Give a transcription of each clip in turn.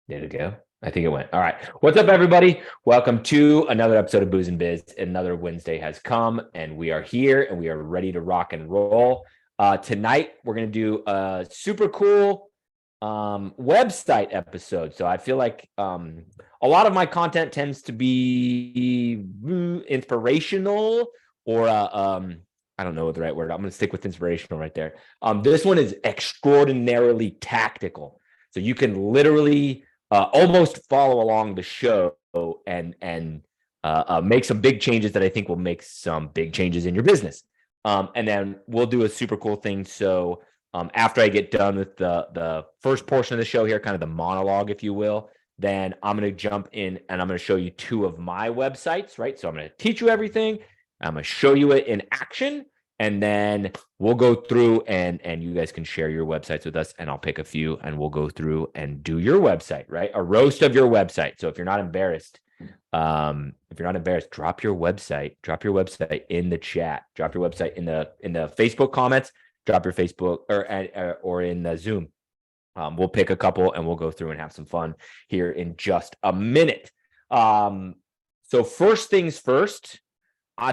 Did it go? I think it went. All right. What's up, everybody? Welcome to another episode of Booze and Biz. Another Wednesday has come, and we are here, and we are ready to rock and roll. Tonight, we're going to do a super cool website episode. So I feel like a lot of my content tends to be inspirational or I don't know what the right word. I'm going to stick with inspirational right there. This one is extraordinarily tactical. So you can literally almost follow along the show and make some big changes that I think will make some big changes in your business. And then we'll do a super cool thing. So after I get done with the first portion of the show here, kind of the monologue, if you will, then I'm going to jump in and I'm going to show you two of my websites, right? So I'm going to teach you everything. I'm going to show you it in action. And then we'll go through and you guys can share your websites with us, and I'll pick a few and we'll go through and do your website, right? A roast of your website. So if you're not embarrassed, drop your website in the chat, drop your website in the Facebook comments, drop your Facebook or in the Zoom. We'll pick a couple and we'll go through and have some fun here in just a minute. So first things first,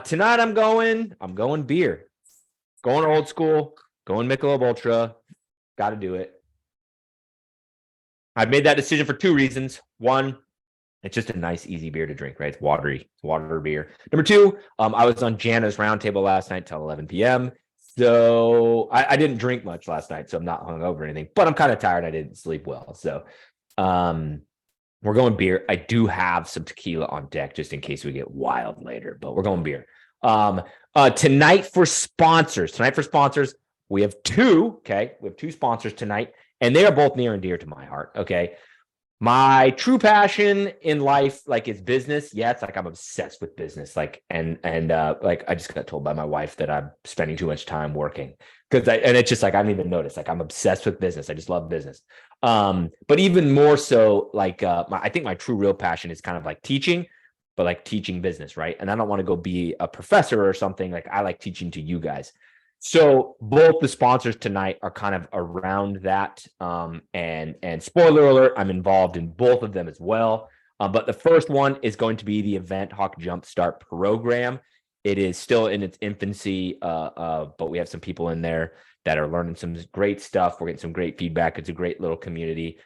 tonight I'm going beer. Going old school, going Michelob Ultra. Got to do it. I've made that decision for two reasons. One, it's just a nice, easy beer to drink, right? It's watery. It's water beer. Number two, I was on Jana's roundtable last night till 11 p.m. So I didn't drink much last night, so I'm not hungover or anything. But I'm kind of tired. I didn't sleep well. So we're going beer. I do have some tequila on deck just in case we get wild later, but we're going beer. Tonight for sponsors, we have two sponsors tonight, and they are both near and dear to my heart. Okay. My true passion in life, like, is business. Yeah. It's like, I'm obsessed with business. Like, and I just got told by my wife that I'm spending too much time working and it's just like, I don't even notice, like, I'm obsessed with business. I just love business. But even more so, like, I think my true real passion is kind of like teaching, but like teaching business, right? And I don't want to go be a professor or something. Like, I like teaching to you guys. So both the sponsors tonight are kind of around that. And spoiler alert, I'm involved in both of them as well. But the first one is going to be the EventHawk JumpStart Program. It is still in its infancy, but we have some people in there that are learning some great stuff. We're getting some great feedback. It's a great little community.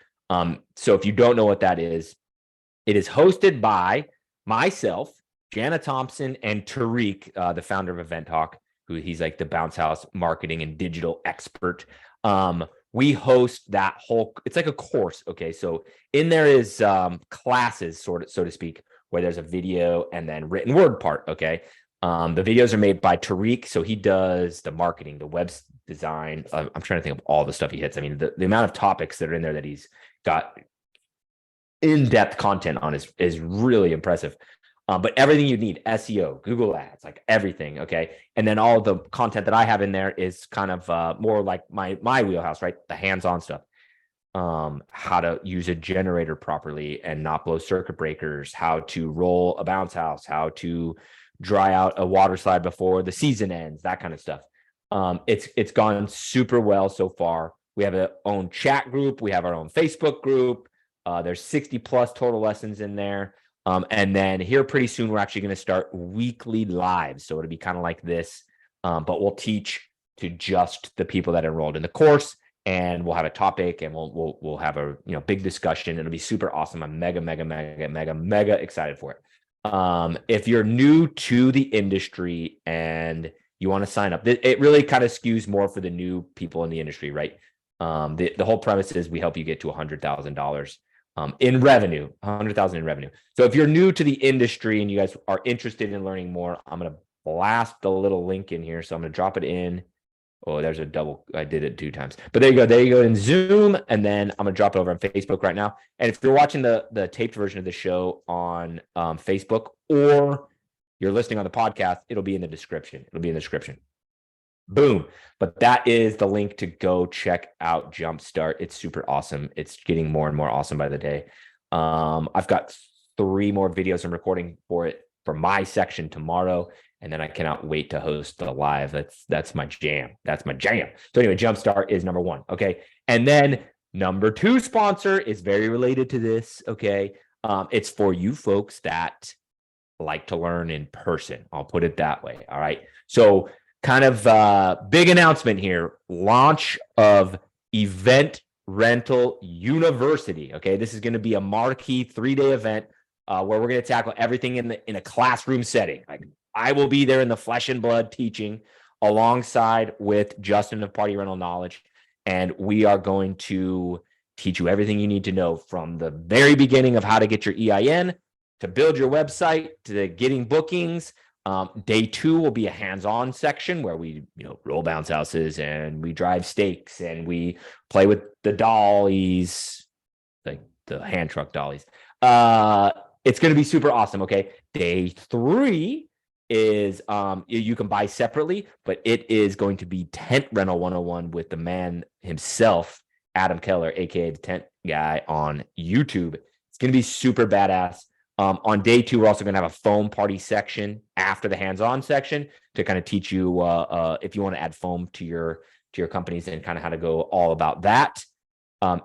So if you don't know what that is, it is hosted by myself, Jana Thompson, and Tariq, the founder of EventHawk, who he's like the bounce house marketing and digital expert. We host that whole, it's like a course. Okay. So in there is classes, so to speak, where there's a video and then written word part. Okay. The videos are made by Tariq. So he does the marketing, the web design. I'm trying to think of all the stuff he hits. I mean, the amount of topics that are in there that he's got in-depth content on is really impressive. But everything you need, SEO, Google Ads, like everything, okay? And then all the content that I have in there is kind of more like my wheelhouse, right? The hands-on stuff. How to use a generator properly and not blow circuit breakers, how to roll a bounce house, how to dry out a water slide before the season ends, that kind of stuff. It's gone super well so far. We have our own chat group. We have our own Facebook group. There's 60 plus total lessons in there. And then here pretty soon, we're actually going to start weekly lives. So it'll be kind of like this, but we'll teach to just the people that enrolled in the course, and we'll have a topic, and we'll have a big discussion. It'll be super awesome. I'm mega excited for it. If you're new to the industry and you want to sign up, it really kind of skews more for the new people in the industry, right? The whole premise is we help you get to $100,000 in revenue, 100,000 in revenue. So if you're new to the industry and you guys are interested in learning more, I'm going to blast the little link in here. So I'm going to drop it in. Oh, there's a double. I did it 2 times, but there you go in Zoom. And then I'm going to drop it over on Facebook right now. And if you're watching the taped version of the show on Facebook, or you're listening on the podcast, it'll be in the description. Boom. But that is the link to go check out JumpStart. It's super awesome. It's getting more and more awesome by the day. I've got 3 more videos I'm recording for it for my section tomorrow. And then I cannot wait to host the live. That's my jam. So anyway, JumpStart is number 1. Okay. And then Number 2 sponsor is very related to this. Okay. It's for you folks that like to learn in person. I'll put it that way. All right. So kind of big announcement here. Launch of Event Rental University. Okay. This is going to be a marquee 3-day event where we're going to tackle everything in a classroom setting. Like I will be there in the flesh and blood teaching alongside with Justin of Party Rental Knowledge. And we are going to teach you everything you need to know from the very beginning of how to get your EIN, to build your website, to getting bookings. Day 2 will be a hands-on section where we, roll bounce houses and we drive stakes and we play with the dollies, like the hand truck dollies. It's going to be super awesome. Okay. Day 3 is you can buy separately, but it is going to be Tent Rental 101 with the man himself, Adam Keller, aka the Tent Guy on YouTube. It's going to be super badass. On day 2, we're also going to have a foam party section after the hands-on section to kind of teach you if you want to add foam to your companies and kind of how to go all about that.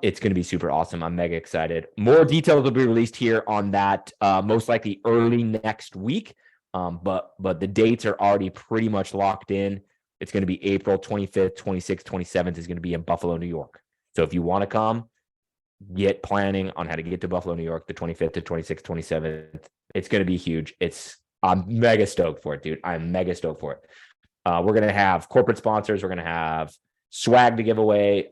It's going to be super awesome. I'm mega excited. More details will be released here on that most likely early next week. But the dates are already pretty much locked in. It's going to be April 25th, 26th, 27th is going to be in Buffalo, New York. So if you want to come, get planning on how to get to Buffalo, New York, the 25th to 26th, 27th. It's going to be huge. I'm mega stoked for it, dude. I'm mega stoked for it. We're going to have corporate sponsors. We're going to have swag to give away.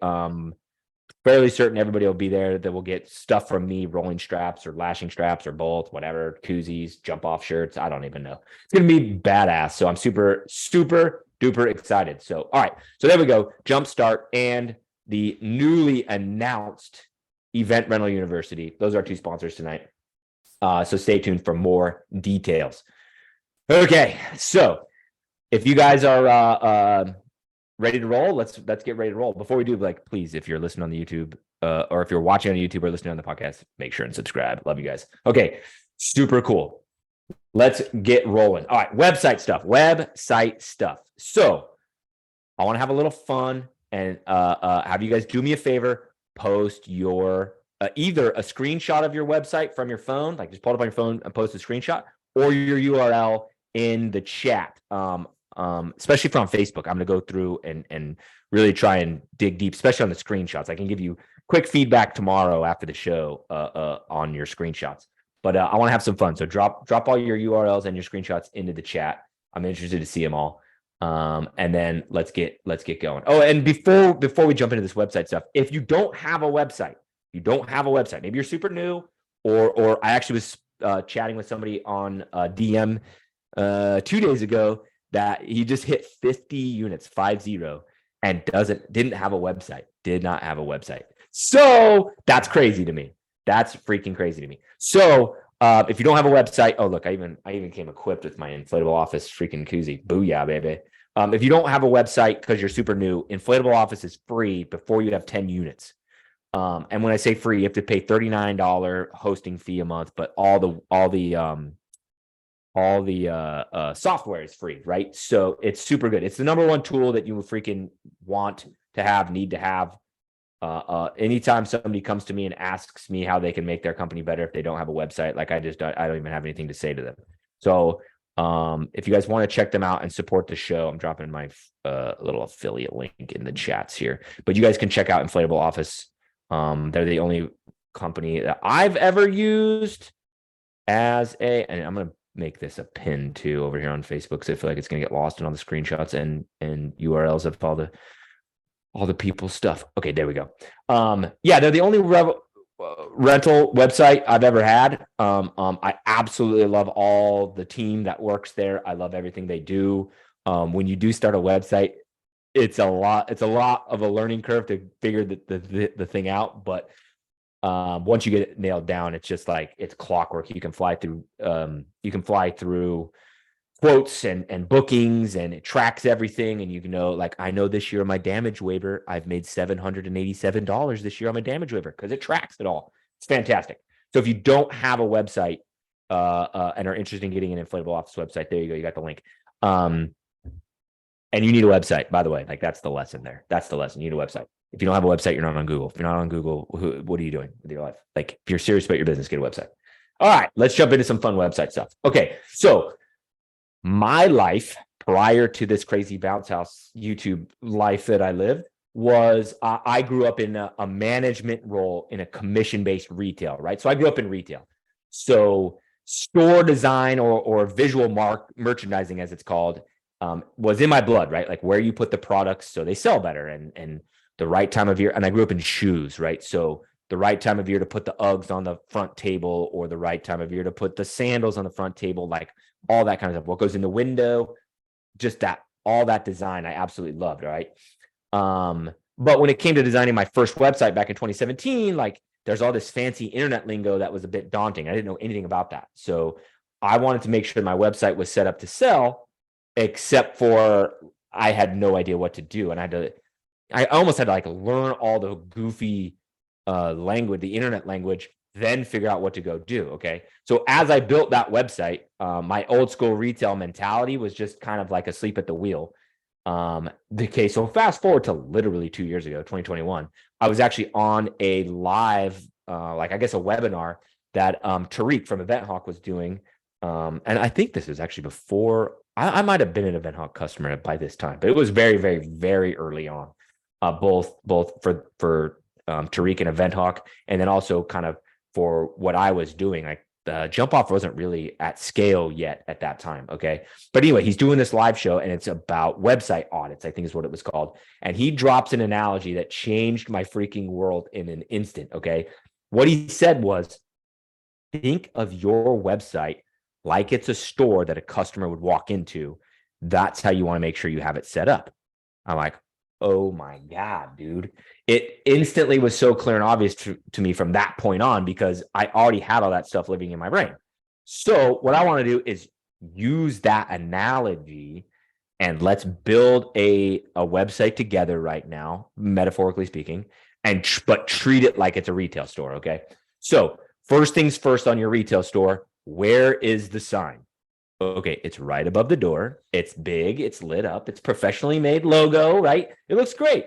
Fairly certain everybody will be there that will get stuff from me, rolling straps or lashing straps or both, whatever, koozies, jump off shirts. I don't even know. It's going to be badass. So I'm super, super duper excited. So, all right. So there we go. JumpStart and the newly announced Event Rental University. Those are our 2 sponsors tonight. So stay tuned for more details. Okay. So if you guys are, ready to roll, let's get ready to roll. Before we do, please, if you're listening on the YouTube or if you're watching on YouTube or listening on the podcast, make sure and subscribe. Love you guys. Okay, super cool. Let's get rolling. All right, website stuff. So I want to have a little fun and have you guys do me a favor, post your either a screenshot of your website from your phone, like just pull it up on your phone and post a screenshot, or your URL in the chat. Especially from Facebook, I'm going to go through and really try and dig deep, especially on the screenshots. I can give you quick feedback tomorrow after the show on your screenshots. But I want to have some fun. So drop all your URLs and your screenshots into the chat. I'm interested to see them all. And then let's get going. Oh, and before we jump into this website stuff, if you don't have a website, maybe you're super new, or I actually was chatting with somebody on DM 2 days ago that he just hit 50 units, 50, and did not have a website. So that's crazy to me. That's freaking crazy to me. So if you don't have a website, oh look, I even came equipped with my inflatable office freaking koozie. Booyah, baby. If you don't have a website because you're super new, inflatable office is free before you have 10 units. And when I say free, you have to pay $39 hosting fee a month, but all the software is free, right? So it's super good. It's the number 1 tool that you freaking want to have, need to have. Anytime somebody comes to me and asks me how they can make their company better if they don't have a website, I don't even have anything to say to them. So if you guys want to check them out and support the show, I'm dropping my little affiliate link in the chats here. But you guys can check out Inflatable Office. They're the only company that I've ever used and I'm going to make this a pin too over here on Facebook because I feel like it's going to get lost in all the screenshots and URLs of all the people's stuff. Okay, there we go. Yeah, they're the only rental website I've ever had. I absolutely love all the team that works there. I love everything they do. When you do start a website, it's a lot of a learning curve to figure the thing out, but once you get it nailed down, it's just like it's clockwork. You can fly through quotes and bookings, and it tracks everything. And I know this year on my damage waiver, I've made $787 this year on my damage waiver because it tracks it all. It's fantastic. So if you don't have a website and are interested in getting an inflatable office website, there you go. You got the link. And you need a website, by the way. Like that's the lesson there. That's the lesson. You need a website. If you don't have a website, you're not on Google. If you're not on Google, what are you doing with your life? Like, if you're serious about your business, get a website. All right, let's jump into some fun website stuff. Okay, so my life prior to this crazy bounce house YouTube life that I lived was I grew up in a management role in a commission-based retail, right? So I grew up in retail. So store design or visual merchandising, as it's called, was in my blood, right? Like where you put the products so they sell better and the right time of year. And I grew up in shoes, right? So the right time of year to put the Uggs on the front table or the right time of year to put the sandals on the front table, like all that kind of stuff. What goes in the window, just that, all that design I absolutely loved, right? But when it came to designing my first website back in 2017, like there's all this fancy internet lingo that was a bit daunting. I didn't know anything about that. So I wanted to make sure my website was set up to sell, except for I had no idea what to do. And I almost had to like learn all the goofy language, the internet language, then figure out what to go do. Okay. So as I built that website, my old school retail mentality was just kind of like asleep at the wheel. So fast forward to literally 2 years ago, 2021, I was actually on a live, like I guess a webinar that Tariq from Event Hawk was doing. And I think this is actually before I might have been an Event Hawk customer by this time, but it was very, very, very early on, both for Tariq and Event Hawk, and then also kind of for what I was doing. Like the jump off wasn't really at scale yet at that time. Okay. But anyway, he's doing this live show and it's about website audits, I think is what it was called. And he drops an analogy that changed my freaking world in an instant. Okay. What he said was, think of your website like it's a store that a customer would walk into. That's how you want to make sure you have it set up. I'm like, oh my God, dude. It instantly was so clear and obvious to me from that point on, because I already had all that stuff living in my brain. So what I want to do is use that analogy and let's build a website together right now, metaphorically speaking, but treat it like it's a retail store. Okay. So first things first, on your retail store, where is the sign? Okay, it's right above the door. It's big. It's lit up. It's professionally made logo, right? It looks great.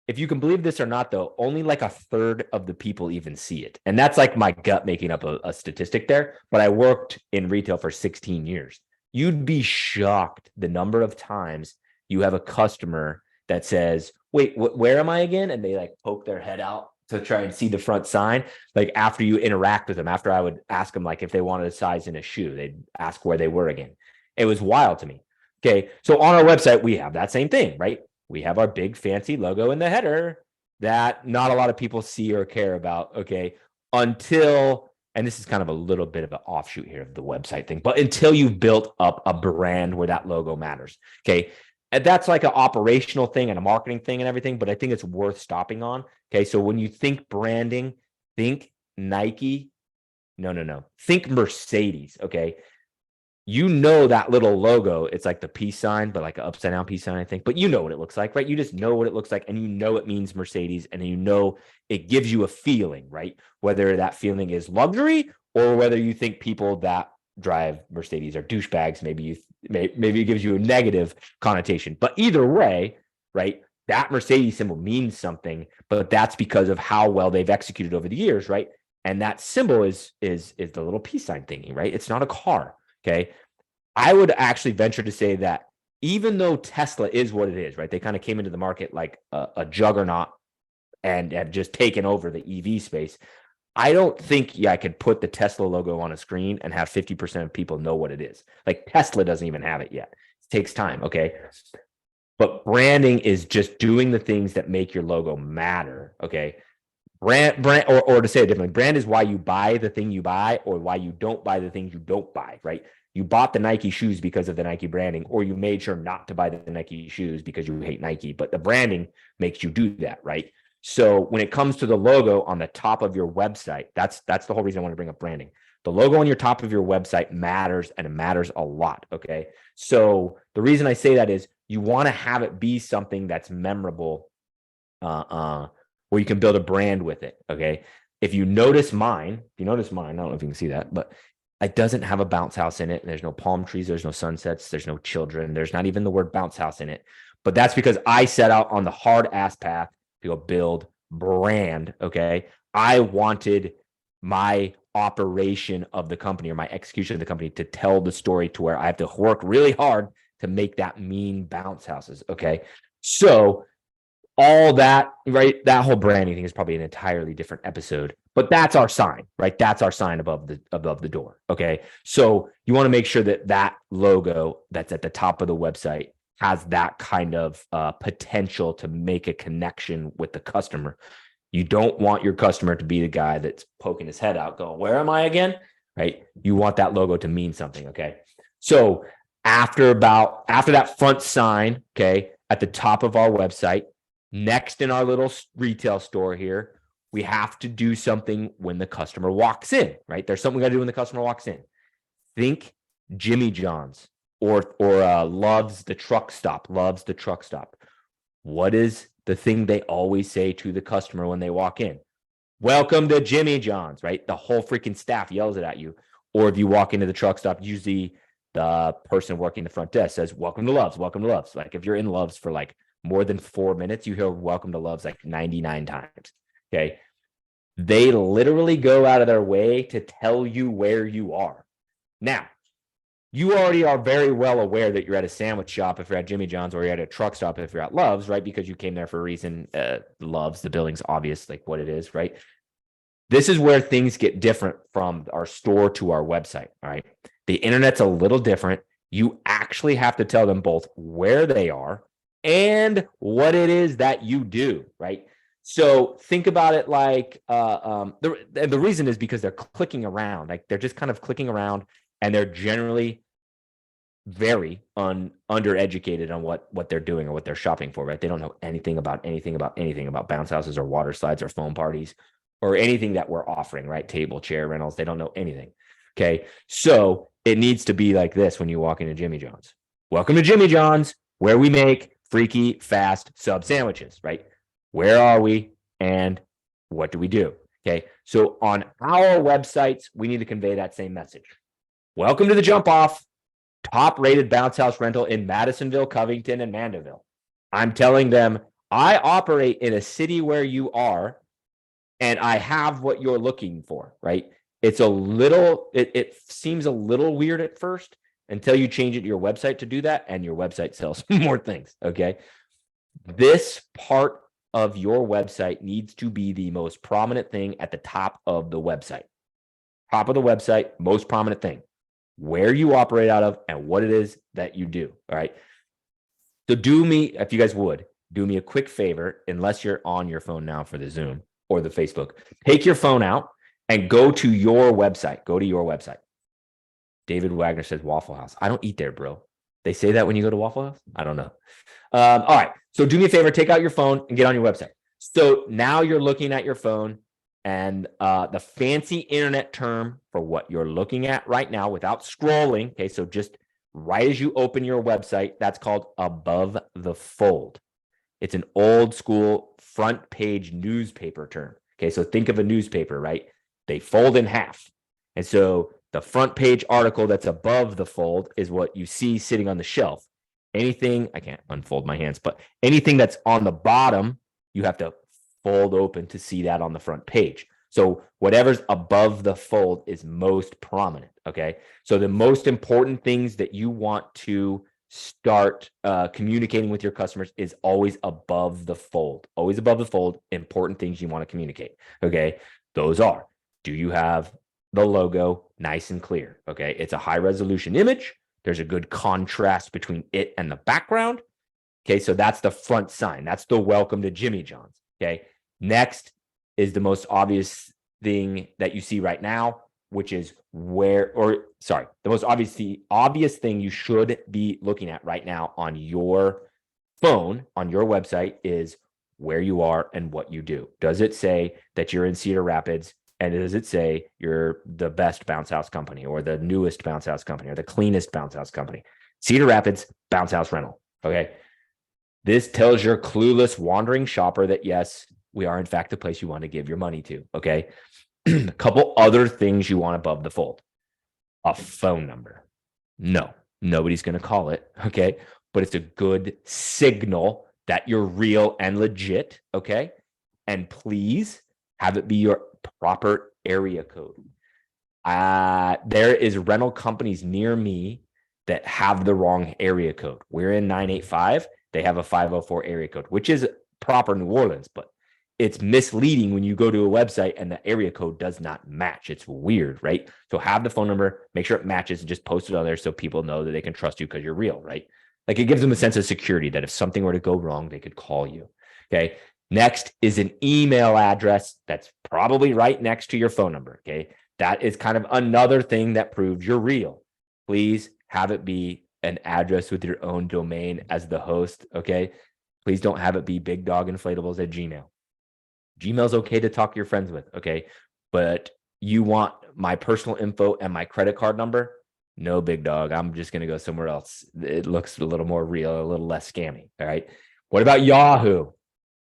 If you can believe this or not, though, only like a third of the people even see it. And that's like my gut making up a statistic there. But I worked in retail for 16 years. You'd be shocked the number of times you have a customer that says, wait, where am I again? And they like poke their head out to try and see the front sign. Like after you interact with them, after I would ask them like if they wanted a size in a shoe, they'd ask where they were again. It was wild to me. Okay. So on our website, we have that same thing, right? We have our big fancy logo in the header that not a lot of people see or care about. Okay. Until, and this is kind of a little bit of an offshoot here of the website thing, but until you've built up a brand where that logo matters. Okay. And that's like an operational thing and a marketing thing and everything, but I think it's worth stopping on. Okay. So when you think branding, think Nike. No. Think Mercedes. Okay. You know that little logo, it's like the peace sign, but like an upside down peace sign, I think. But you know what it looks like, right? You just know what it looks like, and you know it means Mercedes, and you know it gives you a feeling, right? Whether that feeling is luxury or whether you think people that drive Mercedes are douchebags, maybe it gives you a negative connotation. But either way, right? That Mercedes symbol means something, but that's because of how well they've executed over the years, right? And that symbol is the little peace sign thingy, right? It's not a car. Okay. I would actually venture to say that even though Tesla is what it is, right? They kind of came into the market like a juggernaut and have just taken over the EV space. I don't think I could put the Tesla logo on a screen and have 50% of people know what it is. Like Tesla doesn't even have it yet. It takes time. Okay. But branding is just doing the things that make your logo matter. Okay. Brand, or to say it differently, brand is why you buy the thing you buy or why you don't buy the things you don't buy, right? You bought the Nike shoes because of the Nike branding, or you made sure not to buy the Nike shoes because you hate Nike, but the branding makes you do that, right? So when it comes to the logo on the top of your website, that's the whole reason I want to bring up branding. The logo on your top of your website matters, and it matters a lot, okay? So the reason I say that is you want to have it be something that's memorable, where you can build a brand with it. Okay. If you notice mine, I don't know if you can see that, but it doesn't have a bounce house in it. There's no palm trees. There's no sunsets. There's no children. There's not even the word bounce house in it. But that's because I set out on the hard ass path to go build brand. Okay. I wanted my operation of the company or my execution of the company to tell the story to where I have to work really hard to make that mean bounce houses. Okay. So all that, right? That whole branding thing is probably an entirely different episode, but that's our sign, right? That's our sign above the door. Okay. So you want to make sure that that logo that's at the top of the website has that kind of potential to make a connection with the customer. You don't want your customer to be the guy that's poking his head out going, where am I again? Right? You want that logo to mean something. Okay. So after that front sign, okay, at the top of our website, next in our little retail store here, we have to do something when the customer walks in, right? There's something we got to do when the customer walks in. Think Jimmy John's or Love's the truck stop. What is the thing they always say to the customer when they walk in? Welcome to Jimmy John's, right? The whole freaking staff yells it at you. Or if you walk into the truck stop, usually the person working the front desk says, welcome to Love's, welcome to Love's. Like if you're in Love's for like more than 4 minutes, you hear welcome to Love's like 99 times. Okay. They literally go out of their way to tell you where you are. Now, you already are very well aware that you're at a sandwich shop if you're at Jimmy John's, or you're at a truck stop if you're at Love's, right? Because you came there for a reason. Love's, the building's obvious, like what it is, right? This is where things get different from our store to our website, all right? The internet's a little different. You actually have to tell them both where they are and what it is that you do, right? So think about it like the reason is because they're clicking around, like they're just kind of clicking around, and they're generally very undereducated on what they're doing or what they're shopping for, right? They don't know anything about bounce houses or water slides or foam parties or anything that we're offering, right? Table, chair rentals. They don't know anything. Okay. So it needs to be like this when you walk into Jimmy John's. Welcome to Jimmy John's, where we make freaky, fast sub sandwiches, right? Where are we and what do we do? Okay. So on our websites, we need to convey that same message. Welcome to the Jump Off, top rated bounce house rental in Madisonville, Covington, and Mandeville. I'm telling them I operate in a city where you are, and I have what you're looking for, right? It's a little, it seems a little weird at first until you change it to your website to do that, and your website sells more things, okay? This part of your website needs to be the most prominent thing at the top of the website. Top of the website, most prominent thing. Where you operate out of and what it is that you do, all right? So do me, if you guys would, do me a quick favor, unless you're on your phone now for the Zoom or the Facebook, take your phone out and go to your website. Go to your website. David Wagner says Waffle House. I don't eat there, bro. They say that when you go to Waffle House? I don't know. All right, so do me a favor, take out your phone and get on your website. So now you're looking at your phone, and the fancy internet term for what you're looking at right now without scrolling, okay, so just right as you open your website, that's called above the fold. It's an old school front page newspaper term. Okay, so think of a newspaper, right? They fold in half. And so the front page article that's above the fold is what you see sitting on the shelf. Anything, I can't unfold my hands, but anything that's on the bottom, you have to fold open to see that on the front page. So whatever's above the fold is most prominent, okay? So the most important things that you want to start communicating with your customers is always above the fold. Always above the fold, important things you want to communicate, okay? Those are, do you have the logo nice and clear, okay? It's a high resolution image. There's a good contrast between it and the background, okay? So that's the front sign. That's the welcome to Jimmy John's, okay? Next is the most obvious thing that you see right now, which is the most obvious thing you should be looking at right now on your phone, on your website, is where you are and what you do. Does it say that you're in Cedar Rapids? And does it say you're the best bounce house company, or the newest bounce house company, or the cleanest bounce house company? Cedar Rapids bounce house rental, okay? This tells your clueless wandering shopper that yes, we are in fact the place you want to give your money to, okay? A couple other things you want above the fold. A phone number. No, nobody's going to call it, okay? But it's a good signal that you're real and legit, okay? And please have it be your proper area code. There is rental companies near me that have the wrong area code. We're in 985. They have a 504 area code, which is proper New Orleans, but it's misleading when you go to a website and the area code does not match. It's weird, right? So have the phone number, make sure it matches, and just post it on there so people know that they can trust you because you're real, right? Like, it gives them a sense of security that if something were to go wrong, they could call you. Okay. Next is an email address that's probably right next to your phone number. Okay. That is kind of another thing that proves you're real. Please have it be an address with your own domain as the host. Okay. Please don't have it be Big Dog Inflatables at Gmail. Gmail's okay to talk to your friends with. Okay. But you want my personal info and my credit card number? No, big dog. I'm just going to go somewhere else. It looks a little more real, a little less scammy. All right. What about Yahoo?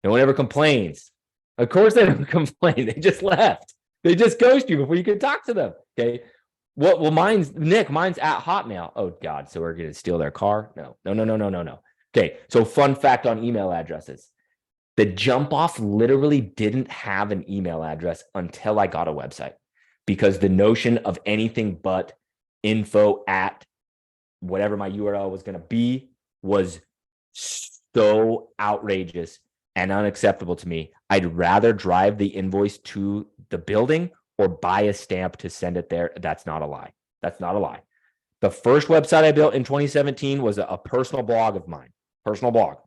No one ever complains. Of course they don't complain. They just left. They just ghost you before you can talk to them. Okay. Well, mine's Nick. Mine's at Hotmail. Oh God. So we're going to steal their car? No. Okay. So fun fact on email addresses. The Jump Off literally didn't have an email address until I got a website, because the notion of anything but info at whatever my URL was going to be was so outrageous and unacceptable to me. I'd rather drive the invoice to the building or buy a stamp to send it there. That's not a lie. That's not a lie. The first website I built in 2017 was a personal blog of mine, personal blog.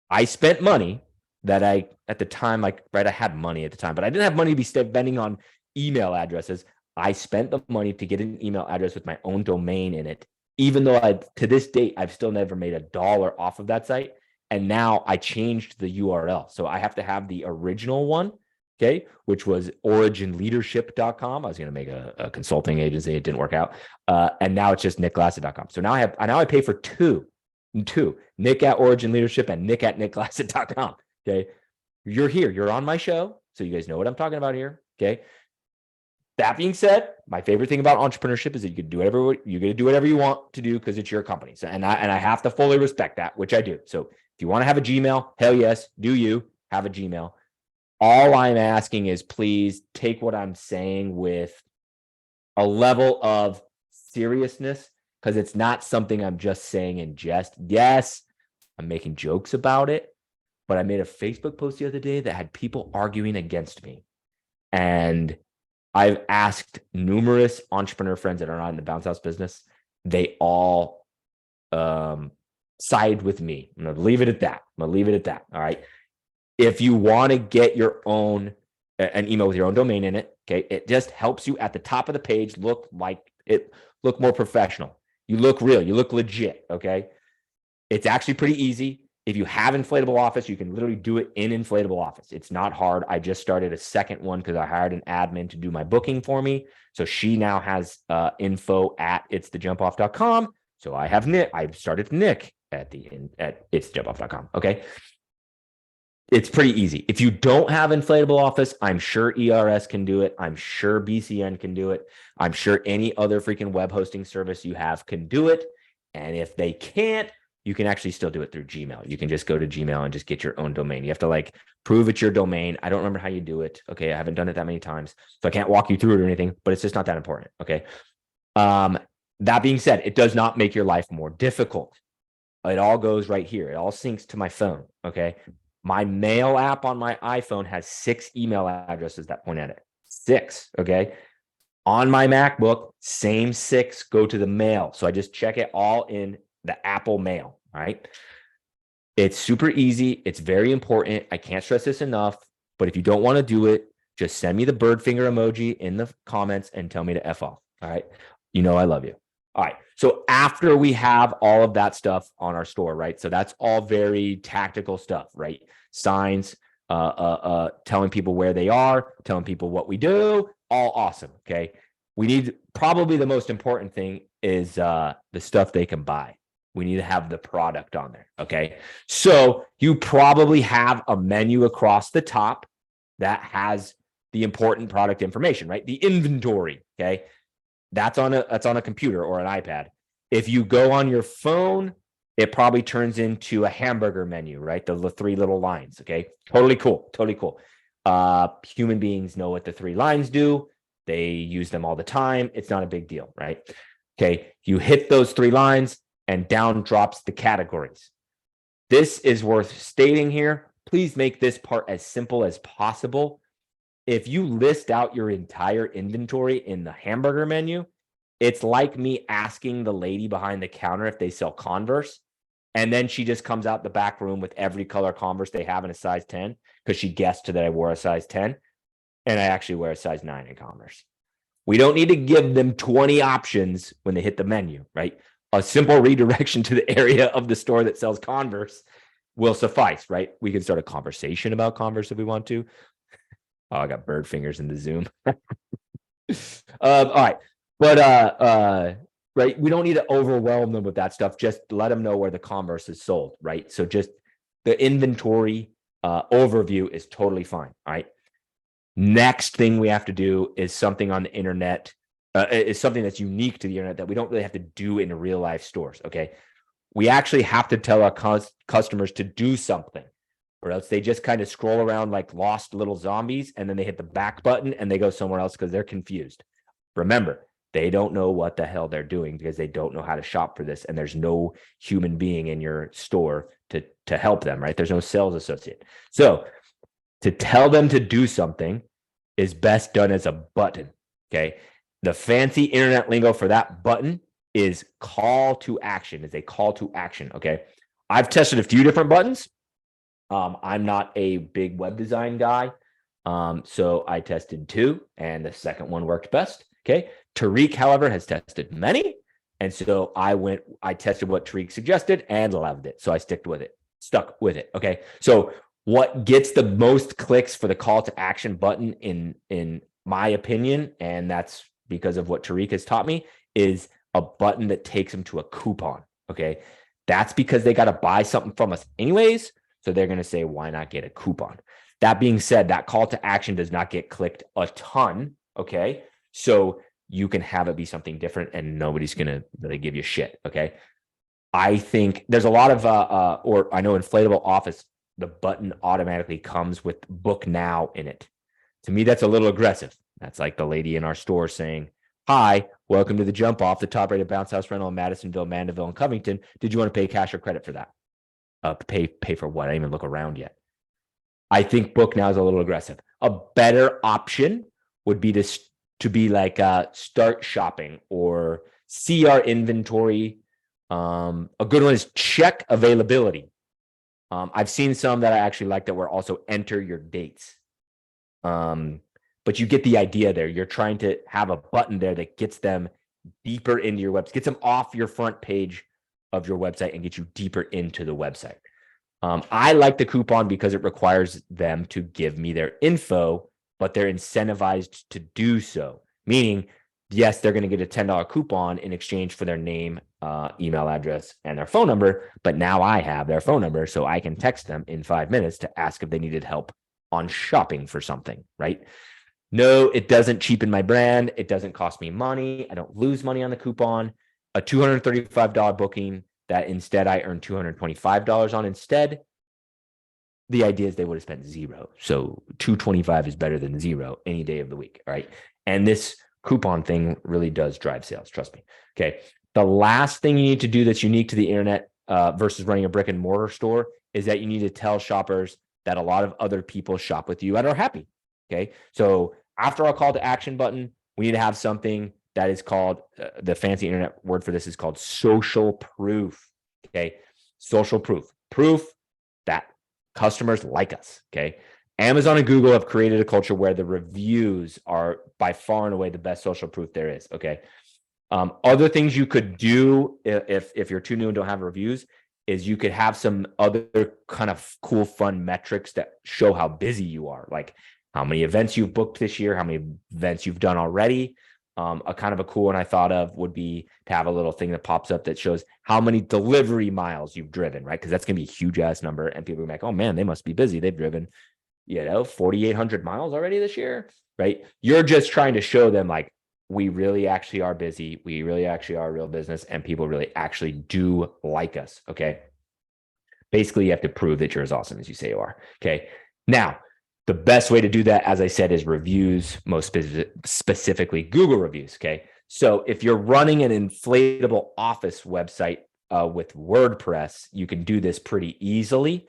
I spent money that I, at the time, like, right, I had money at the time, but I didn't have money to be spending on email addresses. I spent the money to get an email address with my own domain in it, even though to this date, I've still never made $1 off of that site. And now I changed the URL. So I have to have the original one, okay, which was originleadership.com. I was going to make a consulting agency. It didn't work out. And now it's just nickglassett.com. So now I pay for two, Nick at Origin Leadership and Nick at nickglassett.com. Okay. You're here. You're on my show. So you guys know what I'm talking about here. Okay. That being said, my favorite thing about entrepreneurship is that you can do whatever you want to do because it's your company. So, and I have to fully respect that, which I do. So if you want to have a Gmail, hell yes, do you have a Gmail? All I'm asking is please take what I'm saying with a level of seriousness, because it's not something I'm just saying in jest. Yes, I'm making jokes about it, but I made a Facebook post the other day that had people arguing against me. And I've asked numerous entrepreneur friends that are not in the bounce house business. They all side with me. I'm going to leave it at that. All right. If you want to get your own, an email with your own domain in it, okay, it just helps you at the top of the page look more professional. You look real. You look legit. Okay. It's actually pretty easy. If you have Inflatable Office, you can literally do it in Inflatable Office. It's not hard. I just started a second one because I hired an admin to do my booking for me. So she now has info at itsthejumpoff.com. So I have Nick. I've started Nick at itsthejumpoff.com. Okay. It's pretty easy. If you don't have Inflatable Office, I'm sure ERS can do it. I'm sure BCN can do it. I'm sure any other freaking web hosting service you have can do it. And if they can't, you can actually still do it through Gmail. You can just go to Gmail and just get your own domain. You have to prove it's your domain. I don't remember how you do it. Okay. I haven't done it that many times, so I can't walk you through it or anything, but it's just not that important. Okay. That being said, it does not make your life more difficult. It all goes right here. It all syncs to my phone. Okay. My mail app on my iPhone has 6 email addresses that point at it. 6. Okay. On my MacBook, same 6 go to the mail. So I just check it all in the Apple Mail. All right. It's super easy. It's very important. I can't stress this enough, but if you don't want to do it, just send me the bird finger emoji in the comments and tell me to F off. All right. You know, I love you. All right. So after we have all of that stuff on our store, right? So that's all very tactical stuff, right? Signs, telling people where they are, telling people what we do, all awesome. Okay. We need, probably the most important thing is the stuff they can buy. We need to have the product on there. Okay. So you probably have a menu across the top that has the important product information, right? The inventory. Okay. That's on a computer or an iPad. If you go on your phone, it probably turns into a hamburger menu, right? The three little lines. Okay. Totally cool. Totally cool. Human beings know what the three lines do. They use them all the time. It's not a big deal, right? Okay. You hit those three lines and down drops the categories. This is worth stating here. Please make this part as simple as possible. If you list out your entire inventory in the hamburger menu, it's like me asking the lady behind the counter if they sell Converse, and then she just comes out the back room with every color Converse they have in a size 10 because she guessed that I wore a size 10, and I actually wear a size 9 in Converse. We don't need to give them 20 options when they hit the menu, right? A simple redirection to the area of the store that sells Converse will suffice, right? We can start a conversation about Converse if we want to. Oh, I got bird fingers in the Zoom. All right. But right, we don't need to overwhelm them with that stuff. Just let them know where the Converse is sold, right? So just the inventory overview is totally fine. All right. Next thing we have to do is something on the internet, is something that's unique to the internet that we don't really have to do in real life stores. Okay. We actually have to tell our customers to do something, or else they just kind of scroll around like lost little zombies, and then they hit the back button and they go somewhere else because they're confused. Remember, they don't know what the hell they're doing because they don't know how to shop for this, and there's no human being in your store to help them, right? There's no sales associate. So to tell them to do something is best done as a button, okay? The fancy internet lingo for that button is call to action, is a call to action, okay? I've tested a few different buttons. I'm not a big web design guy, so I tested two, and the second one worked best, okay? Tariq, however, has tested many, and so I tested what Tariq suggested and loved it, so I stuck with it, okay? So what gets the most clicks for the call to action button in my opinion, and that's because of what Tariq has taught me, is a button that takes them to a coupon, okay? That's because they got to buy something from us anyways, so they're going to say, why not get a coupon? That being said, that call to action does not get clicked a ton, okay? So you can have it be something different and nobody's going to really give you shit, okay? I think there's a lot of, or I know Inflatable Office, the button automatically comes with book now in it. To me, that's a little aggressive. That's like the lady in our store saying, hi, welcome to the Jump Off, the top rated bounce house rental in Madisonville, Mandeville, and Covington. Did you want to pay cash or credit for that? Pay for what? I didn't even look around yet. I think book now is a little aggressive. A better option would be to be like start shopping or see our inventory. A good one is check availability. I've seen some that I actually like that were also enter your dates. But you get the idea there. You're trying to have a button there that gets them deeper into your website, gets them off your front page of your website and get you deeper into the website. I like the coupon because it requires them to give me their info, but they're incentivized to do so. Meaning, yes, they're going to get a $10 coupon in exchange for their name, email address, and their phone number. But now I have their phone number, so I can text them in 5 minutes to ask if they needed help on shopping for something, right? No, it doesn't cheapen my brand. It doesn't cost me money. I don't lose money on the coupon. A $235 booking that instead I earned $225 on instead. The idea is they would have spent zero. So $225 is better than zero any day of the week, right? And this coupon thing really does drive sales. Trust me. Okay. The last thing you need to do that's unique to the internet versus running a brick and mortar store is that you need to tell shoppers that a lot of other people shop with you and are happy. Okay. So after our call to action button, we need to have something that is called, the fancy internet word for this is called social proof. Okay. Social proof. Proof that customers like us. Okay. Amazon and Google have created a culture where the reviews are by far and away the best social proof there is. Okay. Other things you could do if you're too new and don't have reviews is you could have some other kind of cool, fun metrics that show how busy you are, like how many events you've booked this year, how many events you've done already. A kind of a cool one I thought of would be to have a little thing that pops up that shows how many delivery miles you've driven, right? Because that's going to be a huge ass number. And people are like, oh man, they must be busy. They've driven, 4,800 miles already this year, right? You're just trying to show them like, we really actually are busy. We really actually are a real business, and people really actually do like us. Okay. Basically, you have to prove that you're as awesome as you say you are. Okay. Now, the best way to do that, as I said, is reviews, most specifically Google reviews. Okay. So if you're running an inflatable office website with WordPress, you can do this pretty easily.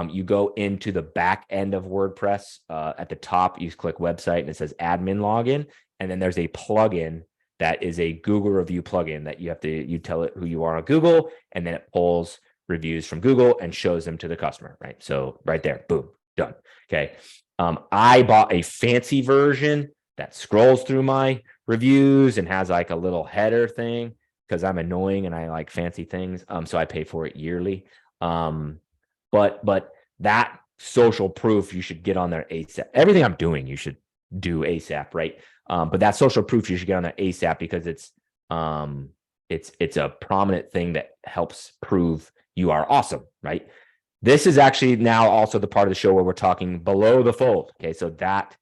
You go into the back end of WordPress. At the top, you click website and it says admin login. And then there's a plugin that is a Google review plugin that you tell it who you are on Google, and then it pulls reviews from Google and shows them to the customer, right? So right there, boom, done. Okay. I bought a fancy version that scrolls through my reviews and has like a little header thing because I'm annoying and I like fancy things. So I pay for it yearly. But that social proof, you should get on there ASAP. Everything I'm doing, you should do ASAP, right? But that social proof, you should get on there ASAP because it's a prominent thing that helps prove you are awesome, right? This is actually now also the part of the show where we're talking below the fold. Okay, so that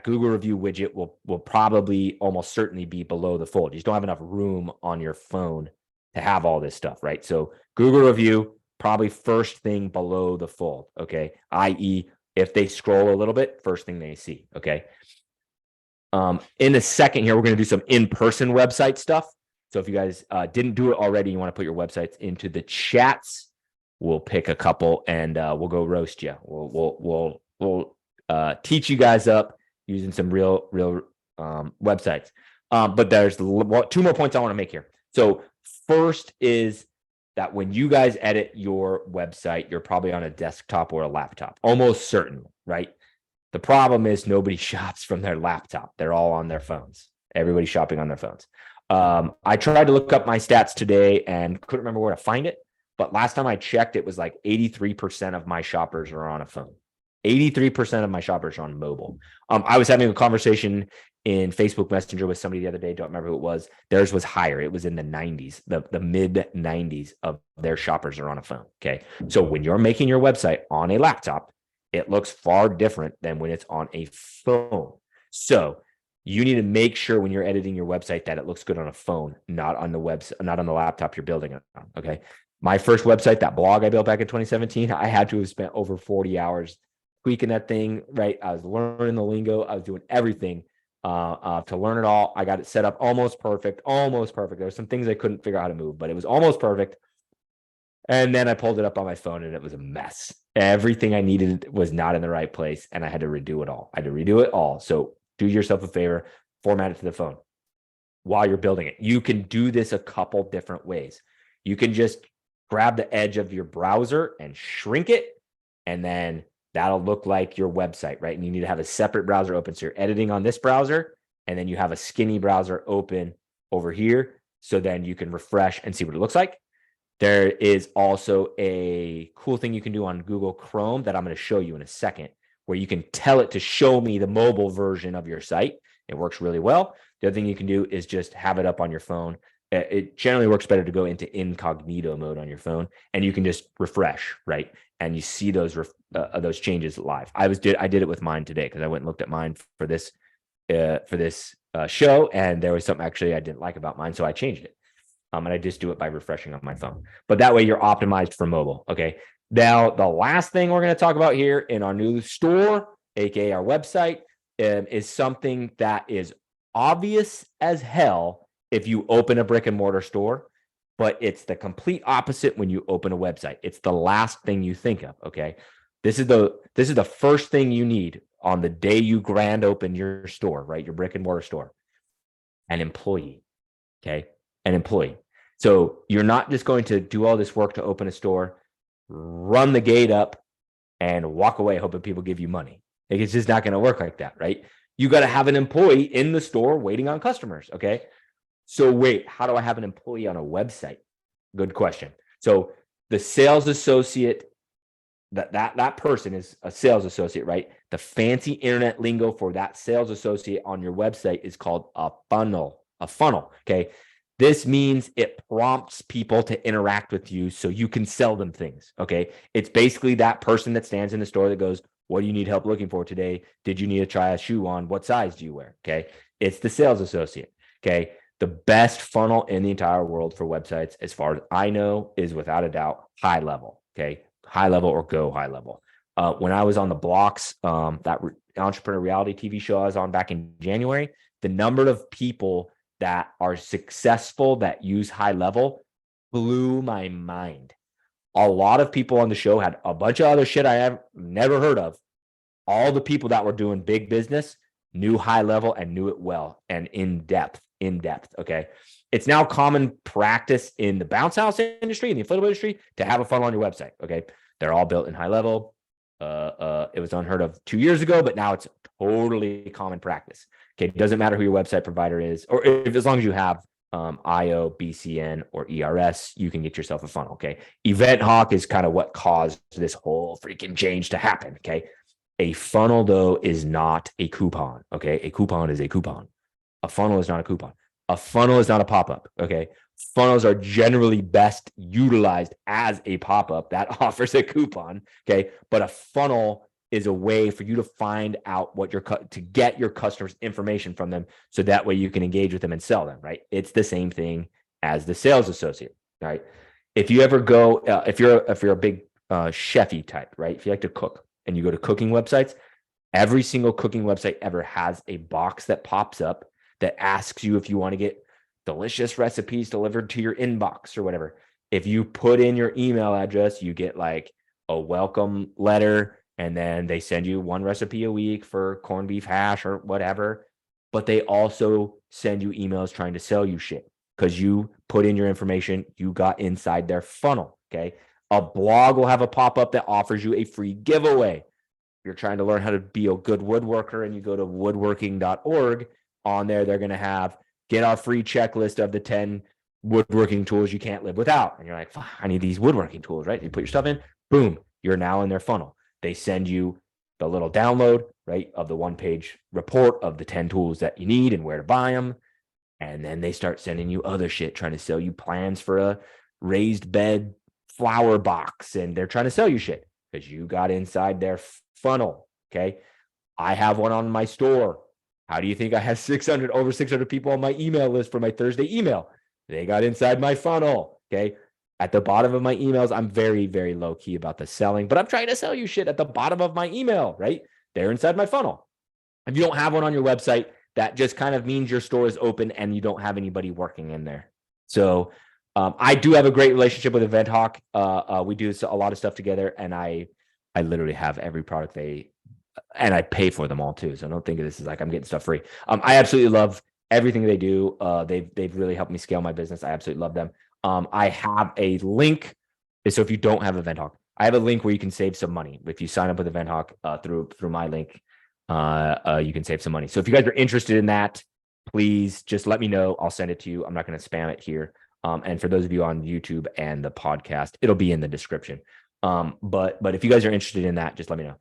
Google review widget will probably almost certainly be below the fold. You just don't have enough room on your phone to have all this stuff, right? So Google review, probably first thing below the fold, okay? i.e., if they scroll a little bit, first thing they see, okay? In a second here, we're going to do some in-person website stuff. So if you guys didn't do it already, you want to put your websites into the chats, we'll pick a couple and we'll go roast you. We'll teach you guys up using some real websites. But there's two more points I want to make here. So first is that when you guys edit your website, you're probably on a desktop or a laptop, almost certainly, right? The problem is nobody shops from their laptop. They're all on their phones. Everybody's shopping on their phones. I tried to look up my stats today and couldn't remember where to find it. But last time I checked, it was like 83% of my shoppers are on a phone. 83% of my shoppers are on mobile. I was having a conversation in Facebook Messenger with somebody the other day. Don't remember who it was. Theirs was higher. It was in the 90s, the mid 90s of their shoppers are on a phone. Okay. So when you're making your website on a laptop, it looks far different than when it's on a phone. So you need to make sure when you're editing your website that it looks good on a phone, not on the website, not on the laptop you're building it on. Okay. My first website, that blog I built back in 2017, I had to have spent over 40 hours tweaking that thing, right? I was learning the lingo. I was doing everything to learn it all. I got it set up almost perfect. There were some things I couldn't figure out how to move, but it was almost perfect. And then I pulled it up on my phone and it was a mess. Everything I needed was not in the right place and I had to redo it all. So do yourself a favor, format it to the phone while you're building it. You can do this a couple different ways. You can just grab the edge of your browser and shrink it, and then that'll look like your website, right? And you need to have a separate browser open. So you're editing on this browser, and then you have a skinny browser open over here. So then you can refresh and see what it looks like. There is also a cool thing you can do on Google Chrome that I'm going to show you in a second, where you can tell it to show me the mobile version of your site. It works really well. The other thing you can do is just have it up on your phone. It generally works better to go into incognito mode on your phone, and you can just refresh, right? And you see those changes live. I did it with mine today because I went and looked at mine for this show, and there was something actually I didn't like about mine, so I changed it. And I just do it by refreshing on my phone. But that way you're optimized for mobile. Okay. Now, the last thing we're going to talk about here in our new store, aka our website, is something that is obvious as hell if you open a brick and mortar store, but it's the complete opposite when you open a website. It's the last thing you think of. Okay. This is the first thing you need on the day you grand open your store, right? Your brick and mortar store. An employee. Okay. An employee. So you're not just going to do all this work to open a store, run the gate up, and walk away hoping people give you money. Like, it's just not going to work like that, right? You got to have an employee in the store waiting on customers. Okay. So wait, how do I have an employee on a website? Good question. So the sales associate, that person is a sales associate, right? The fancy internet lingo for that sales associate on your website is called a funnel. Okay. This means it prompts people to interact with you so you can sell them things. Okay. It's basically that person that stands in the store that goes, What do you need help looking for today? Did you need to try a shoe on? What size do you wear? Okay. It's the sales associate. Okay. The best funnel in the entire world for websites, as far as I know, is without a doubt high level. Okay. High level or go high level. When I was on the Blocks, that entrepreneur reality TV show I was on back in January, the number of people that are successful that use high level blew my mind. A lot of people on the show had a bunch of other shit I have never heard of. All the people that were doing big business knew high level and knew it well and in depth. Okay. It's now common practice in the bounce house industry, in the inflatable industry, to have a funnel on your website. Okay. They're all built in high level. It was unheard of 2 years ago, but now it's totally common practice. Okay. It doesn't matter who your website provider is, or if, as long as you have IO, BCN, or ERS, you can get yourself a funnel. Okay. Event Hawk is kind of what caused this whole freaking change to happen. Okay. A funnel, though, is not a coupon. Okay. A coupon is a coupon. A funnel is not a coupon. A funnel is not a pop-up. Okay. Funnels are generally best utilized as a pop-up that offers a coupon. Okay. But a funnel is a way for you to find out what to get your customers information from them, so that way you can engage with them and sell them. Right. It's the same thing as the sales associate. Right. If you ever go, if you're a big chefy type, right? If you like to cook and you go to cooking websites, every single cooking website ever has a box that pops up that asks you if you want to get delicious recipes delivered to your inbox or whatever. If you put in your email address, you get like a welcome letter, and then they send you one recipe a week for corned beef hash or whatever. But they also send you emails trying to sell you shit because you put in your information, you got inside their funnel. Okay. A blog will have a pop-up that offers you a free giveaway. You're trying to learn how to be a good woodworker and you go to woodworking.org. On there, they're going to have, get our free checklist of the 10 woodworking tools you can't live without. And you're like, I need these woodworking tools, right? You put your stuff in, boom, you're now in their funnel. They send you the little download, right, of the one-page report of the 10 tools that you need and where to buy them. And then they start sending you other shit, trying to sell you plans for a raised bed flower box. And they're trying to sell you shit because you got inside their funnel. Okay. I have one on my store. How do you think I have over 600 people on my email list for my Thursday email? They got inside my funnel. Okay. At the bottom of my emails, I'm very, very low key about the selling, but I'm trying to sell you shit at the bottom of my email, right? They're inside my funnel. If you don't have one on your website, that just kind of means your store is open and you don't have anybody working in there. So I do have a great relationship with Event Hawk. We do a lot of stuff together, and I literally have every product and I pay for them all too. So don't think of this as like I'm getting stuff free. I absolutely love everything they do. They've really helped me scale my business. I absolutely love them. I have a link. So if you don't have Event Hawk, I have a link where you can save some money. If you sign up with Event Hawk through my link, you can save some money. So if you guys are interested in that, please just let me know. I'll send it to you. I'm not going to spam it here. And for those of you on YouTube and the podcast, it'll be in the description. But if you guys are interested in that, just let me know.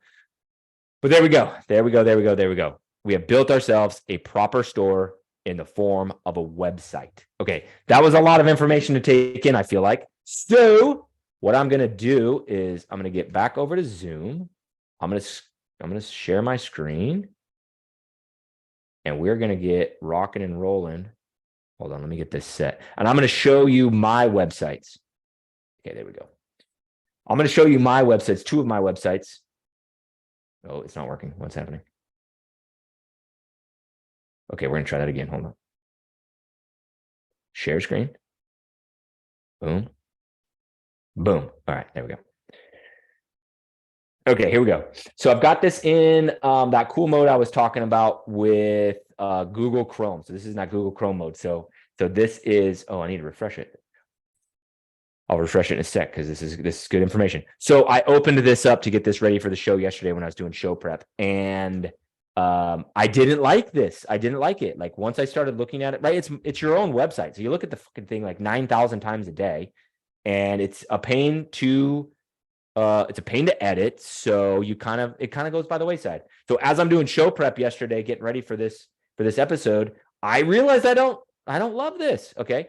But there we go. We have built ourselves a proper store in the form of a website. Okay, that was a lot of information to take in, I feel like. So what I'm going to do is I'm going to get back over to Zoom. I'm going to share my screen. And we're going to get rocking and rolling. Hold on, let me get this set. And I'm going to show you my websites. Okay, there we go. I'm going to show you my websites, two of my websites. Oh, it's not working. What's happening? Okay, we're going to try that again. Hold on. Share screen. Boom. Boom. All right, there we go. Okay, here we go. So I've got this in that cool mode I was talking about with Google Chrome. So this is not Google Chrome mode. So this is, I need to refresh it. I'll refresh it in a sec because this is good information. So I opened this up to get this ready for the show yesterday when I was doing show prep, and I didn't like this. I didn't like it. Like once I started looking at it, right? It's your own website, so you look at the fucking thing like 9,000 times a day, and it's a pain to edit. So it kind of goes by the wayside. So as I'm doing show prep yesterday, getting ready for this episode, I realized I don't love this. Okay.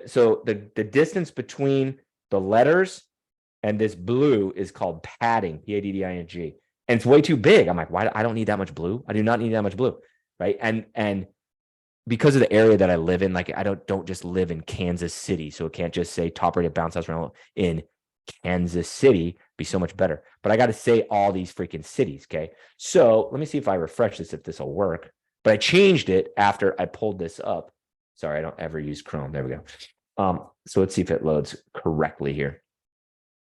So the distance between the letters and this blue is called padding, padding. and it's way too big. I'm like, why? I don't need that much blue. I do not need that much blue, right? And because of the area that I live in, like I don't just live in Kansas City, so it can't just say top rated bounce house rental in Kansas City. Be so much better. But I got to say all these freaking cities. Okay, so let me see if I refresh this, if this will work. But I changed it after I pulled this up. Sorry, I don't ever use Chrome. There we go. So let's see if it loads correctly here.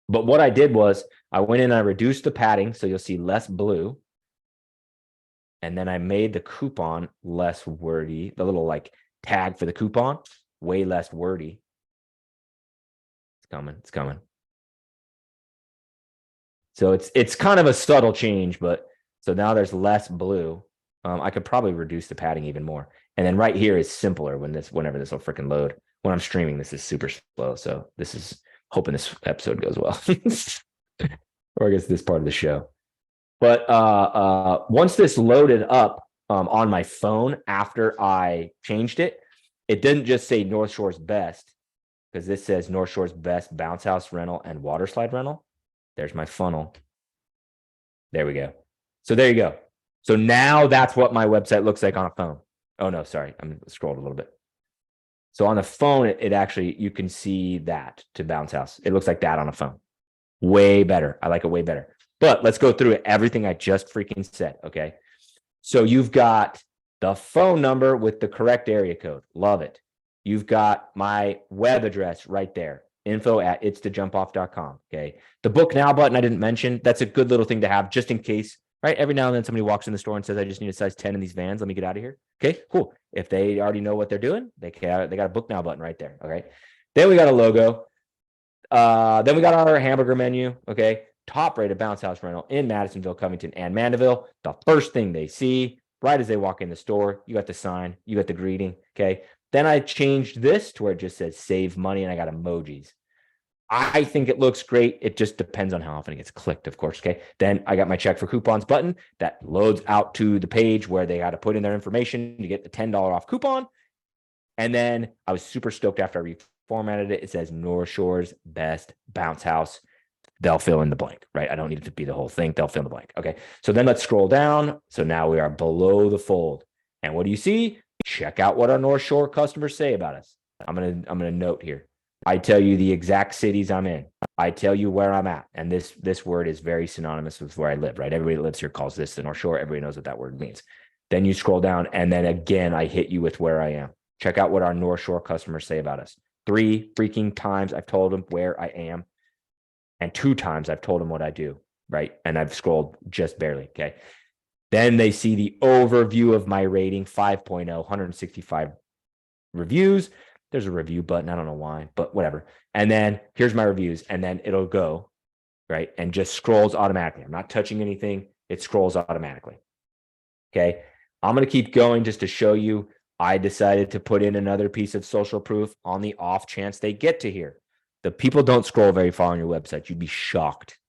But what I did was I went in and I reduced the padding, so you'll see less blue. And then I made the coupon less wordy, the little like tag for the coupon, way less wordy. It's coming, it's coming. So it's kind of a subtle change, but so now there's less blue. I could probably reduce the padding even more. And then right here is simpler whenever this will freaking load. When I'm streaming, this is super slow. So this is hoping this episode goes well. Or I guess this part of the show. But once this loaded up on my phone after I changed it, it didn't just say North Shore's best, because this says North Shore's best bounce house rental and water slide rental. There's my funnel. There we go. So there you go. So now that's what my website looks like on a phone. Oh no, sorry. I'm scrolled a little bit. So on the phone, it actually, you can see that to bounce house. It looks like that on a phone. Way better. I like it way better. But let's go through everything I just freaking said. Okay. So you've got the phone number with the correct area code. Love it. You've got my web address right there. info@itsthejumpoff.com. Okay. The book now button I didn't mention. That's a good little thing to have just in case, right? Every now and then somebody walks in the store and says, I just need a size 10 in these Vans. Let me get out of here. Okay, cool. If they already know what they're doing, they got a book now button right there. Okay. Then we got a logo. Then we got our hamburger menu. Okay. Top rated bounce house rental in Madisonville, Covington, and Mandeville. The first thing they see right as they walk in the store, you got the sign, you got the greeting. Okay. Then I changed this to where it just says save money, and I got emojis. I think it looks great. It just depends on how often it gets clicked, of course. Okay. Then I got my check for coupons button that loads out to the page where they got to put in their information to get the $10 off coupon. And then I was super stoked after I reformatted it. It says North Shore's best bounce house. They'll fill in the blank, right? I don't need it to be the whole thing. They'll fill in the blank. Okay. So then let's scroll down. So now we are below the fold. And what do you see? Check out what our North Shore customers say about us. I'm gonna note here. I tell you the exact cities I'm in. I tell you where I'm at. And this word is very synonymous with where I live, right? Everybody that lives here calls this the North Shore. Everybody knows what that word means. Then you scroll down, and then again, I hit you with where I am. Check out what our North Shore customers say about us. 3 freaking times I've told them where I am, and 2 times I've told them what I do, right? And I've scrolled just barely, okay? Then they see the overview of my rating, 5.0, 165 reviews. There's a review button. I don't know why, but whatever. And then here's my reviews, and then it'll go, right? And just scrolls automatically. I'm not touching anything. It scrolls automatically. Okay. I'm going to keep going just to show you. I decided to put in another piece of social proof on the off chance they get to here. The people don't scroll very far on your website. You'd be shocked.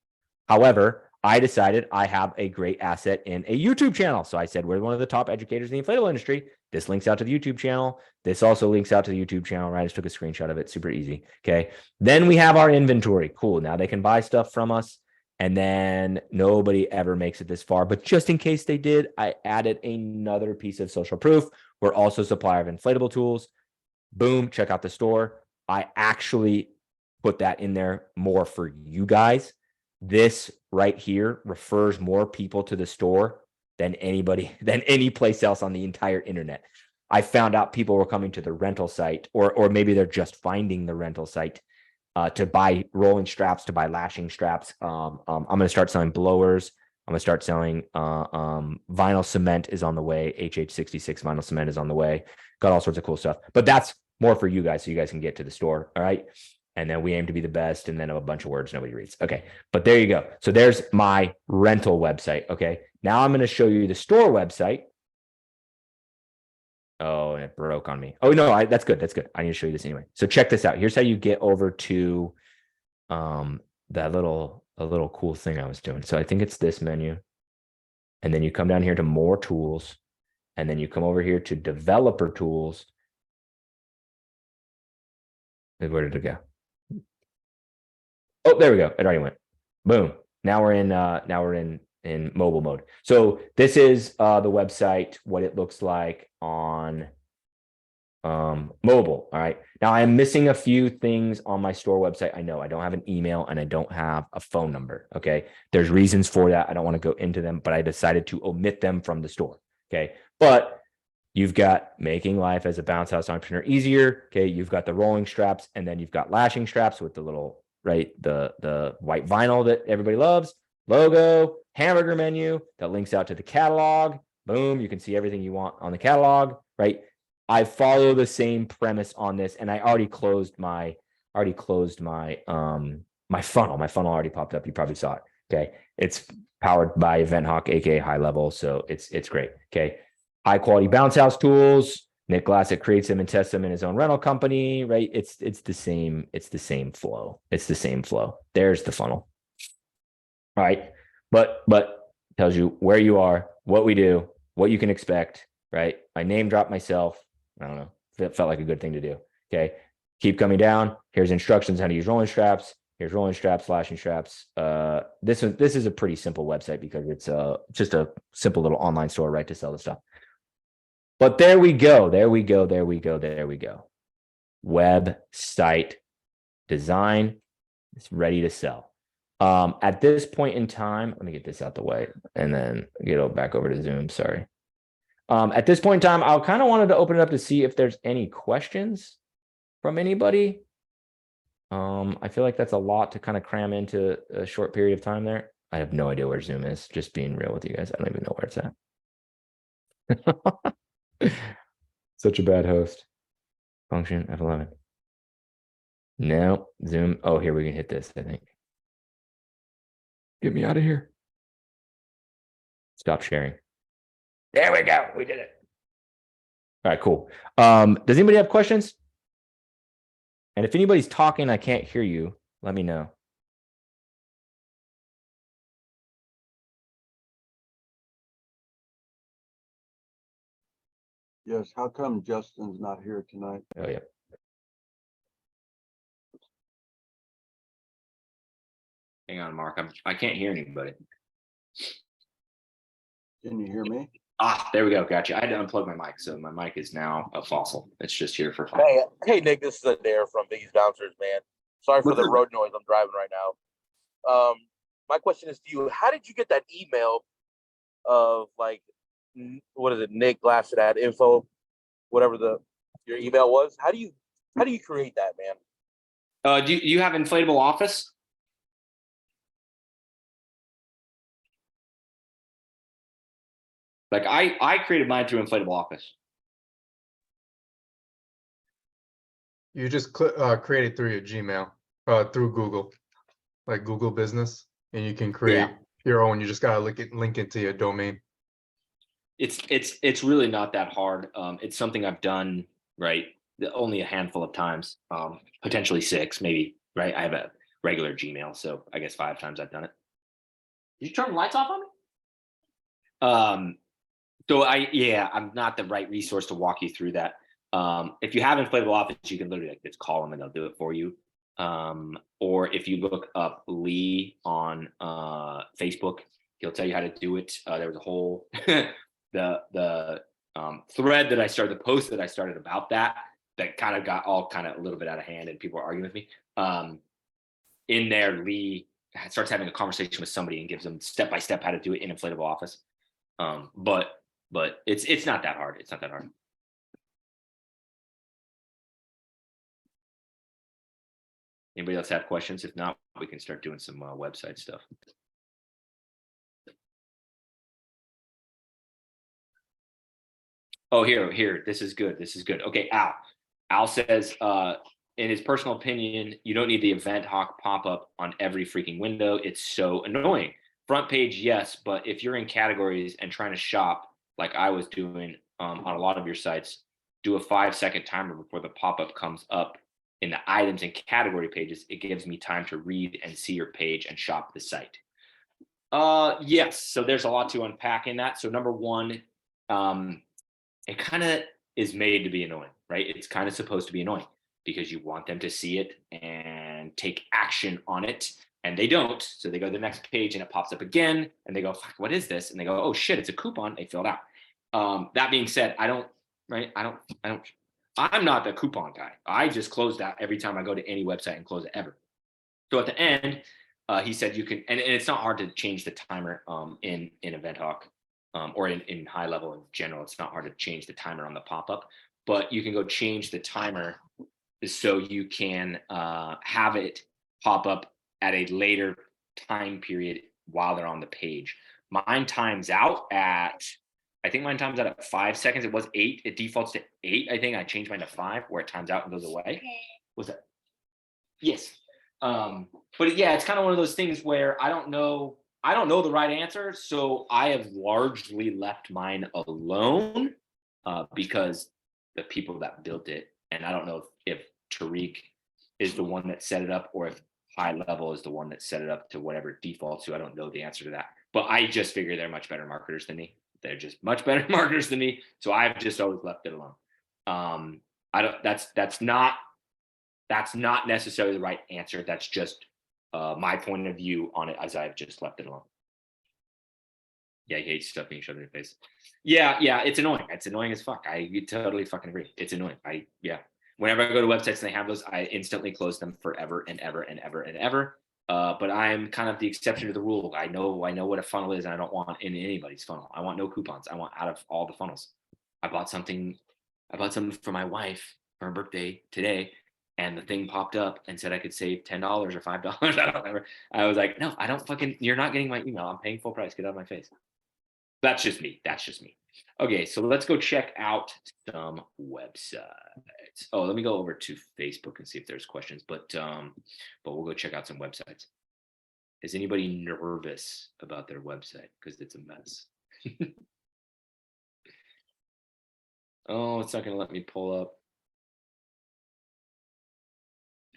However, I decided I have a great asset in a YouTube channel. So I said, we're one of the top educators in the inflatable industry. This links out to the YouTube channel. This also links out to the YouTube channel, right? I just took a screenshot of it. Super easy. Okay. Then we have our inventory. Cool. Now they can buy stuff from us. And then nobody ever makes it this far. But just in case they did, I added another piece of social proof. We're also a supplier of inflatable tools. Boom. Check out the store. I actually put that in there more for you guys. This right here refers more people to the store than any place else on the entire internet. I found out people were coming to the rental site, or maybe they're just finding the rental site to buy rolling straps, to buy lashing straps. I'm going to start selling blowers. I'm going to start selling vinyl cement is on the way. HH66 vinyl cement is on the way. Got all sorts of cool stuff. But that's more for you guys, so you guys can get to the store. All right. And then we aim to be the best, and then a bunch of words nobody reads. Okay. But there you go. So there's my rental website. Okay. Now I'm going to show you the store website. Oh, and it broke on me. Oh, no, that's good. That's good. I need to show you this anyway. So check this out. Here's how you get over to that little cool thing I was doing. So I think it's this menu. And then you come down here to more tools. And then you come over here to developer tools. Where did it go? Oh, there we go. It already went. Boom. Now we're in in mobile mode. So this is the website, what it looks like on mobile. All right. Now I am missing a few things on my store website. I know I don't have an email and I don't have a phone number. Okay. There's reasons for that. I don't want to go into them, but I decided to omit them from the store. Okay. But you've got making life as a bounce house entrepreneur easier. Okay. You've got the rolling straps, and then you've got lashing straps with the little, right, the white vinyl that everybody loves, logo, hamburger menu that links out to the catalog. Boom. You can see everything you want on the catalog, right? I follow the same premise on this, and I already closed my my funnel. My funnel already popped up. You probably saw it. Okay. It's powered by Event Hawk, aka High Level. So it's great. Okay. High quality bounce house tools. Nick Glassett creates them and tests them in his own rental company, right? It's the same flow. It's the same flow. There's the funnel. All right. But tells you where you are, what we do, what you can expect, right? I name drop myself. I don't know. It felt like a good thing to do. Okay. Keep coming down. Here's instructions how to use rolling straps. Here's rolling straps, lashing straps. This is a pretty simple website because it's just a simple little online store, right, to sell the stuff. But there we go. Website design is ready to sell. At this point in time, let me get this out the way and then get back over to Zoom. Sorry. At this point in time, I kind of wanted to open it up to see if there's any questions from anybody. I feel like that's a lot to kind of cram into a short period of time there. I have no idea where Zoom is. Just being real with you guys. I don't even know where it's at. Such a bad host. Function F11. No, Zoom. Oh, here we can hit this, I think. Get me out of here. Stop sharing. There we go. We did it. All right, cool. Does anybody have questions? And if anybody's talking, I can't hear you, let me know. Yes, how come Justin's not here tonight? Oh, yeah. Hang on, Mark. I can't hear anybody. Can you hear me? There we go. Gotcha. I had to unplug my mic, so my mic is now a fossil. It's just here for fun. Hey, Nick, this is Adair from Biggie's Bouncers, man. Sorry for the road noise. I'm driving right now. My question is to you: how did you get that email of like, what is it, Nick Glassett at info, whatever your email was? How do you create that, man? Do you have inflatable office? Like I created mine through inflatable office. You just create it through your Gmail, through Google, like Google Business, and you can create your own. You just gotta link it to your domain. It's really not that hard. It's something I've done, right, only a handful of times, potentially 6, maybe, right? I have a regular Gmail, so I guess 5 times I've done it. Did you turn the lights off on me? So I'm not the right resource to walk you through that. If you have inflatable office, you can literally just call them and they'll do it for you. Or if you look up Lee on Facebook, he'll tell you how to do it. There was a whole the thread that I started, the post that I started about that kind of got all kind of a little bit out of hand and people are arguing with me. In there, Lee starts having a conversation with somebody and gives them step by step how to do it in inflatable office. But it's not that hard. It's not that hard. Anybody else have questions? If not, we can start doing some website stuff. Oh, here. This is good. Okay, Al says, in his personal opinion, you don't need the Event Hawk pop-up on every freaking window. It's so annoying. Front page, yes, but if you're in categories and trying to shop, like I was doing on a lot of your sites, do a 5-second timer before the pop-up comes up in the items and category pages. It gives me time to read and see your page and shop the site. Yes, so there's a lot to unpack in that. So number one, it kind of is made to be annoying, right? It's kind of supposed to be annoying because you want them to see it and take action on it. and they don't. So they go to the next page and it pops up again and they go, fuck, what is this? And they go, oh shit, it's a coupon. They filled out. That being said, I'm not the coupon guy. I just close that every time I go to any website and close it ever. So at the end, he said you can, and it's not hard to change the timer in Event Hawk or in high level in general. It's not hard to change the timer on the pop-up, but you can go change the timer so you can have it pop up at a later time period while they're on the page. Mine times out at, I think mine times out at 5 seconds. It was 8. It defaults to 8. I think I changed mine to 5 where it times out and goes away. Was that? Yes. But yeah, it's kind of one of those things where I don't know the right answer. So I have largely left mine alone because the people that built it, and I don't know if Tariq is the one that set it up or if high level is the one that set it up to whatever it defaults to. I don't know the answer to that, but I just figure they're much better marketers than me. They're just much better marketers than me. So I've just always left it alone. That's not necessarily the right answer. That's just my point of view on it as I've just left it alone. Yeah, he hates stuff being shoved in your face. Yeah, it's annoying. It's annoying as fuck. I totally fucking agree. It's annoying. Whenever I go to websites and they have those, I instantly close them forever and ever and ever and ever. But I'm kind of the exception to the rule. I know what a funnel is, and I don't want in anybody's funnel. I want no coupons. I want out of all the funnels. I bought something for my wife for her birthday today, and the thing popped up and said I could save $10 or $5. I don't remember. I was like, no, I don't fucking. You're not getting my email. I'm paying full price. Get out of my face. That's just me. Okay, so let's go check out some websites. Oh, let me go over to Facebook and see if there's questions, but we'll go check out some websites. Is anybody nervous about their website? Because it's a mess. Oh, it's not gonna let me pull up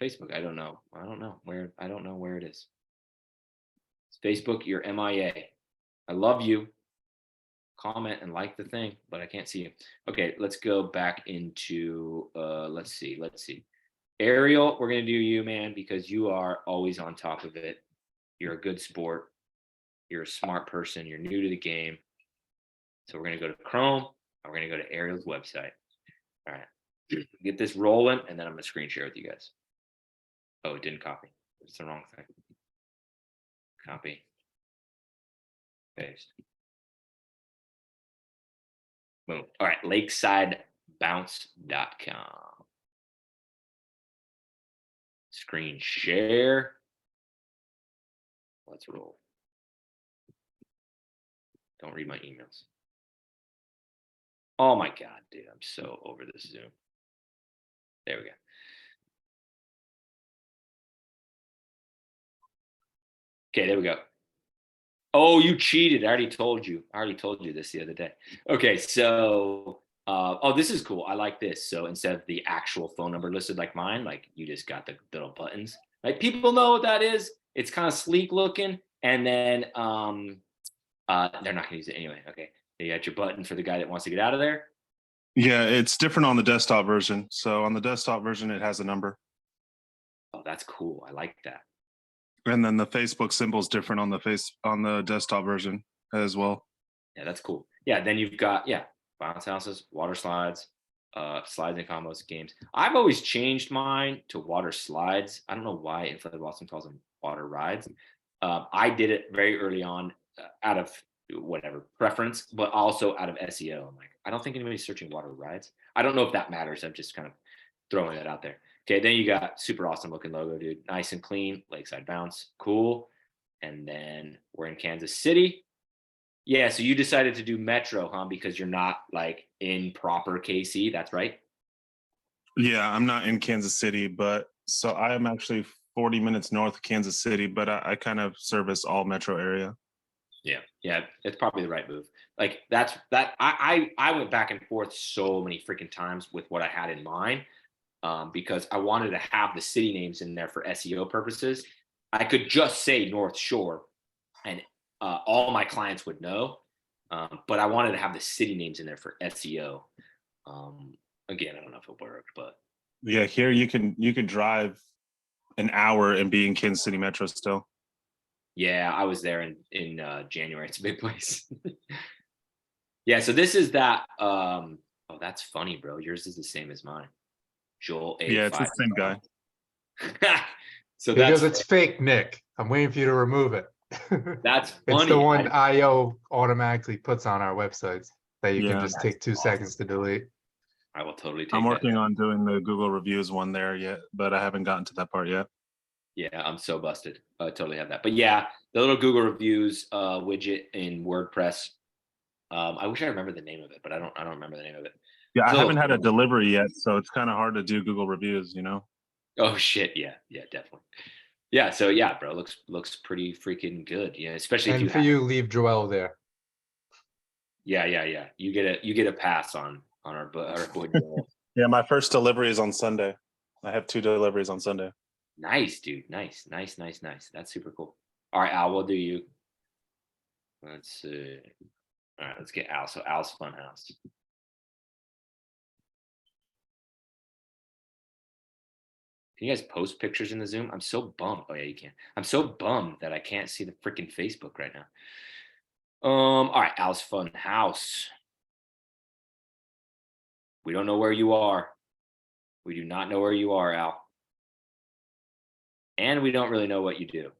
Facebook. I don't know where it is. It's Facebook, you're MIA. I love you. Comment and like the thing, but I can't see you. Okay, let's go back into let's see. Ariel, we're gonna do you, man, because you are always on top of it. You're a good sport. You're a smart person. You're new to the game. So we're gonna go to Chrome and we're gonna go to Ariel's website. All right, get this rolling, and then I'm gonna screen share with you guys. Oh, it didn't copy. It's the wrong thing. Copy. Paste. Boom. All right, lakesidebounce.com. Screen share. Let's roll. Don't read my emails. Oh my God, dude, I'm so over this Zoom. There we go. Okay, there we go. Oh, you cheated. I already told you this the other day. Okay, so, this is cool. I like this. So instead of the actual phone number listed like mine, like you just got the little buttons. Like people know what that is. It's kind of sleek looking. And then they're not gonna use it anyway. Okay, you got your button for the guy that wants to get out of there. Yeah, it's different on the desktop version. So on the desktop version, it has a number. Oh, that's cool. I like that. And then the Facebook symbol is different on the desktop version as well. Yeah, that's cool. Yeah, then you've got bounce houses, water slides, slides and combos, games. I've always changed mine to water slides. I don't know why Inflated Boston calls them water rides. I did it very early on out of whatever preference, but also out of SEO. I'm like, I don't think anybody's searching water rides. I don't know if that matters. I'm just kind of throwing that out there. Okay, then you got super awesome looking logo, dude. Nice and clean, Lakeside Bounce, cool. And then we're in Kansas City. Yeah, so you decided to do Metro, huh? Because you're not like in proper KC, that's right? Yeah, I'm not in Kansas City, but so I am actually 40 minutes north of Kansas City, but I kind of service all metro area. Yeah, it's probably the right move. Like I went back and forth so many freaking times with what I had in mind. Because I wanted to have the city names in there for SEO purposes. I could just say North Shore and all my clients would know, but I wanted to have the city names in there for SEO. Again, I don't know if it worked, but yeah, here you can drive an hour and be in Kansas City Metro still. Yeah, I was there in January. It's a big place. Yeah, so this is that. Oh, that's funny, bro. Yours is the same as mine. Joel A. Yeah, it's the same guy. So Because that's it's fake, Nick. I'm waiting for you to remove it. that's It's funny. the one IO automatically puts on our websites that you can Yeah. just take 2 seconds to delete. I will totally take I'm that. working on doing the Google reviews one there yet, but I haven't gotten to that part yet. Yeah, I'm so busted. I totally have that. But yeah, the little Google reviews widget in WordPress. I wish I remember the name of it, but I don't remember the name of it. Yeah, I It's a little haven't had a cool. delivery yet, so it's kind of hard to do Google reviews, you know? Oh shit, yeah, definitely. Yeah, so yeah, bro, looks pretty freaking good. Yeah, especially if And you for have you, leave Joel there. Yeah. You get a pass on our boy Joel. Yeah, my first delivery is on Sunday. I have 2 deliveries on Sunday. Nice, dude. Nice. That's super cool. All right, Al, we'll do you. Let's see. All right, let's get Al. So Al's Funhouse. Can you guys post pictures in the Zoom? I'm so bummed. Oh yeah, you can. I'm so bummed that I can't see the freaking Facebook right now. All right, Al's Funhouse. We don't know where you are. We do not know where you are, Al. And we don't really know what you do.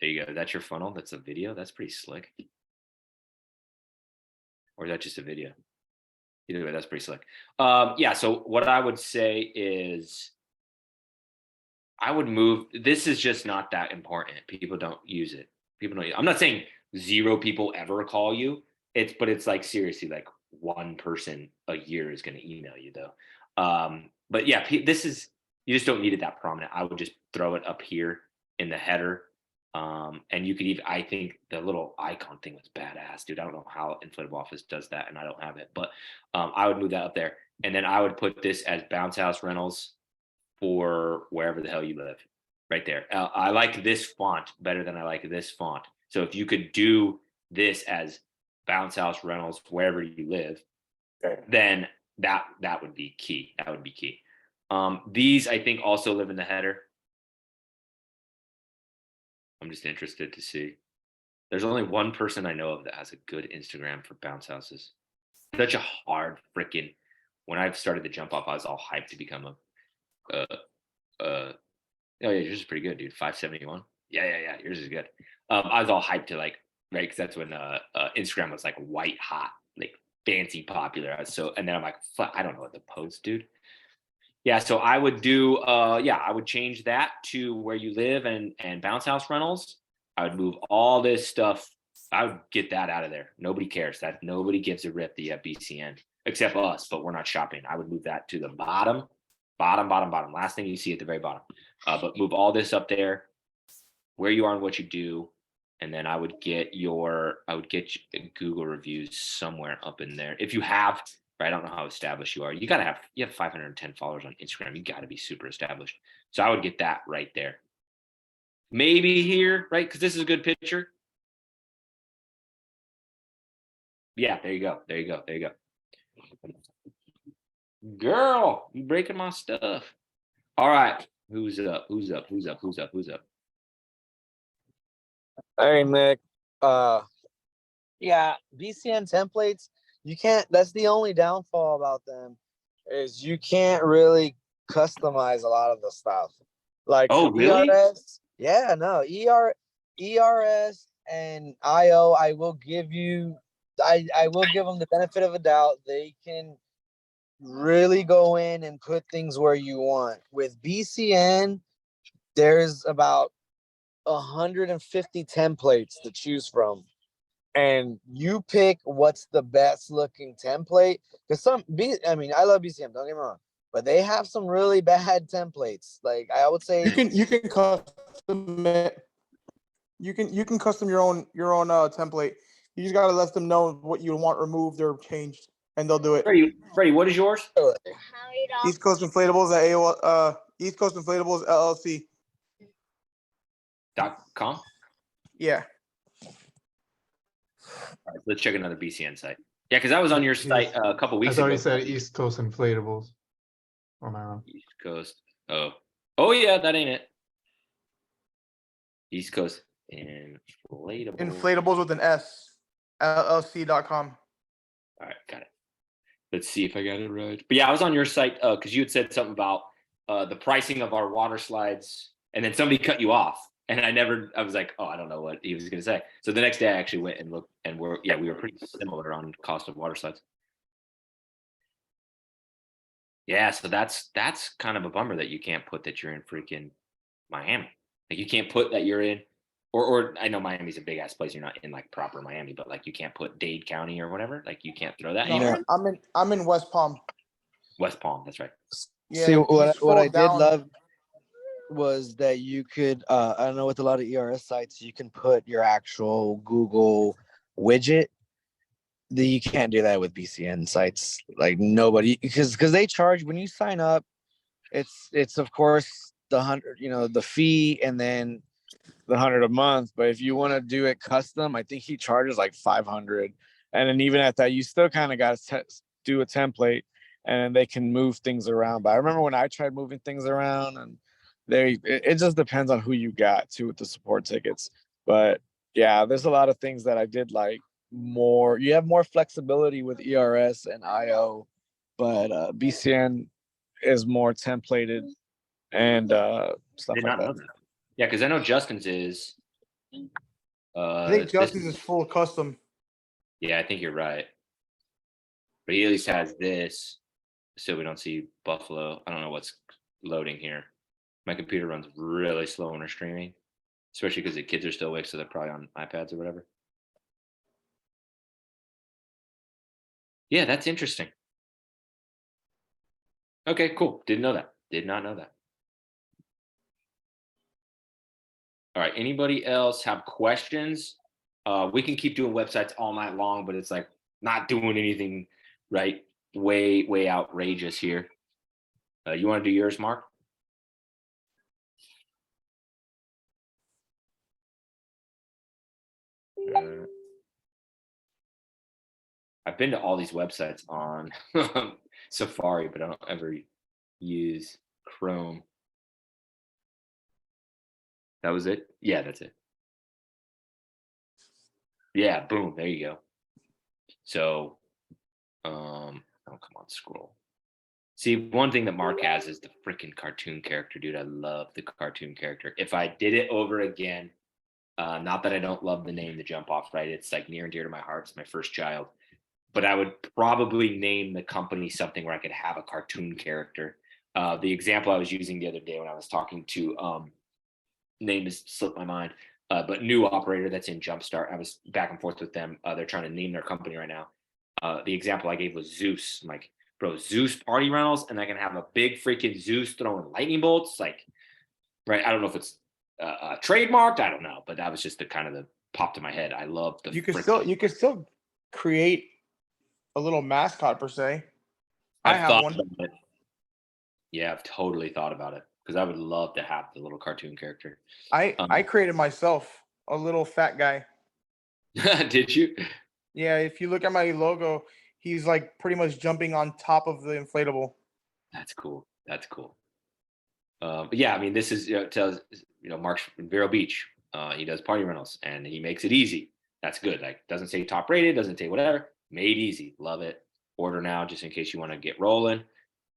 There you go. That's your funnel. That's a video. That's pretty slick. Or is that just a video? Either way, that's pretty slick. Yeah, so what I would say is I would move. This is just not that important. People don't use it. I'm not saying 0 people ever call you. But it's like seriously, like 1 person a year is going to email you though. But yeah, this is, you just don't need it that prominent. I would just throw it up here in the header. And you could even, I think the little icon thing was badass, dude. I don't know how Inflatable Office does that and I don't have it, but I would move that up there. And then I would put this as Bounce House Rentals for wherever the hell you live, right there. I like this font better than I like this font. So if you could do this as Bounce House Rentals wherever you live, then that would be key. That would be key. These I think also live in the header. I'm just interested to see. There's only 1 person I know of that has a good Instagram for bounce houses. Such a hard freaking. When I started the jump off, I was all hyped to become oh yeah, yours is pretty good, dude. 571. Yeah. Yours is good. I was all hyped to like, right, because that's when Instagram was like white hot, like fancy popular. And then I'm like, fuck, I don't know what to post, dude. Yeah, so I would do I would change that to where you live and Bounce House Rentals. I would move all this stuff. I would get that out of there. Nobody cares. That nobody gives a rip that you have BCN except us, but we're not shopping. I would move that to the bottom. Last thing you see at the very bottom. But move all this up there, where you are and what you do, and then I would get Google reviews somewhere up in there. If you have. I don't know how established you are. You have 510 followers on Instagram. You got to be super established. So I would get that right there. Maybe here, right? Because this is a good picture. Yeah, there you go. Girl, you breaking my stuff. All right. Who's up? Hey, Nick. Yeah, BCN templates, you can't, that's the only downfall about them is you can't really customize a lot of the stuff. Like really? ERS, yeah, no, ERS and IO, I will give them the benefit of a doubt. They can really go in and put things where you want. With BCN, there's about 150 templates to choose from. And you pick what's the best looking template. Because I love BCM, don't get me wrong, but they have some really bad templates. Like I would say you can custom it. You can custom your own template. You just gotta let them know what you want removed or changed, and they'll do it. Freddie, what is yours? East Coast Inflatables at AOL, East Coast Inflatables LLC. .com. Yeah. All right, let's check another BCN site. Yeah, because I was on your site a couple weeks I ago. thought he said East Coast Inflatables. Oh, am I wrong? East Coast. Oh yeah, that ain't it. East Coast. Inflatable. Inflatables with an S. LLC.com. All right, got it. Let's see if I got it right. But yeah, I was on your site because you had said something about the pricing of our water slides, and then somebody cut you off, and I was like, oh, I don't know what he was going to say. So the next day, I actually went and looked, and we were pretty similar on cost of water slides. Yeah, so that's kind of a bummer that you can't put that you're in freaking Miami. Like you can't put that you're in, or I know Miami's a big ass place. You're not in like proper Miami, but like you can't put Dade County or whatever. Like you can't throw that. No, anywhere. I'm in West Palm. West Palm, that's right. Yeah, See, you what I scroll did down- love was that you could, I don't know, with a lot of ERS sites, you can put your actual Google widget. You can't do that with BCN sites. Like nobody, because they charge when you sign up. It's of course the 100, the fee, and then the 100 a month. But if you want to do it custom, I think he charges like 500. And then even at that, you still kind of got to do a template, and they can move things around. But I remember when I tried moving things around, and it just depends on who you got too with the support tickets. But yeah, there's a lot of things that I did like more. You have more flexibility with ERS and IO, but BCN is more templated and stuff Did like not know that. that. Yeah, because I know Justin's is. I think this Justin's is full custom. Yeah, I think you're right. But he at least has this, so we don't see Buffalo. I don't know what's loading here. My computer runs really slow when we're streaming, especially because the kids are still awake, so they're probably on iPads or whatever. Yeah, that's interesting. Okay, cool. Didn't know that. Did not know that. All right. Anybody else have questions? We can keep doing websites all night long, but it's like not doing anything right. Way outrageous here. You want to do yours, Mark? I've been to all these websites on Safari, but I don't ever use Chrome. That was it? Yeah, that's it. Yeah, boom, there you go. So, oh, come on, scroll. See, one thing that Mark has is the freaking cartoon character, dude. I love the cartoon character. If I did it over again, not that I don't love the name, the Jump Off, right? It's like near and dear to my heart. It's my first child. But I would probably name the company something where I could have a cartoon character. The example I was using the other day when I was talking to, name has slipped my mind, but new operator that's in JumpStart. I was back and forth with them. They're trying to name their company right now. The example I gave was Zeus. I'm like, bro, Zeus Party Rentals, and I can have a big freaking Zeus throwing lightning bolts. Like, right? I don't know if it's trademarked. I don't know, but that was just the kind of the pop to my head. I love the. You could still create a little mascot per se. I have one. Yeah, I've totally thought about it because I would love to have the little cartoon character. I created myself a little fat guy. Did you? Yeah, if you look at my logo, he's like pretty much jumping on top of the inflatable. That's cool. That's cool. But yeah, I mean, this is tells Mark's from Vero Beach. He does party rentals and he makes it easy. That's good. Like doesn't say top rated, doesn't say whatever. Made easy. Love it. Order now just in case you want to get rolling.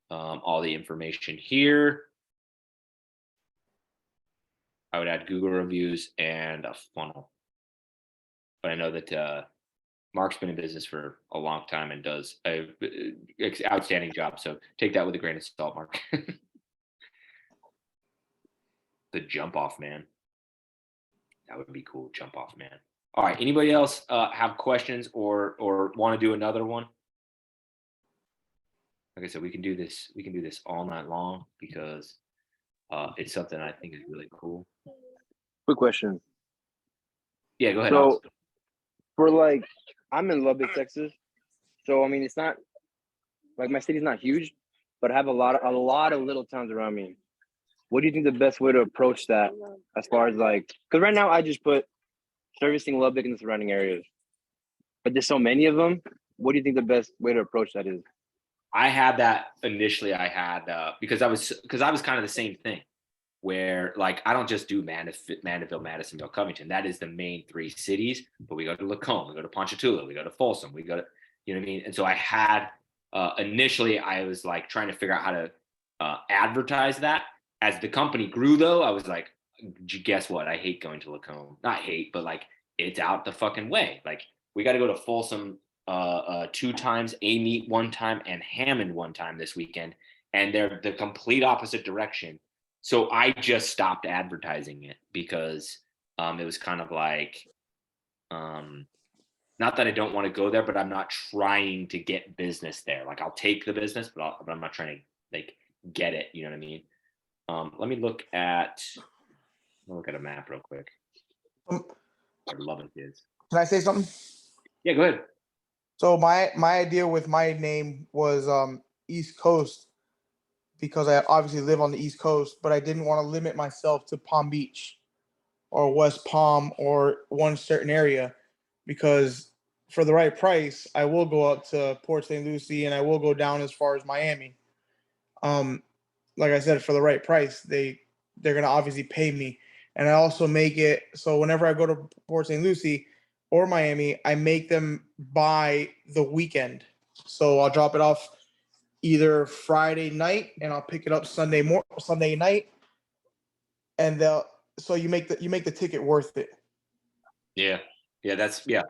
All the information here. I would add Google reviews and a funnel. But I know that Mark's been in business for a long time and does an outstanding job. So take that with a grain of salt, Mark. The Jump Off Man. That would be cool. Jump Off Man. All right. Anybody else have questions or want to do another one? Like I said, we can do this. We can do this all night long because it's something I think is really cool. Quick question. Yeah, go ahead. So, Alex. for like, I'm in Lubbock, Texas. So I mean, it's not like my city's not huge, but I have a lot of little towns around me. What do you think the best way to approach that, as far as like, because right now I just put servicing Lubbock and the surrounding areas, but there's so many of them. What do you think the best way to approach that is? I had that initially. I had because I was kind of the same thing, where like I don't just do Mandeville, Madisonville, Covington. That is the main 3 cities, but we go to Lacombe, we go to Ponchatoula, we go to Folsom, we go to, you know what I mean? And so I had initially I was like trying to figure out how to advertise that. As the company grew though, I was like, guess what? I hate going to Lacombe. Not hate, but like it's out the fucking way. Like we got to go to Folsom 2 times, Amite 1 time, and Hammond 1 time this weekend. And they're the complete opposite direction. So I just stopped advertising it because it was kind of like, not that I don't want to go there, but I'm not trying to get business there. Like I'll take the business, but I'm not trying to like get it. You know what I mean? Let me look at a map real quick. Where Lubbock is. Can I say something? Yeah, go ahead. So my idea with my name was East Coast, because I obviously live on the East Coast, but I didn't want to limit myself to Palm Beach or West Palm or one certain area, because for the right price, I will go up to Port St. Lucie and I will go down as far as Miami. Like I said, for the right price, they're gonna obviously pay me. And I also make it so whenever I go to Port St. Lucie or Miami, I make them buy the weekend. So I'll drop it off either Friday night and I'll pick it up Sunday night. And so you make the ticket worth it. Yeah, that's good.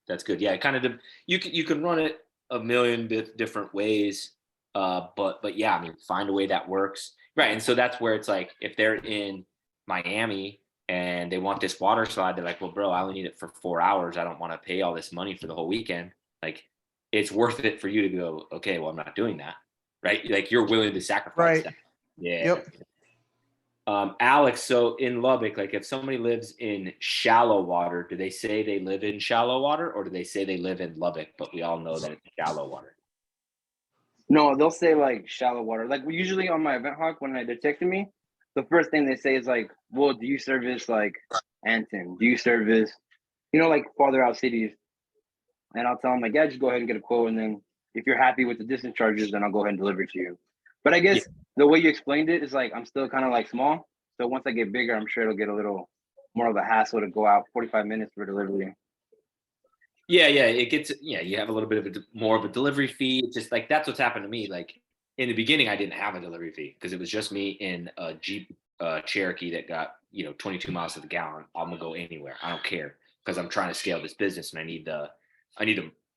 That's good. Yeah, kind of you can run it a million different ways, but yeah, I mean, find a way that works, right? And so that's where it's like if they're in Miami and they want this water slide, they're like, well, bro, I only need it for 4 hours. I don't want to pay all this money for the whole weekend. Like, it's worth it for you to go, okay, well, I'm not doing that, right? Like you're willing to sacrifice that. Yeah. Yep. Alex, so in Lubbock, like if somebody lives in shallow water, do they say they live in shallow water or do they say they live in Lubbock, but we all know that it's shallow water? No, they'll say like shallow water. Like usually on my event hawk, when they're texting me, the first thing they say is like, well, do you service like Anton? Do you service, like farther out cities? And I'll tell them like, yeah, just go ahead and get a quote. And then if you're happy with the distance charges, then I'll go ahead and deliver it to you. But I guess the way you explained it is like, I'm still kind of like small. So once I get bigger, I'm sure it'll get a little more of a hassle to go out 45 minutes for delivery. Yeah. It gets, you have a little bit of more of a delivery fee. It's just like, that's what's happened to me. Like in the beginning, I didn't have a delivery fee because it was just me in a Jeep Cherokee that got, 22 miles to the gallon. I'm gonna go anywhere. I don't care because I'm trying to scale this business and I need the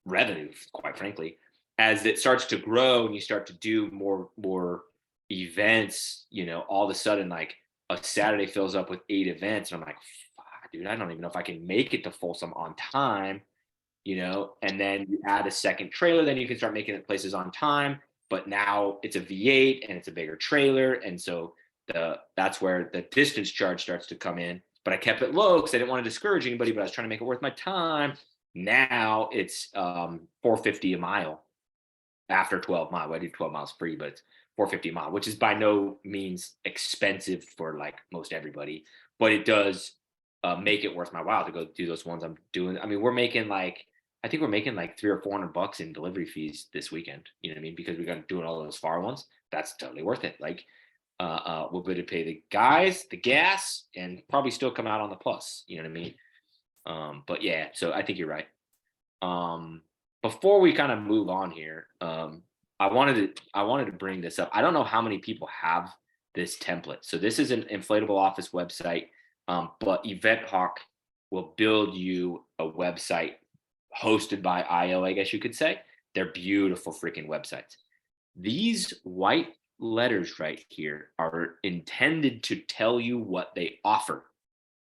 revenue, quite frankly. As it starts to grow and you start to do more events, all of a sudden like a Saturday fills up with 8 events and I'm like, fuck, dude, I don't even know if I can make it to Folsom on time, and then you add a second trailer, then you can start making it places on time. But now it's a V8 and it's a bigger trailer. And so that's where the distance charge starts to come in. But I kept it low because I didn't want to discourage anybody, but I was trying to make it worth my time. Now it's $450 a mile after 12 miles. I do 12 miles free, but it's $450 a mile, which is by no means expensive for like most everybody, but it does make it worth my while to go do those ones I'm doing. I mean, I think we're making like $300 or $400 in delivery fees this weekend. You know what I mean? Because we're going to doing all those far ones. That's totally worth it. Like we're going to pay the guys, the gas, and probably still come out on the plus. You know what I mean? But yeah, so I think you're right. Before we kind of move on here, I wanted to bring this up. I don't know how many people have this template. So this is an inflatable office website, but EventHawk will build you a website hosted by IO, I guess you could say. They're beautiful freaking websites. These white letters right here are intended to tell you what they offer.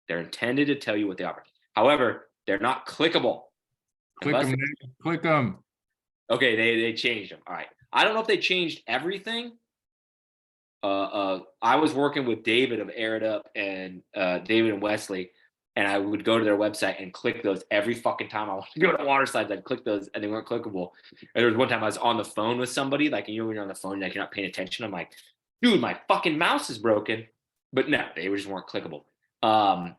They're intended to tell you what they offer. However, they're not clickable. Click them. Okay, they changed them. All right. I don't know if they changed everything. I was working with David of Air It Up and David and Wesley, and I would go to their website and click those every fucking time I wanted to go to water slides. I'd click those and they weren't clickable. And there was one time I was on the phone with somebody, like when you're on the phone, like you're not paying attention. I'm like, dude, my fucking mouse is broken. But no, they just weren't clickable.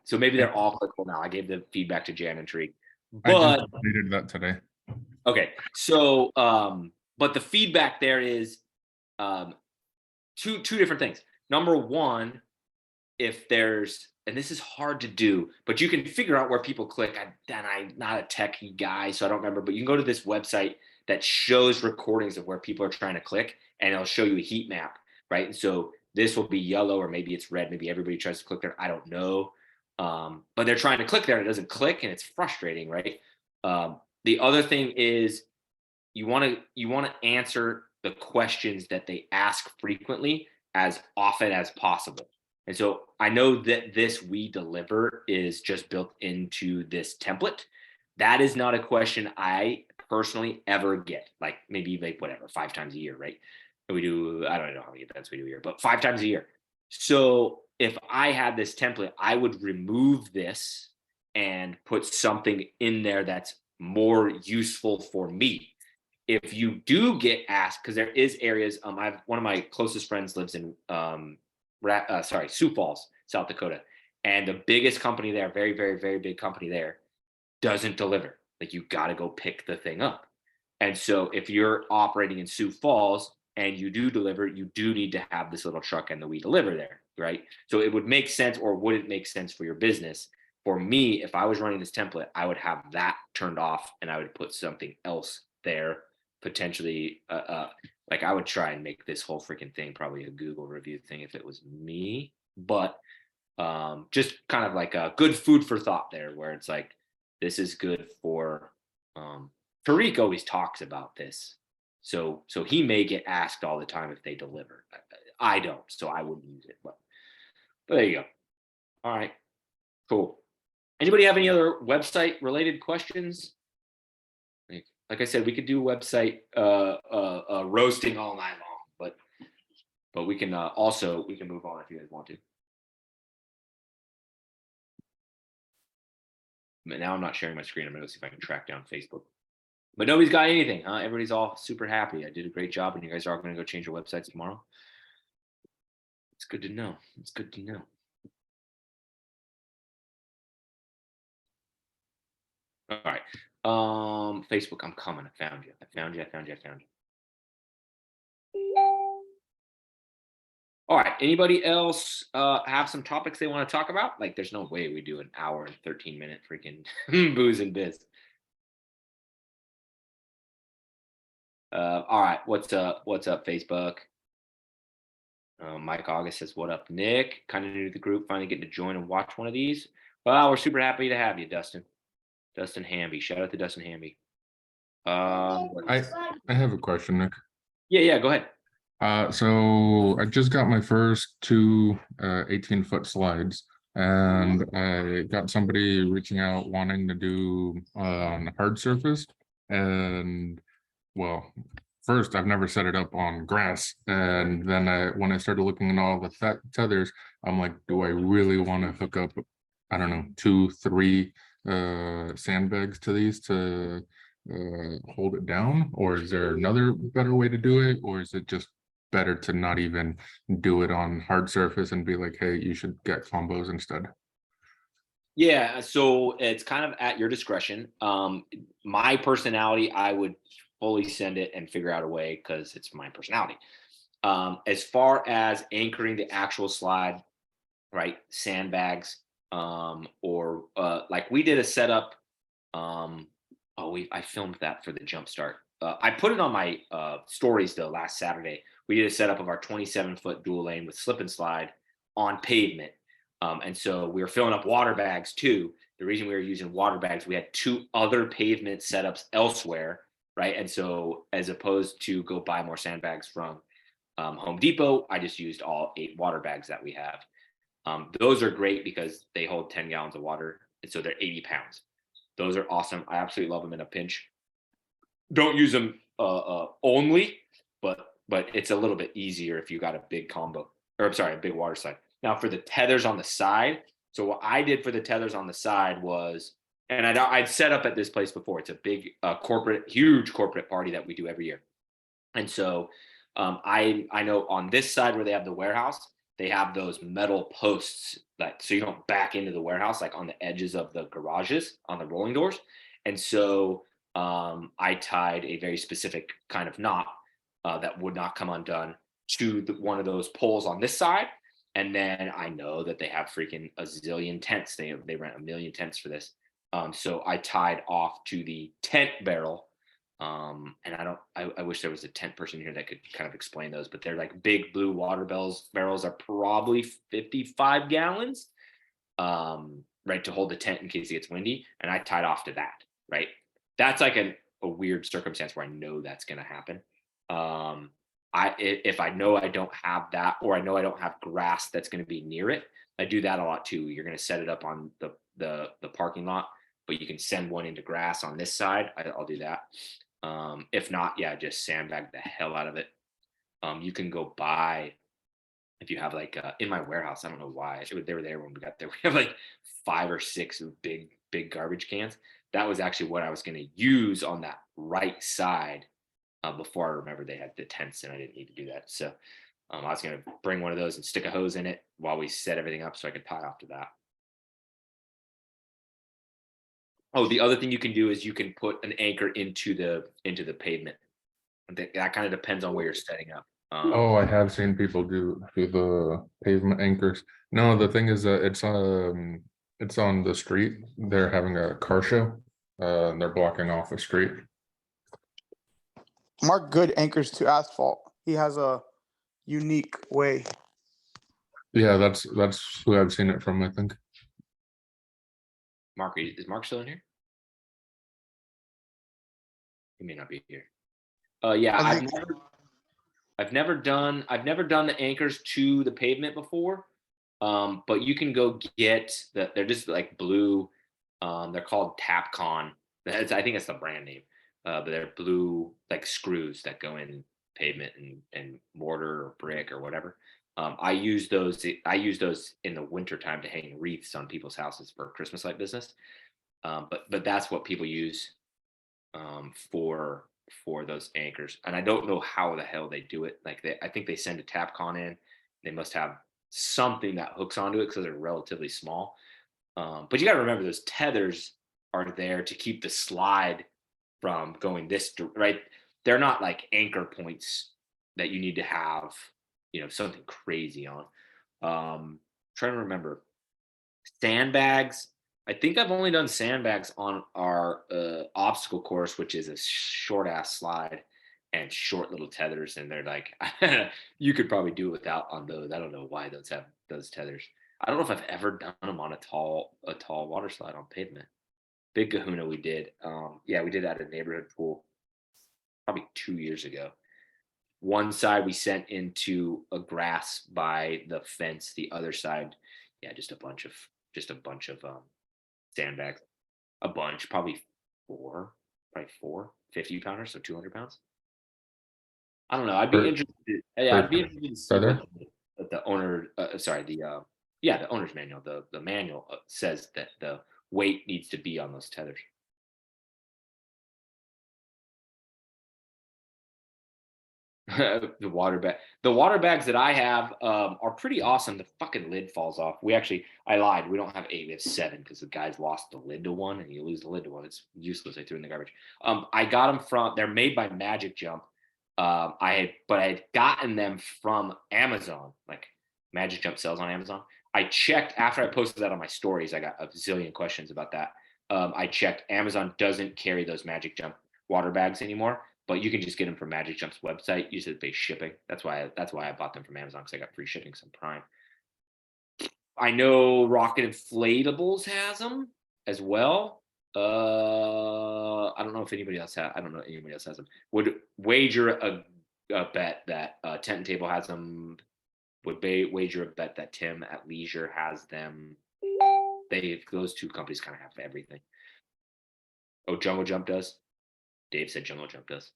So maybe they're all clickable now. I gave the feedback to Jana and Tariq. I But just updated that today. okay, so but the feedback there is two different things. Number one, if there's, and this is hard to do, but you can figure out where people click. I'm not a techie guy, so I don't remember, but you can go to this website that shows recordings of where people are trying to click, and it'll show you a heat map, right? And so this will be yellow, or maybe it's red. Maybe everybody tries to click there. I don't know. But they're trying to click there and it doesn't click, and it's frustrating, right? The other thing is you want to answer the questions that they ask frequently as often as possible. And so I know that this we deliver is just built into this template. That is not a question I personally ever get, like maybe like whatever, 5 times a year, right? And we do, I don't know how many events we do here, but 5 times a year. So if I had this template, I would remove this and put something in there that's more useful for me. If you do get asked, because there is areas, one of my closest friends lives in Sioux Falls, South Dakota, and the biggest company there, very, very, very big company there, doesn't deliver. Like, you got to go pick the thing up. And so if you're operating in Sioux Falls and you do deliver, you do need to have this little truck and the we deliver there, right? So it would make sense, or wouldn't make sense for your business. For me, if I was running this template, I would have that turned off and I would put something else there, potentially. Like, I would try and make this whole freaking thing probably a Google review thing if it was me, but just kind of like a good food for thought there, where it's like, this is good for, Tariq always talks about this. So he may get asked all the time if they deliver. I don't, so I wouldn't use it, but there you go. All right, cool. Anybody have any other website related questions? Like I said, we could do website roasting all night long, but we can also, we can move on if you guys want to. But now I'm not sharing my screen. I'm gonna see if I can track down Facebook. But nobody's got anything, huh? Everybody's all super happy. I did a great job, and you guys are gonna go change your websites tomorrow. It's good to know. It's good to know. All right. Facebook, I'm coming. I found you. All right. Anybody else have some topics they want to talk about? Like, there's no way we do an hour and 13-minute freaking booze and biz. All right. What's up, Facebook? Mike August says, what up, Nick? Kind of new to the group, finally getting to join and watch one of these. Well, we're super happy to have you, Dustin. Dustin Hamby. Shout out to Dustin Hamby. I have a question, Nick. Yeah, go ahead. So I just got my first 2 18-foot slides, and I got somebody reaching out wanting to do on hard surface. And well, first, I've never set it up on grass, and then when I started looking at all the tethers, I'm like, do I really want to hook up, I don't know, 2, 3 sandbags to these to hold it down? Or is there another better way to do it? Or is it just better to not even do it on hard surface and be like, hey, you should get combos instead? Yeah, so it's kind of at your discretion. My personality, I would fully send it and figure out a way, because it's my personality. As far as anchoring the actual slide, right, sandbags, or like we did a setup. I filmed that for the JumpStart. I put it on my stories though last Saturday. We did a setup of our 27-foot dual lane with slip and slide on pavement. And so we were filling up water bags too. The reason we were using water bags, we had 2 other pavement setups elsewhere, right? And so as opposed to go buy more sandbags from Home Depot, I just used all 8 water bags that we have. Those are great because they hold 10 gallons of water, and so they're 80 pounds. Those are awesome. I absolutely love them in a pinch. Don't use them only, but it's a little bit easier if you got a big combo, or I'm sorry, a big water slide. Now for the tethers on the side, so what I did for the tethers on the side was, and I'd set up at this place before. It's a big huge corporate party that we do every year. And so I know on this side where they have the warehouse, they have those metal posts that, so you don't back into the warehouse, like on the edges of the garages on the rolling doors. And so I tied a very specific kind of knot that would not come undone to one of those poles on this side. And then I know that they have freaking a zillion tents. They rent 1 million tents for this. So I tied off to the tent barrel. And I wish there was a tent person here that could kind of explain those, but they're like big blue water barrels are probably 55 gallons, right, to hold the tent in case it gets windy. And I tied off to that, right? That's like a weird circumstance where I know that's going to happen. If I know I don't have that, or I know I don't have grass that's going to be near it, I do that a lot too. You're going to set it up on the parking lot, but you can send one into grass on this side. I'll do that. If not, yeah, just sandbag the hell out of it. You can go buy, if you have like in my warehouse, I don't know why they were there when we got there. We have like 5 or 6 big garbage cans. That was actually what I was going to use on that right side. Before I remembered they had the tents and I didn't need to do that. So I was going to bring one of those and stick a hose in it while we set everything up so I could tie off to that. Oh, the other thing you can do is you can put an anchor into the pavement. That kind of depends on where you're setting up. Oh, I have seen people do the pavement anchors. No, the thing is that it's on the street. They're having a car show. They're blocking off the street. Mark Good anchors to asphalt. He has a unique way. Yeah, that's who I've seen it from, I think. Mark, is Mark still in here? He may not be here. Yeah, I've never done the anchors to the pavement before. But you can go get they're just like blue. They're called Tapcon. I think it's the brand name. But they're blue like screws that go in pavement and mortar or brick or whatever. I use those in the winter time to hang wreaths on people's houses for Christmas light business. But that's what people use for those anchors. And I don't know how the hell they do it. Like I think they send a Tapcon in. They must have something that hooks onto it because they're relatively small. But you got to remember those tethers are there to keep the slide from going this right. They're not like anchor points that you need to have, something crazy on. Trying to remember sandbags. I think I've only done sandbags on our obstacle course, which is a short ass slide and short little tethers. And they're like, you could probably do it without on those. I don't know why those have those tethers. I don't know if I've ever done them on a tall water slide on pavement. Big Kahuna we did. Yeah, we did at a neighborhood pool probably 2 years ago. One side we sent into a grass by the fence. The other side, yeah, just a bunch of sandbags. A bunch, probably four 50-pounders, so 200 pounds. I don't know. I'd be interested. Yeah, I'd be interested to see what the owner. The owner's manual. The manual says that the weight needs to be on those tethers. The water bags that I have are pretty awesome. The fucking lid falls off. I lied. We don't have 8. We have 7 because the guys lost the lid to one, and you lose the lid to one. It's useless. I threw it in the garbage. I got them from. They're made by Magic Jump. I had gotten them from Amazon. Like Magic Jump sells on Amazon. I checked after I posted that on my stories. I got a zillion questions about that. I checked. Amazon doesn't carry those Magic Jump water bags anymore, but you can just get them from Magic Jump's website. You just pay shipping. That's why I bought them from Amazon, because I got free shipping some Prime. I know Rocket Inflatables has them as well. I don't know if anybody else has. I don't know if anybody else has them. Would wager a bet that Tent and Table has them. Would wager a bet that Tim at Leisure has them. Those two companies kind of have everything. Oh, Jungle Jump does. Dave said Jungle Jump does.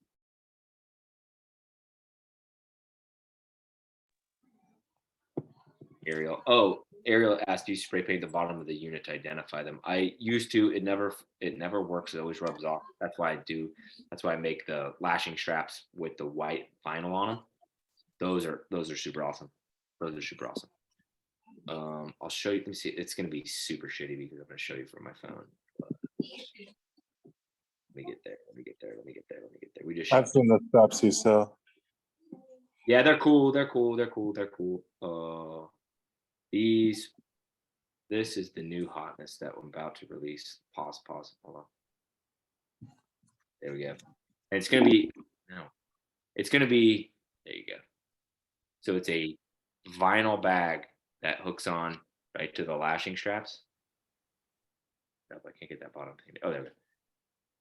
Ariel asked, you spray paint the bottom of the unit to identify them. I used to. It never works. It always rubs off. That's why I make the lashing straps with the white vinyl on them. Those are super awesome. I'll show you. Let me see. It's going to be super shitty because I'm going to show you from my phone. Let me get there. We just. I've seen the straps you sell. Yeah, they're cool. This is the new hotness that I'm about to release. Pause. Hold on. There we go. And it's gonna be there you go. So it's a vinyl bag that hooks on right to the lashing straps. I can't get that bottom thing. Oh, there we go.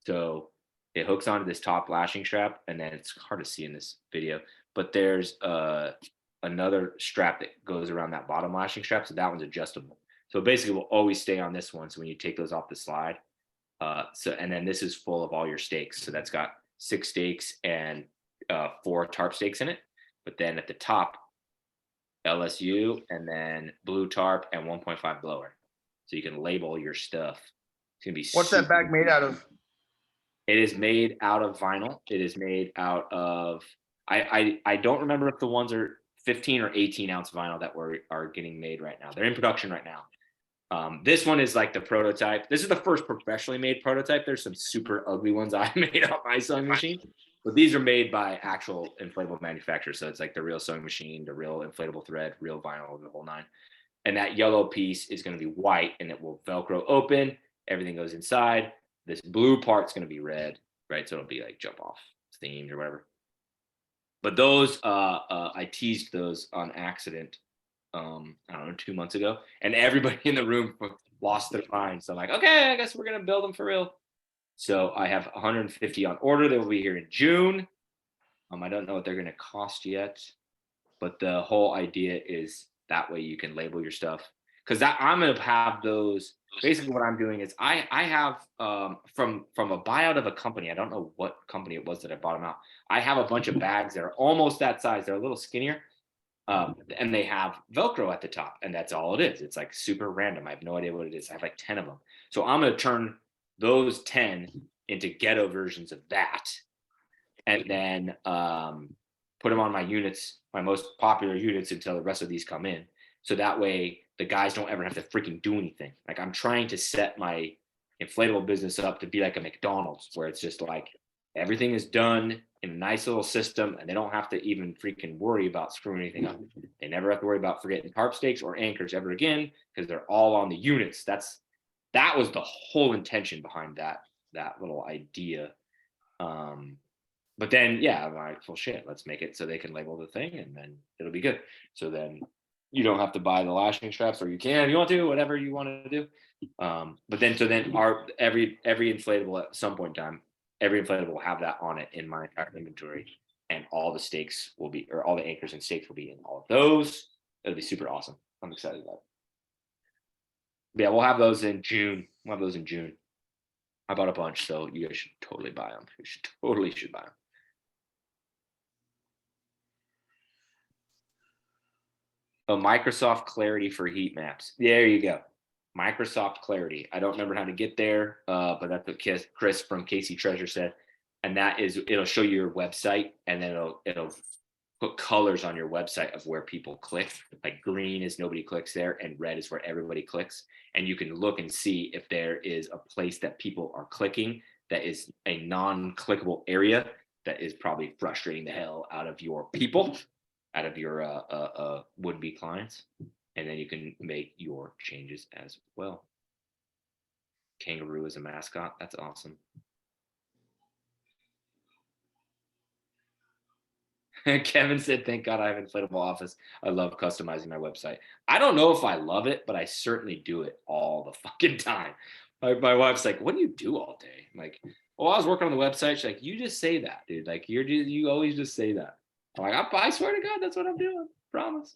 So it hooks onto this top lashing strap, and then it's hard to see in this video, but there's another strap that goes around that bottom lashing strap. So that one's adjustable. So basically, will always stay on this one. So when you take those off the slide, and then this is full of all your stakes. So that's got 6 stakes and 4 tarp stakes in it. But then at the top, LSU, and then blue tarp and 1.5 blower. So you can label your stuff. It's gonna be. What's that bag made out of? It is made out of vinyl. It is made out of. I don't remember if the ones are 15 or 18 ounce vinyl that are getting made right now. They're in production right now. This one is like the prototype. This is the first professionally made prototype. There's some super ugly ones I made on my sewing machine, but these are made by actual inflatable manufacturers. So it's like the real sewing machine, the real inflatable thread, real vinyl, the whole nine. And that yellow piece is going to be white, and it will Velcro open. Everything goes inside. This blue part's going to be red, right? So it'll be like jump off themed or whatever. But those, I teased those on accident. I don't know, 2 months ago, and everybody in the room lost their mind. So I'm like, okay, I guess we're gonna build them for real. So I have 150 on order. They will be here in June. I don't know what they're gonna cost yet, but the whole idea is that way you can label your stuff. Because I'm gonna have those. Basically, what I'm doing is I have from a buyout of a company. I don't know what company it was that I bought them out. I have a bunch of bags that are almost that size. They're a little skinnier. And they have Velcro at the top, and that's all it is. It's like super random. I have no idea what it is. I have like 10 of them. So I'm going to turn those 10 into ghetto versions of that, and then put them on my units, my most popular units, until the rest of these come in. So that way the guys don't ever have to freaking do anything. Like, I'm trying to set my inflatable business up to be like a McDonald's, where it's just like everything is done in a nice little system, and they don't have to even freaking worry about screwing anything up. They never have to worry about forgetting tarp stakes or anchors ever again, because they're all on the units. That was the whole intention behind that little idea. But then, yeah, I'm like, well, shit, let's make it so they can label the thing, and then it'll be good. So then you don't have to buy the lashing straps, or you can if you want to, whatever you want to do. But then, every inflatable at some point in time, every inflatable will have that on it in my entire inventory, and all the stakes will be, or all the anchors and stakes will be in all of those. It'll be super awesome. I'm excited about it. But yeah, we'll have those in June. I bought a bunch, so you guys should totally buy them. You should totally buy them. Oh, Microsoft Clarity for heat maps. There you go. Microsoft Clarity. I don't remember how to get there, but that's what Chris from Casey Treasure said. And that is, it'll show you your website, and then it'll put colors on your website of where people click. Like green is nobody clicks there, and red is where everybody clicks. And you can look and see if there is a place that people are clicking that is a non-clickable area that is probably frustrating the hell out of your people, out of your would-be clients. And then you can make your changes as well. Kangaroo as a mascot. That's awesome. Kevin said, thank God I have inflatable office. I love customizing my website. I don't know if I love it, but I certainly do it all the fucking time. My wife's like, what do you do all day? I'm like, well, I was working on the website. She's like, you just say that, dude. Like, you always just say that. I'm like, I swear to God, that's what I'm doing. Promise.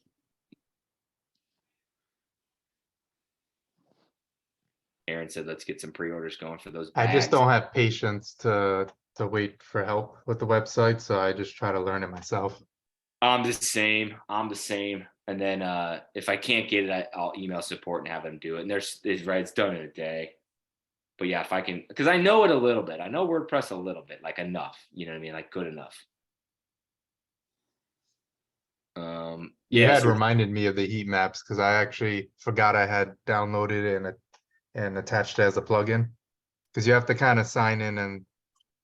Aaron said, let's get some pre-orders going for those bags. I just don't have patience to wait for help with the website, so I just try to learn it myself. I'm the same. And then if I can't get it, I'll email support and have them do it. And it's done in a day. But yeah, if I can, because I know it a little bit. I know WordPress a little bit, like enough. You know what I mean? Like good enough. You had reminded me of the heat maps, because I actually forgot I had downloaded it and attached it as a plugin, because you have to kind of sign in and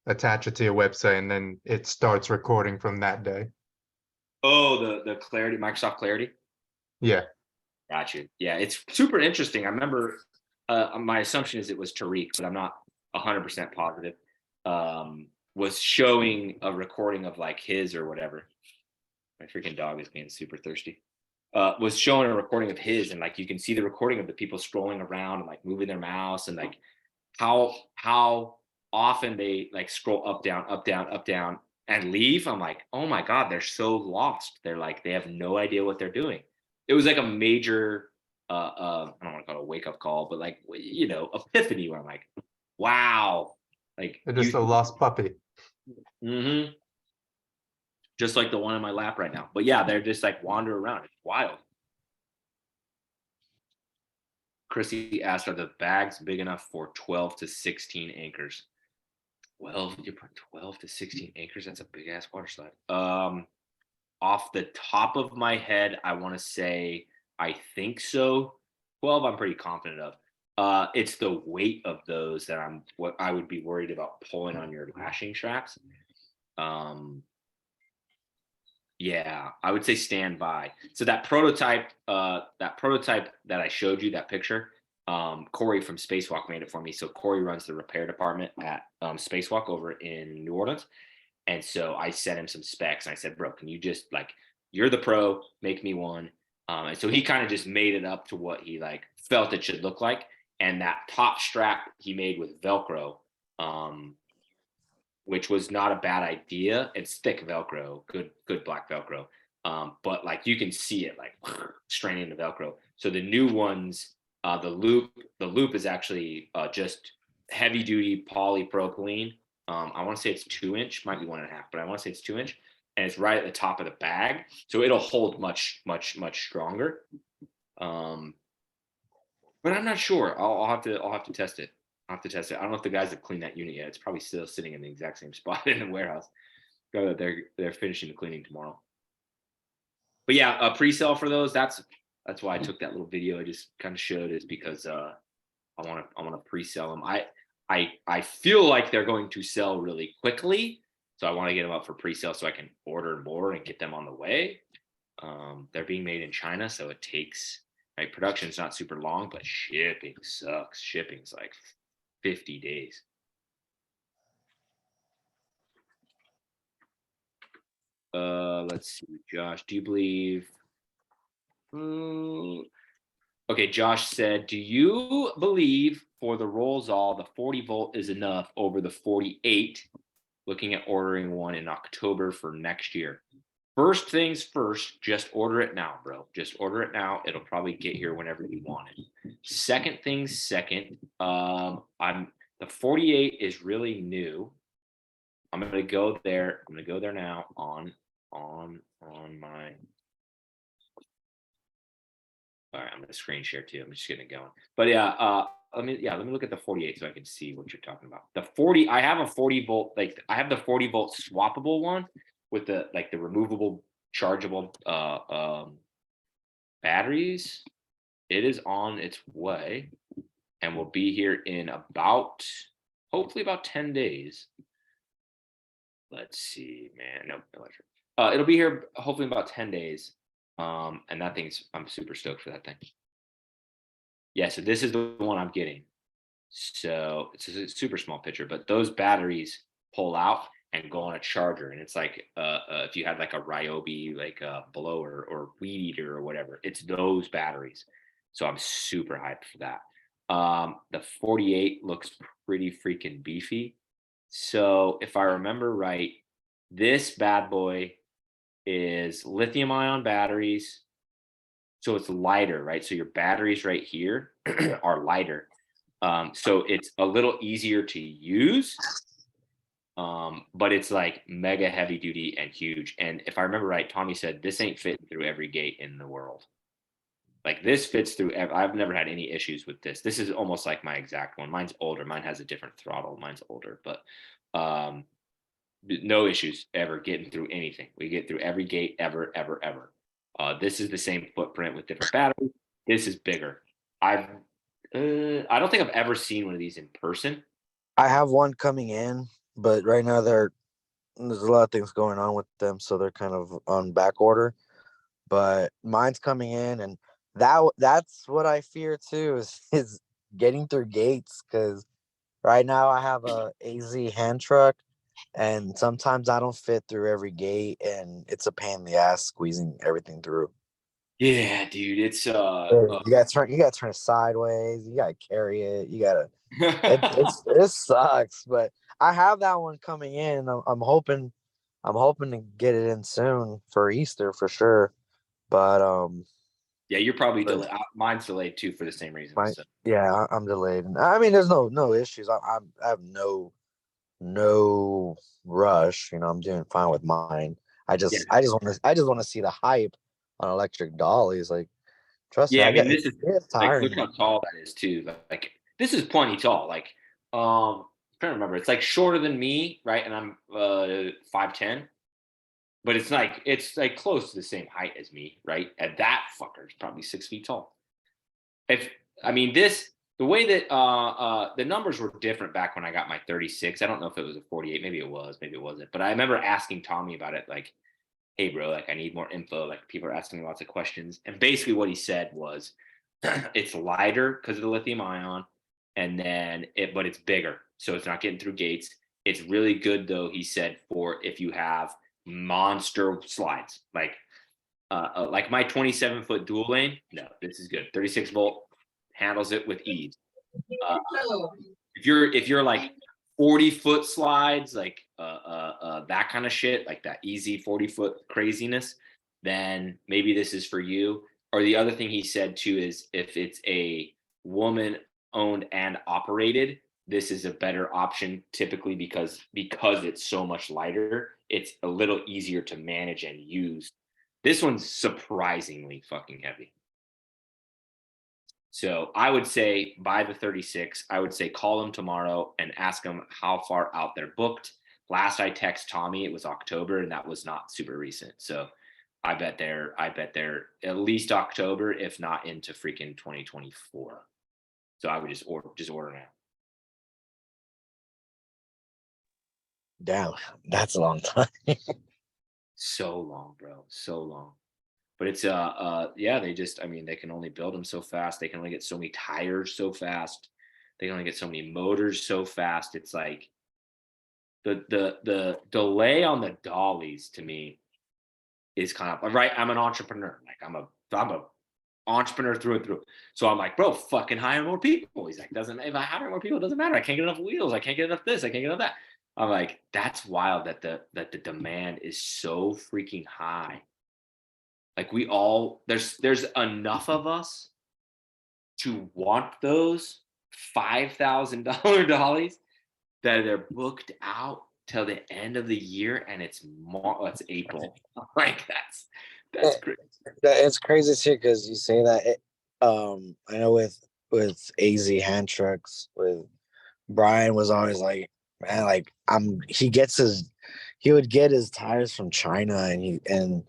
attach it to your website, and then it starts recording from that day. Oh, the Clarity, Microsoft Clarity. Yeah. Got you. Yeah, it's super interesting. I remember my assumption is it was Tariq, but I'm not 100% positive. Was showing a recording of like his or whatever. My freaking dog is being super thirsty. Was showing a recording of his, and like you can see the recording of the people scrolling around and like moving their mouse, and like how often they like scroll up, down, up, down, up, down, and leave. I'm like, oh my God, they're so lost. They're like, they have no idea what they're doing. It was like a major, I don't want to call it a wake up call, but like, you know, epiphany where I'm like, wow. Like, They're just a lost puppy. Mm-hmm. Just like the one in my lap right now. But yeah, they're just like wander around. It's wild. Chrissy asked, are the bags big enough for 12 to 16 anchors? 12, you put 12 to 16 anchors? That's a big ass water slide. Off the top of my head, I want to say I think so. 12, I'm pretty confident of. It's the weight of those that what I would be worried about pulling on your lashing straps. Yeah, I would say stand by. So that prototype that I showed you, that picture, Corey from Spacewalk made it for me. So Corey runs the repair department at Spacewalk over in New Orleans. And so I sent him some specs and I said, bro, can you just like, you're the pro, make me one. And so he kind of just made it up to what he like felt it should look like. And that top strap he made with Velcro, which was not a bad idea. It's thick Velcro, good black Velcro. But like you can see it like straining the Velcro. So the new ones, the loop is actually just heavy duty polypropylene. I want to say it's 2-inch, might be 1.5, but I want to say it's 2-inch, and it's right at the top of the bag, so it'll hold much stronger. But I'm not sure. I'll have to test it. I'll have to test it. I don't know if the guys have cleaned that unit yet. It's probably still sitting in the exact same spot in the warehouse. They're finishing the cleaning tomorrow. But yeah, a pre-sale for those. That's why I took that little video. I just kind of showed is because I want to pre-sell them. I feel like they're going to sell really quickly, so I want to get them up for pre-sale so I can order more and get them on the way. They're being made in China, so it takes like production's not super long, but shipping sucks. Shipping's like 50 days. Let's see, Josh. Do you believe? Okay, Josh said, do you believe for the rolls all the 40 volt is enough over the 48? Looking at ordering one in October for next year. First things first, just order it now, bro. Just order it now. It'll probably get here whenever you want it. Second things second, the 48 is really new. I'm gonna go there. I'm gonna go there now on my. All right, I'm gonna screen share too. I'm just getting it going. But yeah, let me look at the 48 so I can see what you're talking about. The 40, I have a 40 volt, like I have the 40 volt swappable one with the like the removable chargeable batteries. It is on its way and will be here in hopefully about 10 days. Let's see, man. No electric. It'll be here hopefully in about 10 days. And that thing's, I'm super stoked for that thing. Yeah, so this is the one I'm getting. So it's a super small picture, but those batteries pull out and go on a charger. And it's like if you had like a Ryobi, like a blower or weed eater or whatever, it's those batteries. So I'm super hyped for that. The 48 looks pretty freaking beefy. So if I remember right, this bad boy is lithium ion batteries. So it's lighter, right? So your batteries right here are lighter. So it's a little easier to use, but it's like mega heavy duty and huge. And if I remember right, Tommy said this ain't fitting through every gate in the world. Like this fits through. I've never had any issues with this. This is almost like my exact one. Mine's older. Mine has a different throttle. Mine's older, but no issues ever getting through anything. We get through every gate ever. This is the same footprint with different batteries. This is bigger. I don't think I've ever seen one of these in person. I have one coming in, but right now there's a lot of things going on with them, so they're kind of on back order. But mine's coming in, and that's what I fear too is getting through gates, because right now I have a AZ hand truck, and sometimes I don't fit through every gate, and it's a pain in the ass squeezing everything through. Yeah, dude, it's You gotta turn it sideways. You gotta carry it. You gotta. It sucks, but I have that one coming in. I'm hoping to get it in soon for Easter for sure. But yeah, you're probably but delayed. Mine's delayed too for the same reason. my So. yeah, I'm delayed. I mean, there's no issues. I have no rush. You know, I'm doing fine with mine. Yeah, I just want to see the hype on electric dollies. Like, trust me, yeah. I mean, this is it's like tiring. look how tall that is too. Like this is plenty tall. Like I'm trying to remember. It's like shorter than me, right? And I'm 5'10", but it's like close to the same height as me, right? And that fucker is probably 6 feet tall. If I mean this, the way that the numbers were different back when I got my 36. I don't know if it was a 48. Maybe it was. Maybe it wasn't. But I remember asking Tommy about it, like, hey bro, like I need more info. Like people are asking me lots of questions. And basically what he said was it's lighter because of the lithium ion, but it's bigger. So it's not getting through gates. It's really good though, he said, for if you have monster slides. Like my 27-foot dual lane, no, this is good. 36 volt handles it with ease. If you're like 40-foot slides, like that kind of shit, like that easy 40-foot craziness, then maybe this is for you. Or the other thing he said too is if it's a woman owned and operated, this is a better option typically because it's so much lighter. It's a little easier to manage and use. This one's surprisingly fucking heavy. So I would say buy the 36. I would say call them tomorrow and ask them how far out they're booked. Last I text Tommy, it was October, and that was not super recent. So I bet they're at least October, if not into freaking 2024. So I would just order now. Damn, that's a long time. So long, bro. So long. But it's yeah, they can only build them so fast. They can only get so many tires so fast. They can only get so many motors so fast. It's like the delay on the dollies to me is kind of right. I'm an entrepreneur. Like I'm a entrepreneur through and through. So I'm like, bro, fucking hire more people. He's like, if I hire more people, it doesn't matter. I can't get enough wheels. I can't get enough this. I can't get enough that. I'm like, that's wild that the demand is so freaking high. Like there's enough of us to want those $5,000 dollies that they're booked out till the end of the year, and it's April. Like that's crazy. It's crazy too because you say that. I know with AZ hand trucks, with Brian was always like, man, like he would get his tires from China, and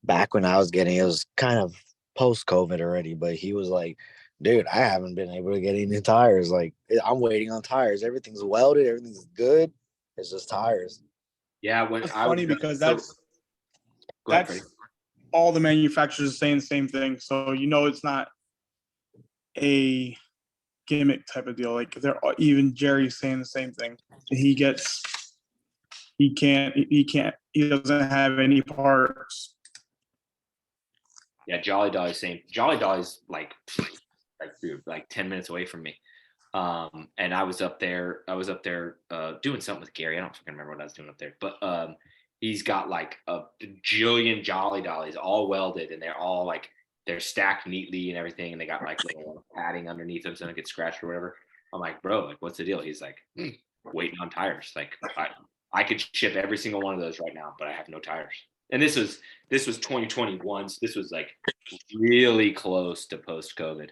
back when I was getting it was kind of post COVID already, but he was like, dude, I haven't been able to get any tires. Like I'm waiting on tires. Everything's welded, everything's good. It's just tires. Yeah, It's funny because that's all the manufacturers saying the same thing. So it's not a gimmick type of deal. Like even Jerry's saying the same thing. He doesn't have any parts. Yeah, Jolly Dolly's same. Jolly Dolly's like 10 minutes away from me. And I was up there doing something with Gary. I don't fucking remember what I was doing up there, but he's got like a jillion Jolly Dollies all welded, and they're stacked neatly and everything, and they got like little padding underneath them so they don't get scratched or whatever. I'm like, bro, like what's the deal? He's like, waiting on tires. Like I could ship every single one of those right now, but I have no tires. And this was 2021. So this was like really close to post-COVID.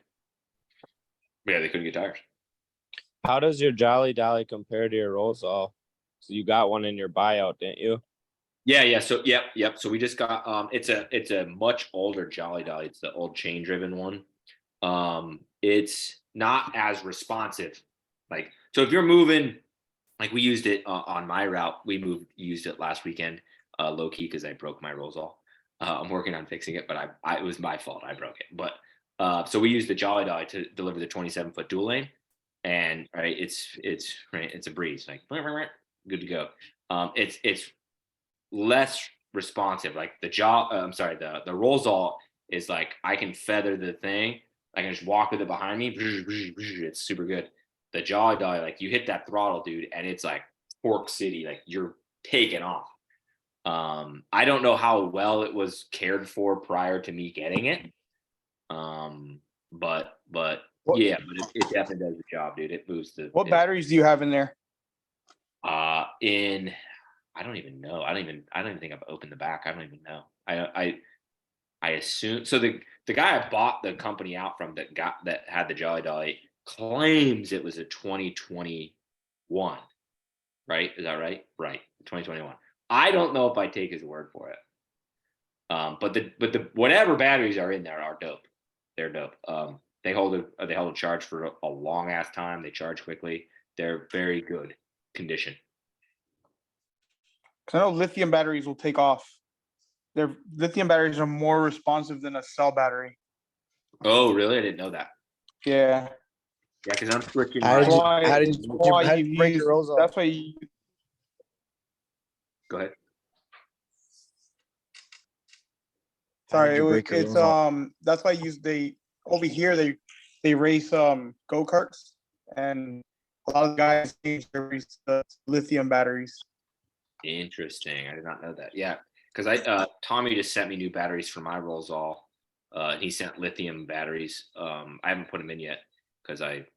Yeah, they couldn't get tires. How does your Jolly Dolly compare to your Rollsaw? So you got one in your buyout, didn't you? Yeah. So yep. So we just got it's a much older Jolly Dolly. It's the old chain driven one. It's not as responsive. Like, so if you're moving, like we used it on my route, used it last weekend, low key because I broke my Rollsaw. I'm working on fixing it, but it was my fault. I broke it. But So we use the Jolly Dolly to deliver the 27-foot dual lane, and right, it's a breeze, like good to go. It's less responsive. Like the Rollsall is like I can feather the thing. I can just walk with it behind me. It's super good. The Jolly Dolly, like you hit that throttle, dude, and it's like Fork City, like you're taking off. I don't know how well it was cared for prior to me getting it. But yeah, but it definitely does the job, dude. It moves the. What batteries do you have in there? I don't even know. I don't even think I've opened the back. I don't even know. I assume so. The guy I bought the company out from that had the Jolly Dolly claims it was a 2021, right? Is that right? Right, 2021. I don't know if I take his word for it. But the whatever batteries are in there are dope. They're dope. They hold a charge for a long ass time. They charge quickly. They're very good condition. Because I know lithium batteries will take off. Their lithium batteries are more responsive than a cell battery. Oh, really? I didn't know that. Yeah. Yeah, because I'm switching. How did How you you break use- your rolls off? That's why you. Go ahead. Sorry, you break your it's rolls off? that's why I use over here they race go-karts, and a lot of guys race the lithium batteries. Interesting. I did not know that. Yeah, because Tommy just sent me new batteries for my Rollsall. And he sent lithium batteries. I haven't put them in yet because I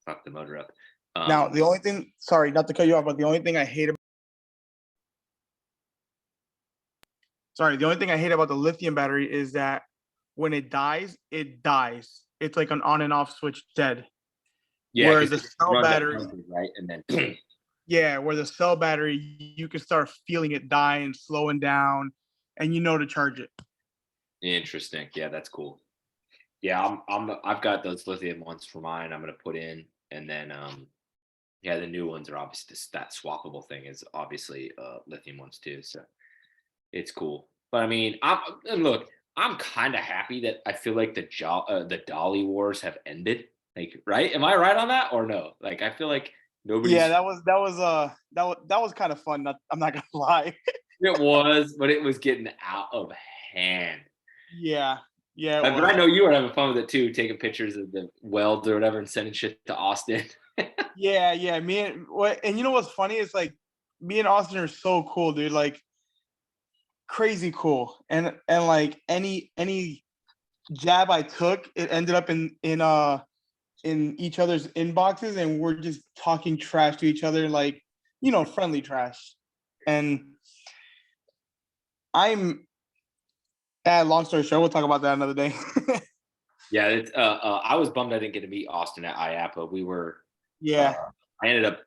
fucked the motor up. Now the only thing, sorry, not to cut you off, but the only thing I hate about the lithium battery is that when it dies, it dies. It's like an on and off switch dead. yeah, where 'cause the it cell runs at battery- 100, right, and then Yeah, where the cell battery, you can start feeling it dying, slowing down, and you know to charge it. interesting. Yeah, that's cool. Yeah, I've got those lithium ones for mine. I'm gonna put in, and then yeah, the new ones are obviously that swappable thing is obviously lithium ones too. So it's cool. But I mean, I'm kind of happy that I feel like the Dolly Wars have ended. Like, right? Am I right on that or no? Like, I feel like nobody's. Yeah, that was kind of fun. I'm not gonna lie. It was, but it was getting out of hand. Yeah, it But was. I know you were having fun with it too, taking pictures of the welds or whatever and sending shit to Austin. Yeah. And you know what's funny? It's like me and Austin are so cool, dude. Like crazy cool. And like any jab I took, it ended up in each other's inboxes, and we're just talking trash to each other, like, friendly trash. And long story short, we'll talk about that another day. Yeah, I was bummed I didn't get to meet Austin at IAPA. We were, Yeah. I ended up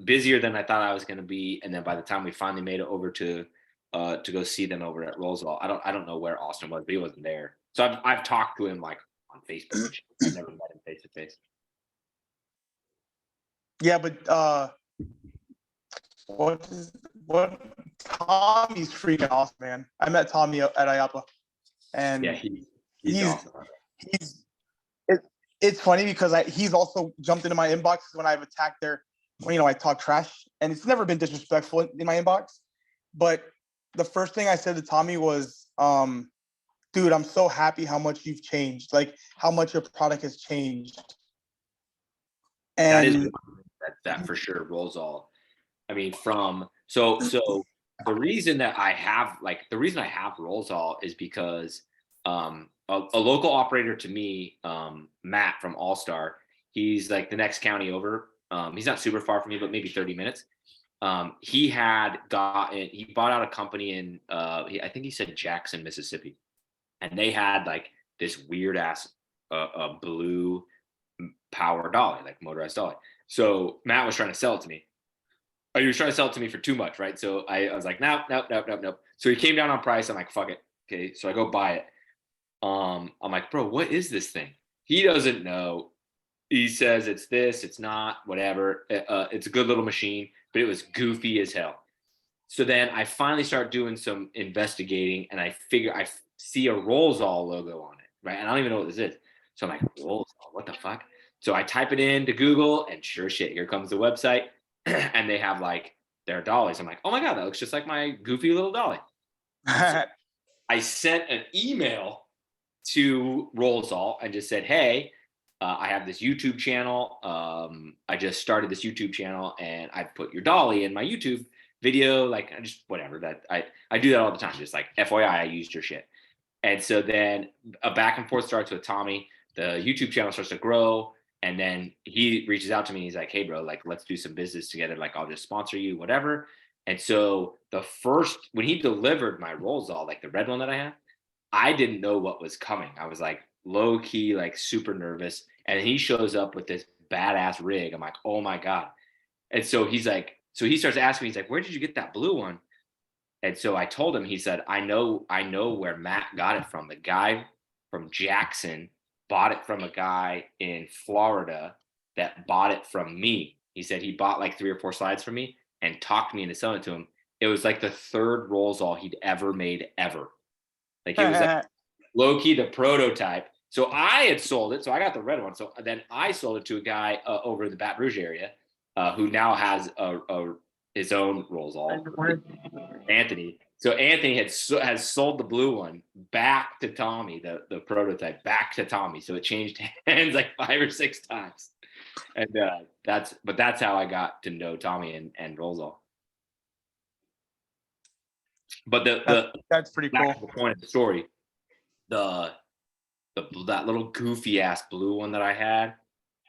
busier than I thought I was going to be, and then by the time we finally made it over to go see them over at Roosevelt, I don't know where Austin was, but he wasn't there. So I've talked to him like on Facebook. I've never met him face to face. Yeah, but what Tommy's freaking awesome, man. I met Tommy at IAPA, and Yeah, he's awesome. It's funny because he's also jumped into my inboxes when I've attacked when I talk trash, and it's never been disrespectful in my inbox. But the first thing I said to Tommy was, dude, I'm so happy how much you've changed, like how much your product has changed. And that for sure rolls all. I mean, so the reason I have Rollsall is because a local operator to me, Matt from All Star, he's like the next county over. He's not super far from me, but maybe 30 minutes. He bought out a company in I think he said Jackson, Mississippi, and they had like this weird ass blue power dolly, like motorized dolly. So Matt was trying to sell it to me. He was trying to sell it to me for too much, right? So I was like, nope. So he came down on price. I'm like, fuck it. Okay. So I go buy it. I'm like, bro, what is this thing? He doesn't know. He says it's this, it's not, whatever. It's a good little machine, but it was goofy as hell. So then I finally start doing some investigating, and I figure I see a Rollsall logo on it, right? And I don't even know what this is. So I'm like, whoa, what the fuck? So I type it into Google, and sure shit, here comes the website. And they have like their dollies. I'm like, oh my God, that looks just like my goofy little dolly. So I sent an email to Rollsall and just said, hey, I have this YouTube channel. I just started this YouTube channel, and I put your dolly in my YouTube video, like just whatever that I do that all the time. Just like FYI, I used your shit. And so then a back and forth starts with Tommy. The YouTube channel starts to grow. And then he reaches out to me. He's like, hey, bro, like, let's do some business together. Like, I'll just sponsor you, whatever. And so when he delivered my Rollsall, like the red one that I had, I didn't know what was coming. I was like low key, like super nervous. And he shows up with this badass rig. I'm like, oh my God. And so he starts asking me, he's like, where did you get that blue one? And so I told him, he said, I know where Matt got it from. The guy from Jackson bought it from a guy in Florida that bought it from me. He said he bought like 3 or 4 slides from me and talked me into selling it to him. It was like the 3rd Rollsall he'd ever made ever. Like it was like low key the prototype. So I had sold it. So I got the red one. So then I sold it to a guy over in the Baton Rouge area who now has his own Rollsall, Anthony. So Anthony has sold the blue one back to Tommy, the prototype back to Tommy. So it changed hands like 5 or 6 times. And that's how I got to know Tommy and Rollsall. But that's pretty cool. The point of the story, that little goofy ass blue one that I had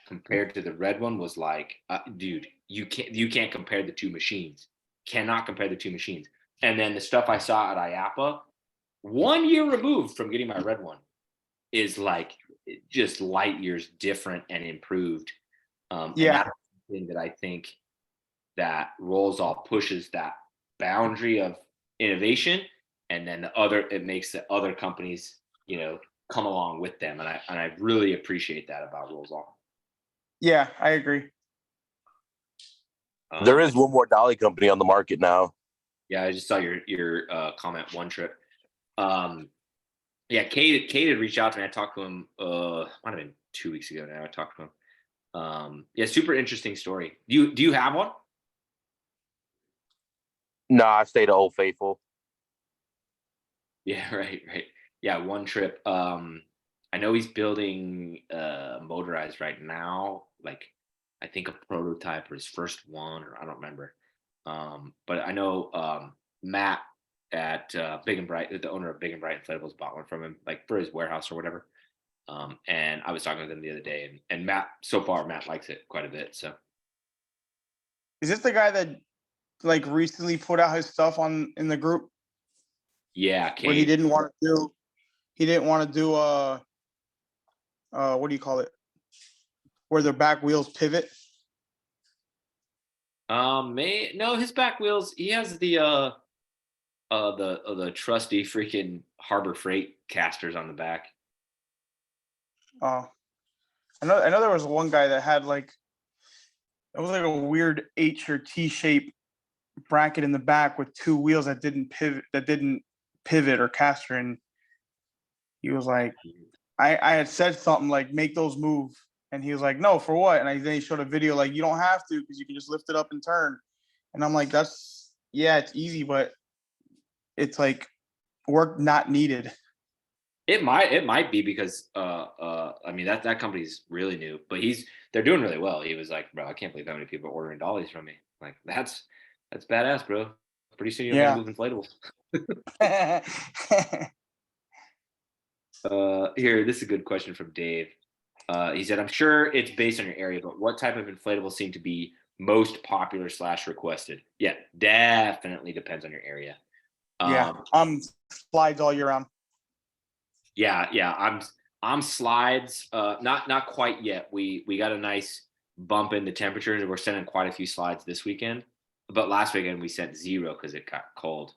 compared to the red one was like, dude, you can't compare the 2 machines. Cannot compare the 2 machines. And then the stuff I saw at IAPA, 1 year removed from getting my red one, is like just light years different and improved. And that's the thing that I think that Rollsall pushes that boundary of innovation, and then it makes the other companies, come along with them. And I really appreciate that about Rollsall. Yeah, I agree. There is one more dolly company on the market now. Yeah, I just saw your comment, One Trip. Yeah, Kate had reached out to me. I talked to him might have been 2 weeks ago now. I talked to him. Yeah, super interesting story. Do you have one? No, I stayed at Old Faithful. Yeah, right. Yeah, One Trip. I know he's building Motorized right now, like I think a prototype or his first one, or I don't remember. But I know Matt at Big and Bright, the owner of Big and Bright Inflatables, bought one from him, like for his warehouse or whatever. And I was talking with him the other day, and Matt likes it quite a bit. So, is this the guy that like recently put out his stuff in the group? Yeah, where he didn't want to do what do you call it? Where their back wheels pivot? No, his back wheels. He has the trusty freaking Harbor Freight casters on the back. Oh, I know there was one guy that had like, it was like a weird H or T shape bracket in the back with 2 wheels that didn't pivot or caster, and he was like, I had said something like, make those move, and he was like, no, for what? And then he showed a video like, you don't have to, because you can just lift it up and turn. And I'm like, it's easy, but it's like work not needed. It might be because I mean that company's really new, but they're doing really well. He was like, bro, I can't believe how many people are ordering dollies from me. Like that's badass, bro. Pretty soon you're gonna move inflatables. Here, this is a good question from Dave. He said, I'm sure it's based on your area, but what type of inflatables seem to be most popular / requested? Yeah, definitely depends on your area. Slides all year round. Yeah, I'm slides. Not quite yet. We got a nice bump in the temperatures. We're sending quite a few slides this weekend, but last weekend we sent 0 because it got cold.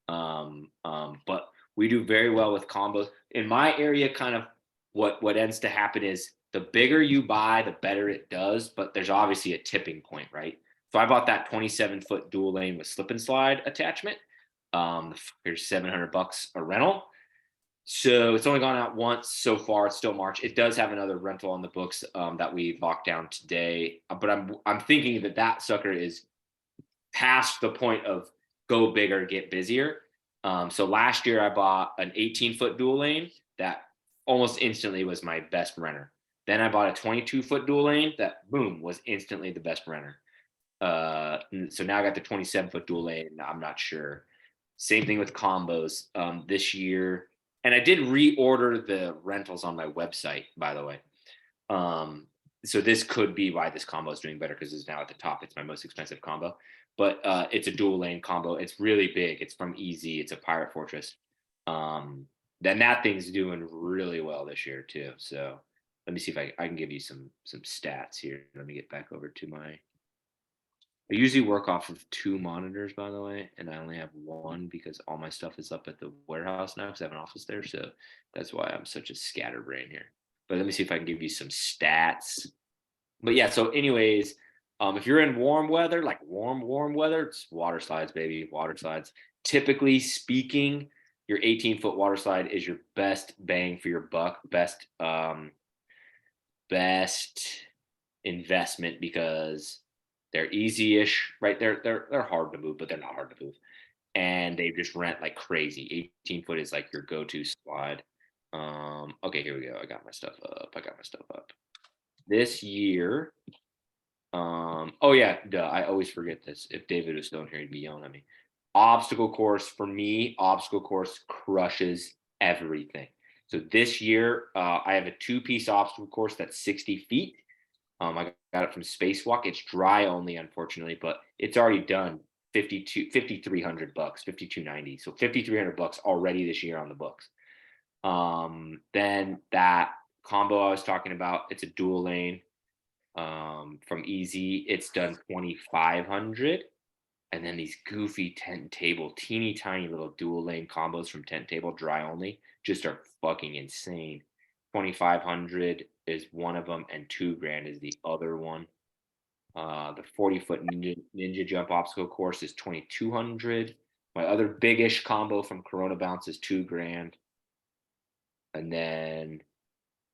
But we do very well with combos. In my area, kind of what ends to happen is the bigger you buy, the better it does. But there's obviously a tipping point, right? So I bought that 27-foot dual lane with slip and slide attachment. Here's $700 a rental. So it's only gone out once so far. It's still March. It does have another rental on the books that we locked down today. But I'm thinking that sucker is past the point of go bigger, get busier. So last year I bought an 18-foot dual lane that almost instantly was my best renter. Then I bought a 22-foot dual lane that, boom, was instantly the best renter. So now I got the 27-foot dual lane. I'm not sure. Same thing with combos this year. And I did reorder the rentals on my website, by the way. So this could be why this combo is doing better, because it's now at the top. It's my most expensive combo. But it's a dual lane combo. It's really big. It's from EZ. It's a Pirate Fortress. Then that thing's doing really well this year too. So let me see if I can give you some stats here. Let me get back over to my. I usually work off of 2 monitors, by the way, and I only have 1 because all my stuff is up at the warehouse now because I have an office there. So that's why I'm such a scatterbrain here. But let me see if I can give you some stats. But yeah, so anyways, if you're in warm weather, like warm weather, it's water slides, baby, water slides. Typically speaking, your 18-foot water slide is your best bang for your buck, best investment, because they're easy-ish, right? They're hard to move, but they're not hard to move. And they just rent like crazy. 18-foot is like your go-to slide. Okay, here we go. I got my stuff up. This year, oh yeah, duh, I always forget this. If David was still in here, he'd be yelling at me. Obstacle course, for me, obstacle course crushes everything. So this year, I have a 2-piece obstacle course that's 60 feet. I got it from Spacewalk. It's dry only, unfortunately, but it's already done $5,300, $5,290. So $5,300 already this year on the books. Then that combo I was talking about, it's a dual lane from EZ. It's done $2,500. And then these goofy tent table, teeny tiny little dual lane combos from tent table, dry only, just are fucking insane. 2,500 is one of them, and $2,000 is the other one. The 40-foot ninja jump obstacle course is 2,200. My other big-ish combo from Corona Bounce is $2,000. And then,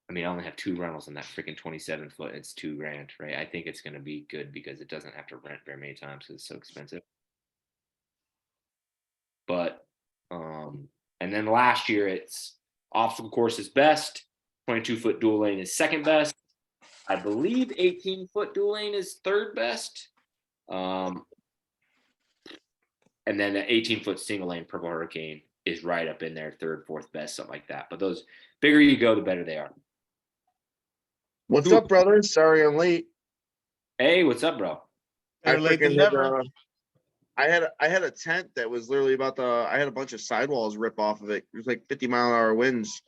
I mean, I only have 2 rentals on that freaking 27-foot. It's $2,000, right? I think it's going to be good because it doesn't have to rent very many times because it's so expensive. But, and then last year, it's obstacle course is best. 22-foot dual lane is second best. I believe 18-foot dual lane is third best. And then the 18-foot single lane Purple Hurricane is right up in there, third, fourth best, something like that. But those bigger you go, the better they are. What's Cool. up, brother? Sorry I'm late. Hey, what's up, bro? Better late than never. I had a tent that was literally I had a bunch of sidewalls rip off of it. It was like 50-mile-an-hour winds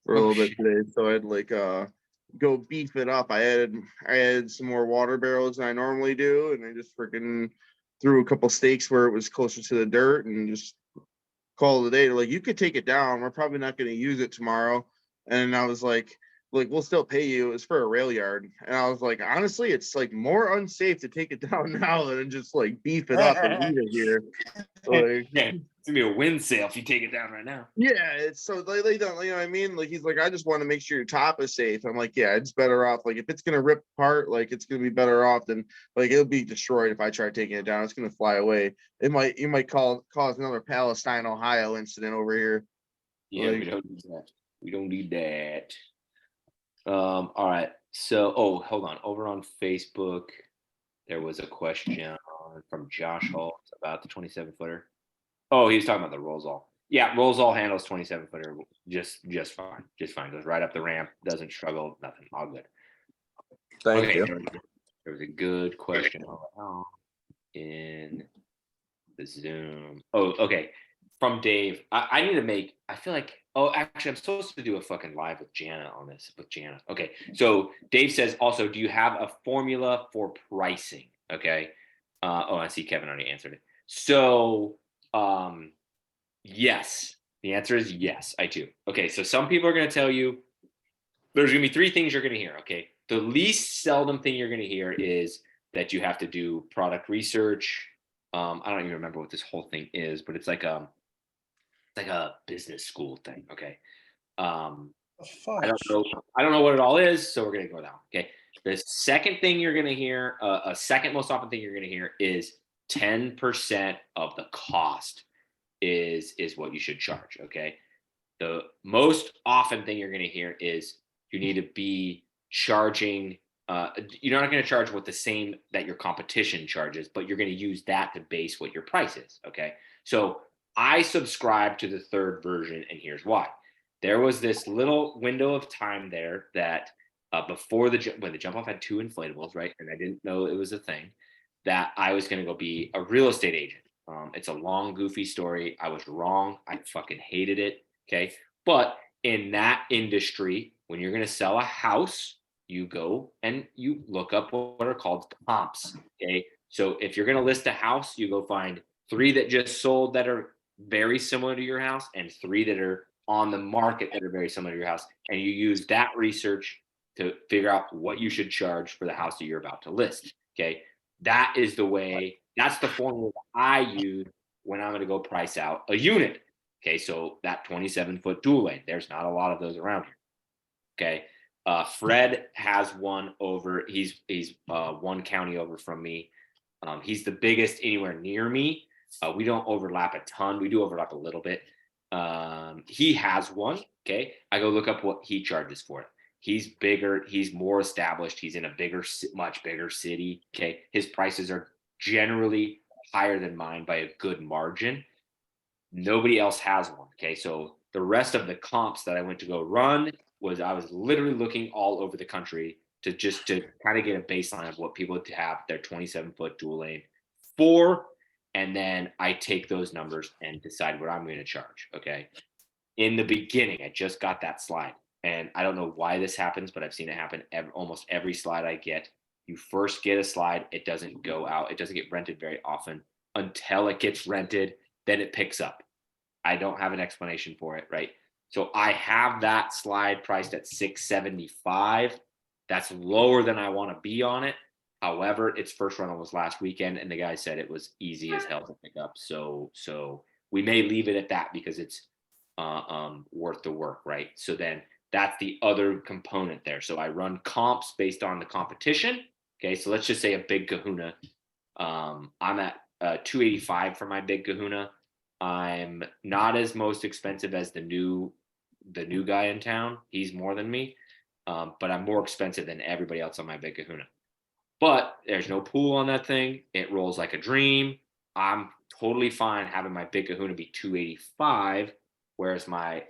for a little bit today. So I'd like go beef it up. I added some more water barrels than I normally do, and I just freaking threw a couple stakes where it was closer to the dirt and just called it a day. Like, you could take it down. We're probably not going to use it tomorrow. And I was like, we'll still pay you. It's for a rail yard. And I was like, honestly, it's like more unsafe to take it down now than just like beef it up and leave it here. Like, Yeah, it's gonna be a wind sail if you take it down right now. yeah, it's so they don't, you know what I mean? Like, he's like, I just want to make sure your top is safe. I'm like, yeah, it's better off. Like, if it's gonna rip apart, like, it's gonna be better off than, like, it'll be destroyed if I try taking it down. It's gonna fly away. You might cause another Palestine, Ohio incident over here. Yeah, Like, we don't need that. We don't need that. All right. So, hold on. Over on Facebook, there was a question from Josh Holt about the 27-footer. Oh, he was talking about the Rolls All. Yeah, Rolls All handles 27-footer just fine. Just fine. Goes right up the ramp. Doesn't struggle. Nothing. All good. thank you. There was a good question in the Zoom. Oh, okay. From Dave. I need to make, I feel like, actually, I'm supposed to do a fucking live with Jana on this, with Jana. Okay. So Dave says also, do you have a formula for pricing? Okay. I see Kevin already answered it. So, yes. The answer is yes, I do. Okay. So some people are going to tell you there's going to be 3 things you're going to hear. Okay. The least seldom thing you're going to hear is that you have to do product research. I don't even remember what this whole thing is, but it's like, like a business school thing. Okay. I Fuck. don't know what it all is, so we're gonna go down. Okay. The second thing you're gonna hear, a second most often thing you're gonna hear is 10% of the cost is what you should charge. Okay. The most often thing you're gonna hear is you need to be charging. You're not going to charge what the same that your competition charges, but you're going to use that to base what your price is. Okay. So I subscribe to the third version, and here's why. There was this little window of time there that before when the jump off had 2 inflatables, right? And I didn't know it was a thing, that I was going to go be a real estate agent. It's a long, goofy story. I was wrong. I fucking hated it. Okay. But in that industry, when you're going to sell a house, you go and you look up what are called comps. Okay. So if you're going to list a house, you go find 3 that just sold that are very similar to your house and 3 that are on the market that are very similar to your house. And you use that research to figure out what you should charge for the house that you're about to list. Okay. That is the way, that's the formula I use when I'm going to go price out a unit. Okay. So that 27-foot dual lane, there's not a lot of those around here. Okay. Fred has one over. He's 1 county over from me. He's the biggest anywhere near me. We don't overlap a ton. We do overlap a little bit. He has one. Okay. I go look up what he charges for it. He's bigger. He's more established. He's in a much bigger city. Okay. His prices are generally higher than mine by a good margin. Nobody else has one. Okay. So the rest of the comps that I went to go run I was literally looking all over the country to kind of get a baseline of what people have their 27-foot dual lane for. And then I take those numbers and decide what I'm going to charge. Okay. In the beginning, I just got that slide. And I don't know why this happens, but I've seen it happen almost every slide I get. You first get a slide. It doesn't go out. It doesn't get rented very often until it gets rented. Then it picks up. I don't have an explanation for it. Right. So I have that slide priced at $675. That's lower than I want to be on it. However, its first run was last weekend, and the guy said it was easy as hell to pick up. So we may leave it at that because it's worth the work, right? So then that's the other component there. So I run comps based on the competition. Okay, so let's just say a big kahuna. I'm at 285 for my big kahuna. I'm not as most expensive as the new guy in town. He's more than me, but I'm more expensive than everybody else on my big kahuna. But there's no pool on that thing. It rolls like a dream. I'm totally fine having my big kahuna be 285, whereas my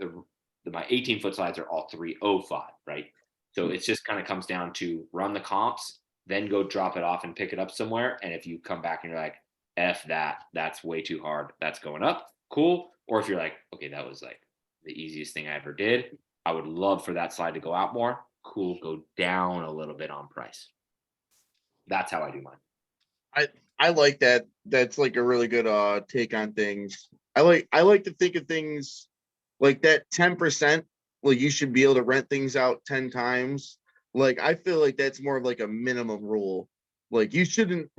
18-foot slides are all 305, right? So it just kind of comes down to run the comps, then go drop it off and pick it up somewhere. And if you come back and you're like, F that, that's way too hard, that's going up, cool. Or if you're like, okay, that was like the easiest thing I ever did, I would love for that slide to go out more, cool, go down a little bit on price. That's how I do mine. I like that. That's like a really good take on things. I like to think of things like that 10%, like you should be able to rent things out 10 times. Like I feel like that's more of like a minimum rule. Like you shouldn't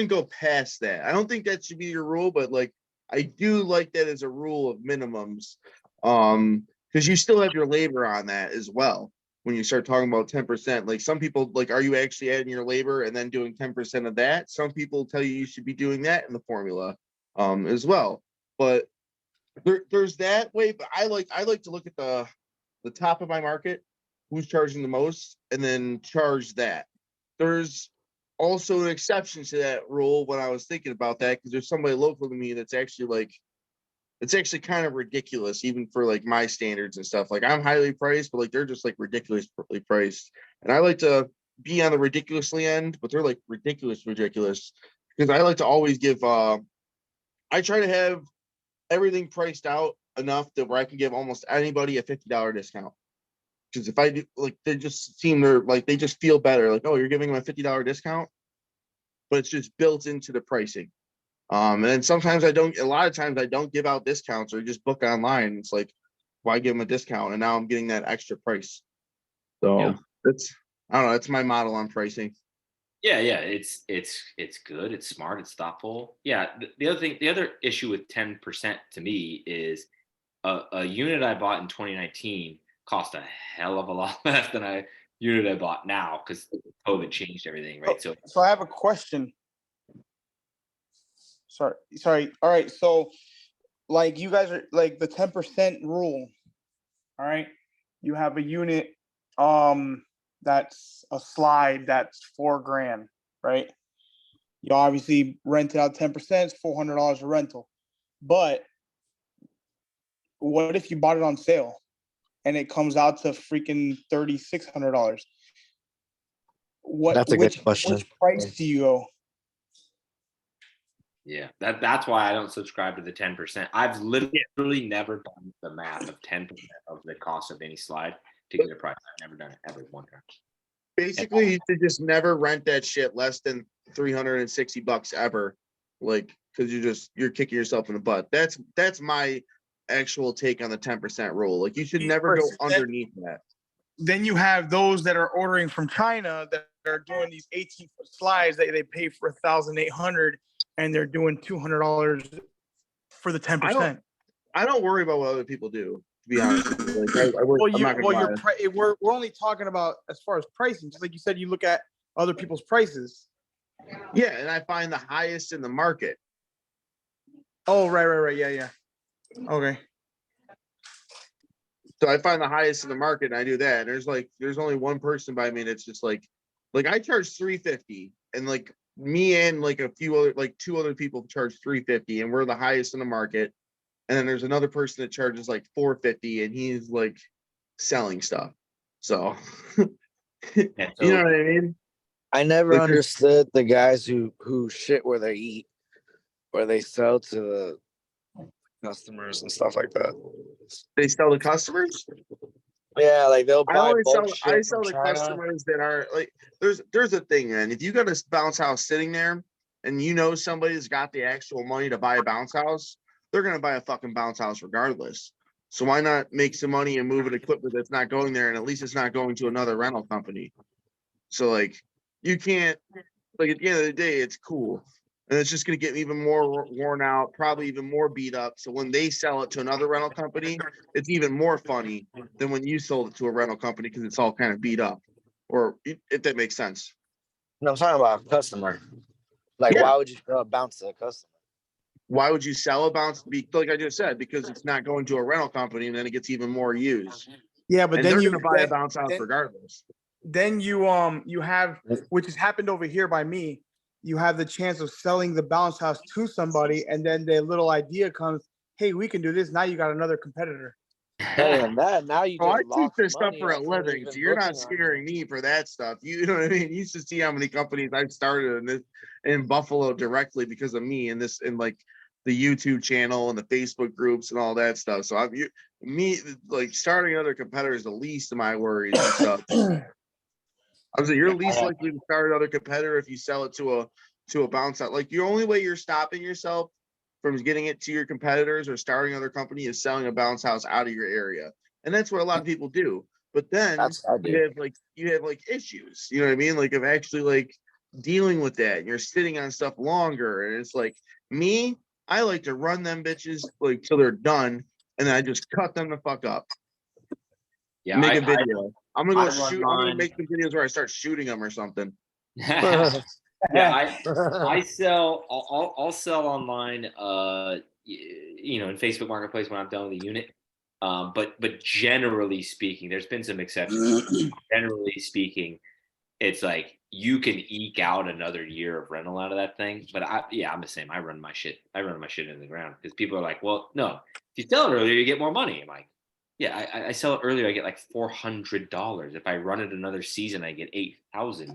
go past that. I don't think that should be your rule, but like I do like that as a rule of minimums. Because you still have your labor on that as well. When you start talking about 10%, like some people like, are you actually adding your labor and then doing 10% of that? Some people tell you should be doing that in the formula as well. But there's that way. But I like to look at the top of my market, who's charging the most, and then charge that. There's also an exception to that rule when I was thinking about that, because there's somebody local to me that's actually like, it's actually kind of ridiculous, even for like my standards and stuff. Like I'm highly priced, but like they're just like ridiculously priced. And I like to be on the ridiculously end, but they're like ridiculous, because I like to always give, I try to have everything priced out enough that where I can give almost anybody a $50 discount. Because if I do, like, they just seem to like, they just feel better. Like, oh, you're giving them a $50 discount, but it's just built into the pricing. And then sometimes a lot of times I don't give out discounts or just book online. It's like, why give them a discount? And now I'm getting that extra price. So I don't know. That's my model on pricing. Yeah. It's good. It's smart. It's thoughtful. Yeah. The other issue with 10% to me is a unit I bought in 2019 cost a hell of a lot less than a unit I bought now because COVID changed everything, right? So I have a question. Sorry. All right. So like you guys are like the 10% rule. All right. You have a unit, that's a slide that's $4,000, right? You obviously rent it out 10%, it's $400 a rental. But what if you bought it on sale and it comes out to freaking $3,600? That's a good question. Which price do you go? yeah, that's why I don't subscribe to the 10%. I've literally never done the math of 10% of the cost of any slide to get a price. I've never done it ever one time. Basically, you should just never rent that shit less than $360 ever, like because you're kicking yourself in the butt. That's my actual take on the 10% rule. Like you should never go underneath that. Then you have those that are ordering from China that are doing these 18-foot slides that they pay for $1,800 and they're doing $200 for the 10%. I don't worry about what other people do, to be honest with you. Like, I'm not gonna lie. We're only talking about as far as pricing. Just like you said, you look at other people's prices. Yeah, and I find the highest in the market. Oh, right. Yeah. Okay. So I find the highest in the market and I do that. And there's only one person by me that's just like I charge $350 and like me and like a few other, like two other people charge $350 and we're the highest in the market. And then there's another person that charges like $450 and he's like selling stuff. So you know what I mean? I never understood the guys who shit where they eat, where they sell to the customers and stuff like that. They sell to customers? Yeah, like they'll buy I sell to customers that are like there's a thing, man. If you got a bounce house sitting there and you know somebody's got the actual money to buy a bounce house, they're gonna buy a fucking bounce house regardless. So why not make some money and move an equipment that's not going there, and at least it's not going to another rental company. So like you can't, like at the end of the day, it's cool. And it's just going to get even more worn out, probably even more beat up. So when they sell it to another rental company, it's even more funny than when you sold it to a rental company because it's all kind of beat up. Or if that makes sense. No, I'm talking about a customer. Like, Yeah. why would you bounce to a customer? Why would you sell a bounce? Like I just said, because it's not going to a rental company and then it gets even more used. Yeah, but and then they're you going to buy a bounce house regardless. Then you have, which has happened over here by me, you have the chance of selling the bounce house to somebody, and then their little idea comes, hey, we can do this. Now you got another competitor. And that now you Oh, I just teach lost this stuff money for a off of living, even so you're not looking on scaring me for that stuff. You know what I mean? You should see how many companies I've started in Buffalo directly because of me and like the YouTube channel and the Facebook groups and all that stuff. So like starting other competitors, the least of my worries and stuff. I was like, you're least likely to start another competitor if you sell it to a bounce out. Like the only way you're stopping yourself from getting it to your competitors or starting another company is selling a bounce house out of your area. And that's what a lot of people do. But then you have like issues, you know what I mean? Like of actually like dealing with that. And you're sitting on stuff longer. And it's like me, I like to run them bitches like till they're done. And then I just cut them the fuck up. Yeah, make a video. I'm gonna go shoot. I'm gonna mine. make some videos where I start shooting them or something. Yeah, I sell. I'll sell online. In Facebook Marketplace when I'm done with the unit. But generally speaking, there's been some exceptions. Generally speaking, it's like you can eke out another year of rental out of that thing. But I'm the same. I run my shit into the ground because people are like, well, no, if you sell it earlier, you get more money. I'm like, yeah, I sell it earlier, I get like $400. If I run it another season, I get $8,000.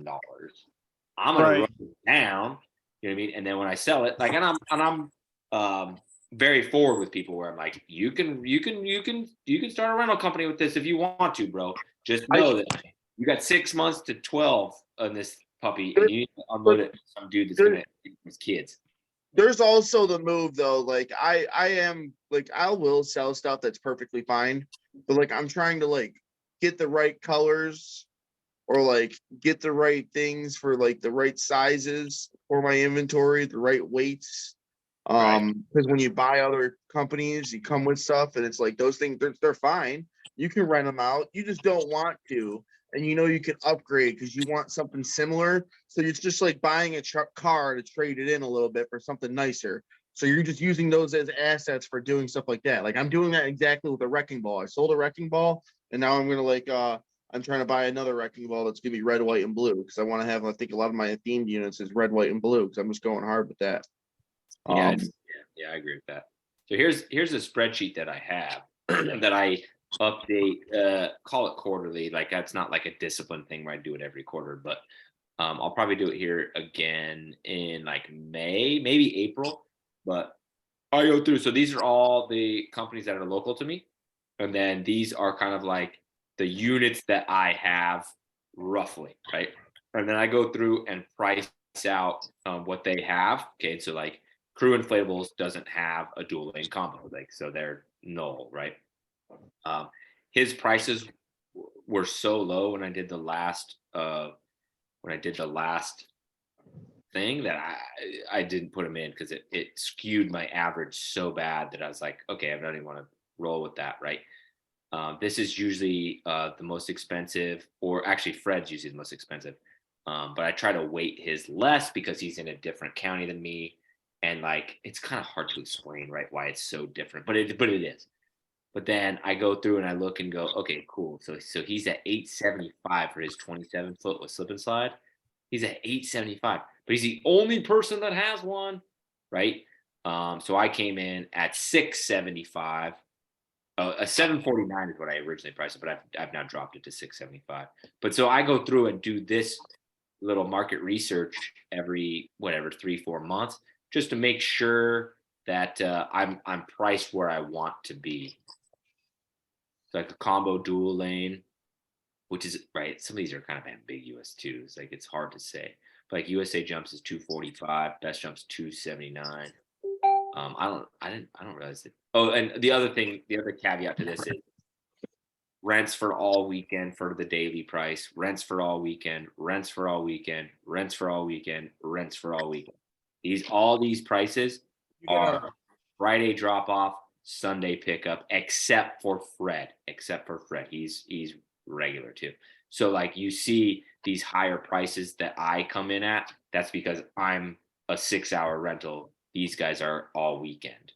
I'm gonna run it down, you know what I mean? And then when I sell it, like, and I'm very forward with people where I'm like, you can start a rental company with this if you want to, bro. Just know that you got 6 months to 12 on this puppy, and you need to unload it to some dude that's gonna eat his kids. There's also the move though, like I am like I will sell stuff that's perfectly fine, but like I'm trying to like get the right colors or like get the right things for like the right sizes for my inventory, the right weights. Because when you buy other companies, you come with stuff and it's like those things, they're fine. You can rent them out. You just don't want to. And you know you can upgrade because you want something similar. So it's just like buying a car to trade it in a little bit for something nicer. So you're just using those as assets for doing stuff like that. Like I'm doing that exactly with a wrecking ball. I sold a wrecking ball and now I'm gonna I'm trying to buy another wrecking ball that's gonna be red, white, and blue because I want to have, I think a lot of my themed units is red, white, and blue because I'm just going hard with that. Yeah, I agree with that. So here's a spreadsheet that I have that I update, call it quarterly. Like that's not like a discipline thing where I do it every quarter, but I'll probably do it here again in like May, maybe April. But I go through. So these are all the companies that are local to me, and then these are kind of like the units that I have roughly, right? And then I go through and price out what they have. Okay, so like Crew Inflatables doesn't have a dual lane combo, like so they're null, right? His prices were so low when I did the last thing that I didn't put him in because it skewed my average so bad that I was like, okay, I don't even want to roll with that, right? This is usually the most expensive, or actually Fred's usually the most expensive. But I try to weight his less because he's in a different county than me. And like, it's kind of hard to explain, right, why it's so different, but it is. But then I go through and I look and go, okay, cool. So he's at 875 for his 27 foot with slip and slide. He's at 875, but he's the only person that has one, right? So I came in at 675. A 749 is what I originally priced it, but I've now dropped it to 675. But so I go through and do this little market research every 3-4 months just to make sure that I'm priced where I want to be. So like a combo dual lane, which is right. Some of these are kind of ambiguous too. It's like it's hard to say. But like USA Jumps is 245, Best Jumps 279. I don't realize that. Oh, and the other caveat to this is rents for all weekend for the daily price, rents for all weekend, rents for all weekend, rents for all weekend, rents for all weekend. All these prices are Friday drop off, Sunday pickup, except for Fred. He's regular too. So like you see these higher prices that I come in at, that's because I'm a 6-hour rental. These guys are all weekend.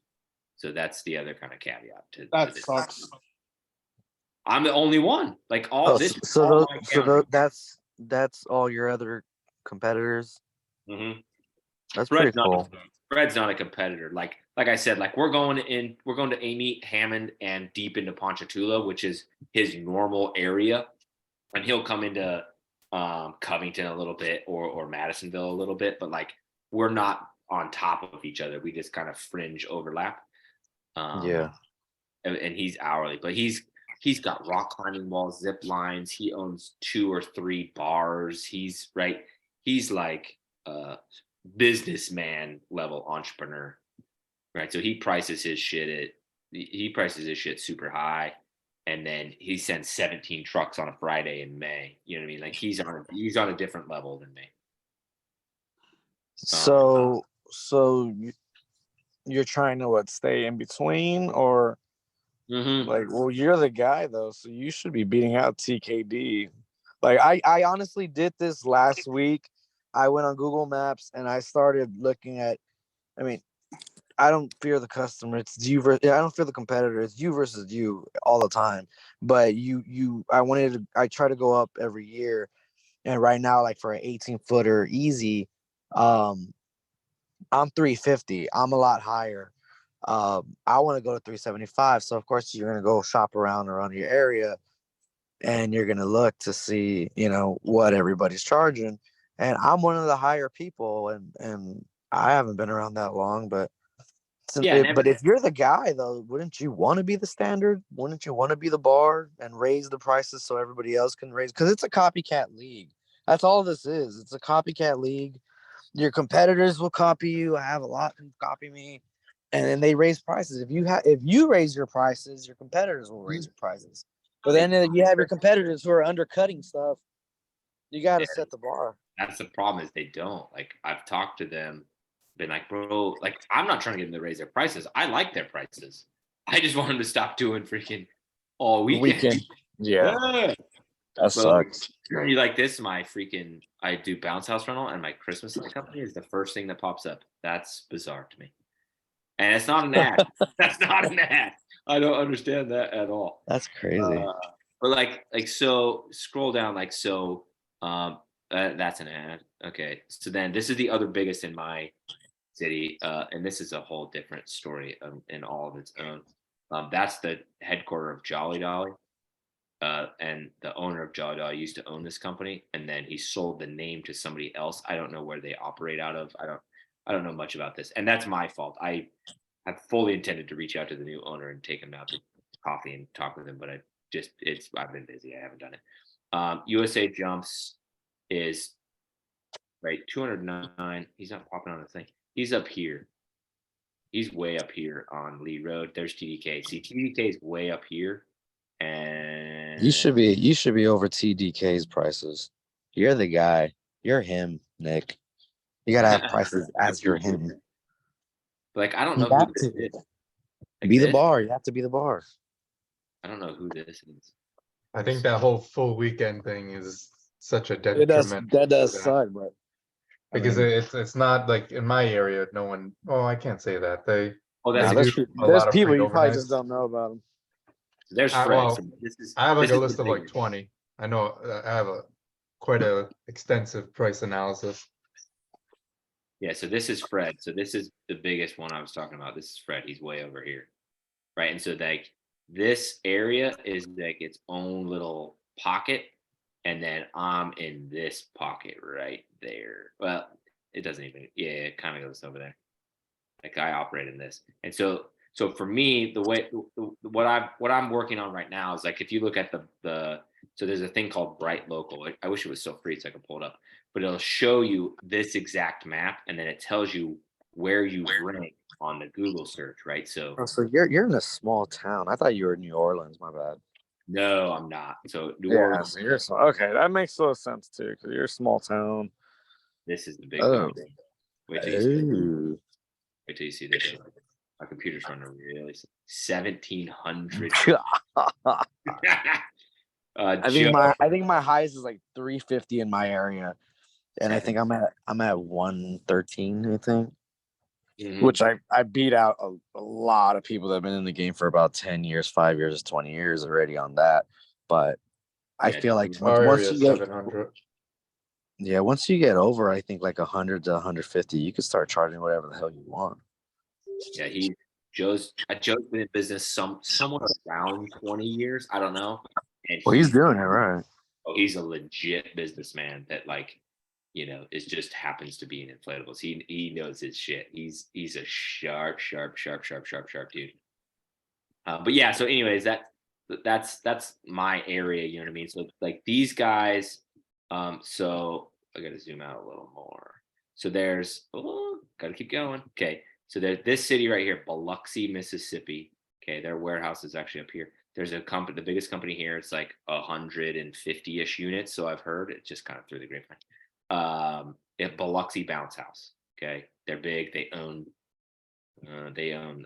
So that's the other kind of caveat to That this. sucks. I'm the only one. Like that's all your other competitors. Mm-hmm. That's pretty cool. Fred's not a competitor. Like I said, like we're going to Amy, Hammond, and deep into Ponchatoula, which is his normal area, and he'll come into Covington a little bit or Madisonville a little bit, but like we're not on top of each other. We just kind of fringe overlap. And he's hourly, but he's got rock climbing walls, zip lines. He owns 2 or 3 bars. He's like businessman level entrepreneur, right? So he prices his shit super high, and then he sends 17 trucks on a Friday in May. You know what I mean? Like he's on a different level than me. So you're trying to stay in between, or like, well, you're the guy though, so you should be beating out TKD. Like I honestly did this last week. I went on Google Maps and I started looking at, I mean, I don't fear the customer. It's you. I don't fear the competitor. It's you versus you all the time. But I try to go up every year. And right now, like for an 18-footer easy, I'm 350. I'm a lot higher. I want to go to 375. So of course you're going to go shop around your area and you're going to look to see, what everybody's charging. And I'm one of the higher people, and I haven't been around that long, but but if you're the guy though, wouldn't you want to be the standard? Wouldn't you want to be the bar and raise the prices so everybody else can raise? Because it's a copycat league. That's all this is. It's a copycat league. Your competitors will copy you. I have a lot who copy me, and then they raise prices. If you raise your prices, your competitors will raise your prices. But then you have your competitors who are undercutting stuff. You got to set the bar. That's the problem, is they don't. Like I've talked to them been like, bro, like I'm not trying to get them to raise their prices. I like their prices. I just want them to stop doing freaking all weekend. Yeah, that But sucks. you like this? I do bounce house rental, and my Christmas light company is the first thing that pops up. That's bizarre to me. And it's not an ad. That's not an ad. I don't understand that at all. That's crazy. But so scroll down that's an ad. Okay. So then this is the other biggest in my city. And this is a whole different story in all of its own. That's the headquarter of Jolly Dolly. And the owner of Jolly Dolly used to own this company, and then he sold the name to somebody else. I don't know where they operate out of. I don't know much about this, and that's my fault. I have fully intended to reach out to the new owner and take him out to coffee and talk with him, but I've been busy. I haven't done it. USA Jumps is right 209. He's not popping on the thing. He's up here. He's way up here on Lee Road. There's TDK. See, TDK is way up here. And You should be over TDK's prices. You're the guy. You're him, Nick. You gotta have prices as you're him. Like, I don't You know who have this to. is. Like Be the this? bar. You have to be the bar. I don't know who this is. I think that whole full weekend thing is such a It does. detriment. That does to that. suck, but I Because mean, it's not like in my area, no one. Oh, I can't say that. They Oh, They that's there's, do a there's lot of people free you probably overnights. just don't know about them. there's I- Fred. well, So this is, I have like this a is list the of like big- 20. I know I have quite a extensive price analysis. Yeah, so this is Fred. So this is the biggest one I was talking about. This is Fred. He's way over here. Right. And so like this area is like its own little pocket. And then I'm in this pocket right there. Well, it doesn't even, yeah, it kind of goes over there. Like I operate in this. And so for me, what I'm working on right now is like, if you look at so there's a thing called Bright Local. I wish it was still free so I could pull it up, but it'll show you this exact map. And then it tells you where you rank on the Google search, right? So Oh, so you're in a small town. I thought you were in New Orleans. My bad. no, I'm not. So New Yeah, Orleans, so you're okay. That makes a little sense too, because you're a small town. this is the big Oh. thing. Wait till you see this. Ooh. Wait till you see this. My computer's running really 1,700. I think my highest is like 350 in my area, and I think I'm at 113. I think, which I beat out a lot of people that have been in the game for about 10 years, 5 years, 20 years already on that. But I feel like Our once area you is get 700. once you get over, I think like 100 to 150, you can start charging whatever the hell you want. Yeah, Joe's been in business somewhat around 20 years. I don't know. And Well, he's doing it right. he's a legit businessman that it just happens to be in inflatables. He knows his shit. He's a sharp dude. But yeah, so anyways, that's my area, you know what I mean? So like these guys, so I gotta zoom out a little more. So gotta keep going. Okay. So there's this city right here, Biloxi, Mississippi. Okay, their warehouse is actually up here. There's a company, the biggest company here. It's like 150-ish units. So I've heard it just kind of through the grapevine. At Biloxi Bounce House. Okay, they're big. They own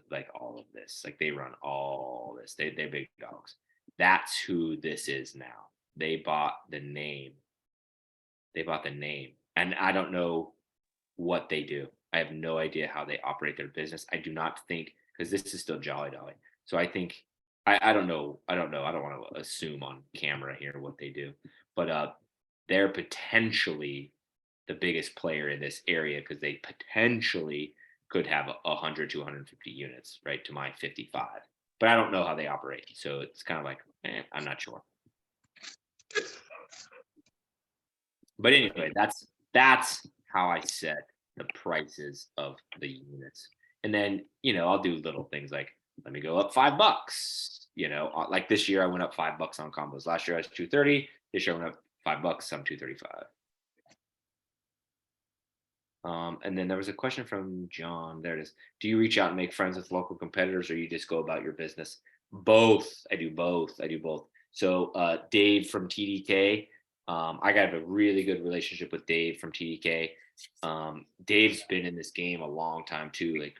like all of this. Like they run all this. They're big dogs. That's who this is now. They bought the name, and I don't know what they do. I have no idea how they operate their business. I do not think, because this is still Jolly Dolly. So I think I don't know. I don't want to assume on camera here what they do, but they're potentially the biggest player in this area because they potentially could have 100 to 150 units, right, to my 55. But I don't know how they operate, so it's kind of like I'm not sure. But anyway, that's how I set the prices of the units. And then, I'll do little things like, let me go up $5. Like this year I went up $5 on combos. Last year I was 230. This year I went up $5. I'm 235. And then there was a question from John. There it is. Do you reach out and make friends with local competitors, or you just go about your business? Both. I do both. So Dave from TDK, I got a really good relationship with Dave from TDK. Dave's been in this game a long time too. Like,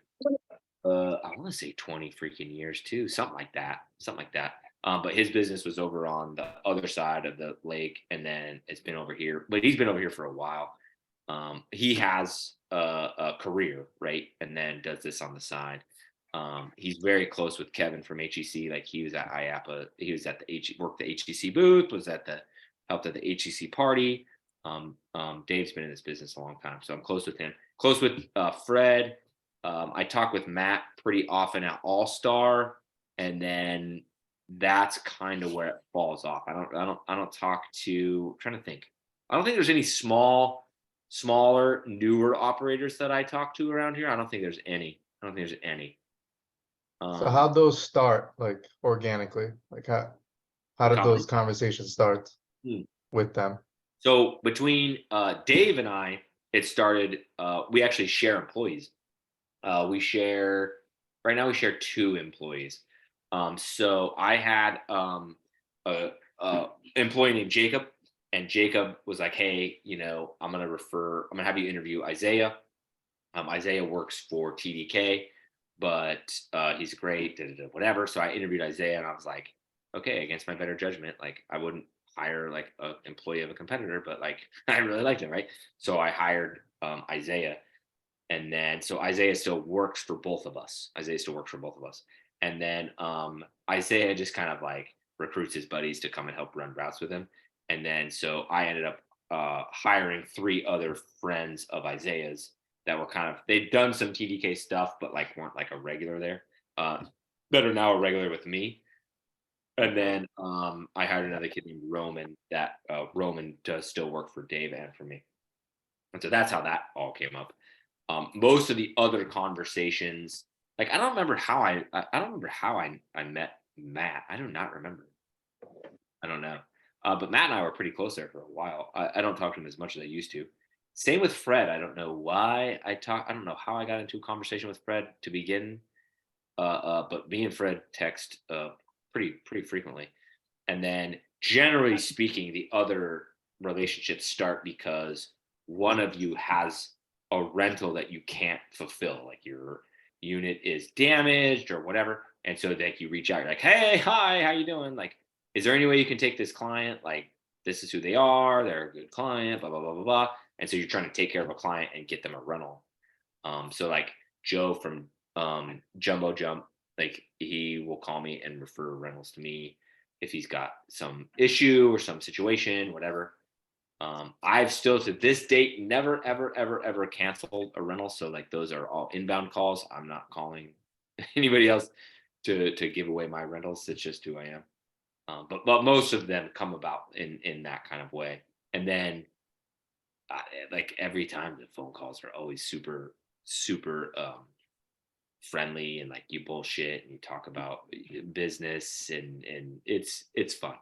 I want to say 20 freaking years too, something like that. But his business was over on the other side of the lake, and then it's been over here. But he's been over here for a while. He has a career, right, and then does this on the side. He's very close with Kevin from HEC. Like, he was at IAPA. He was at worked the HEC booth. Helped at the HEC party. Dave's been in this business a long time, so I'm close with him. Close with Fred. I talk with Matt pretty often at All Star, and then that's kind of where it falls off. I don't talk to. I'm trying to think. I don't think there's any smaller, newer operators that I talk to around here. I don't think there's any. So how'd those start, like, organically? Like, how did those conversations start with them? So between Dave and I, it started. We actually share employees. Right now we share 2 employees. So I had a employee named Jacob, and Jacob was like, hey, I'm gonna have you interview Isaiah. Isaiah works for TDK, but he's great, whatever. So I interviewed Isaiah, and I was like, okay, against my better judgment, like, I wouldn't hire like an employee of a competitor, but like, I really liked him, right? So I hired Isaiah. And then, so Isaiah still works for both of us. And then Isaiah just kind of like recruits his buddies to come and help run routes with him. And then, so I ended up hiring 3 other friends of Isaiah's that were they'd done some TDK stuff, but like weren't like a regular there, that are now a regular with me. And then I hired another kid named Roman that Roman does still work for Dave and for me. And so that's how that all came up. Most of the other conversations, like, I don't remember how I met Matt. I do not remember. I don't know. But Matt and I were pretty close there for a while. I don't talk to him as much as I used to. Same with Fred. I don't know why I don't know how I got into a conversation with Fred to begin. But me and Fred text pretty frequently. And then, generally speaking, the other relationships start because one of you has a rental that you can't fulfill, like your unit is damaged or whatever, and so like you reach out, you're like, hey, hi, how you doing, like, is there any way you can take this client, like, this is who they are, they're a good client, blah blah blah blah blah. And so you're trying to take care of a client and get them a rental. So like Joe from Jumbo Jump, like, he will call me and refer rentals to me if he's got some issue or some situation, whatever. I've still, to this date, never, ever canceled a rental. So like, those are all inbound calls. I'm not calling anybody else to give away my rentals. It's just who I am. But most of them come about in that kind of way. And then like, every time, the phone calls are always super friendly, and like, you bullshit and you talk about business, and it's fun.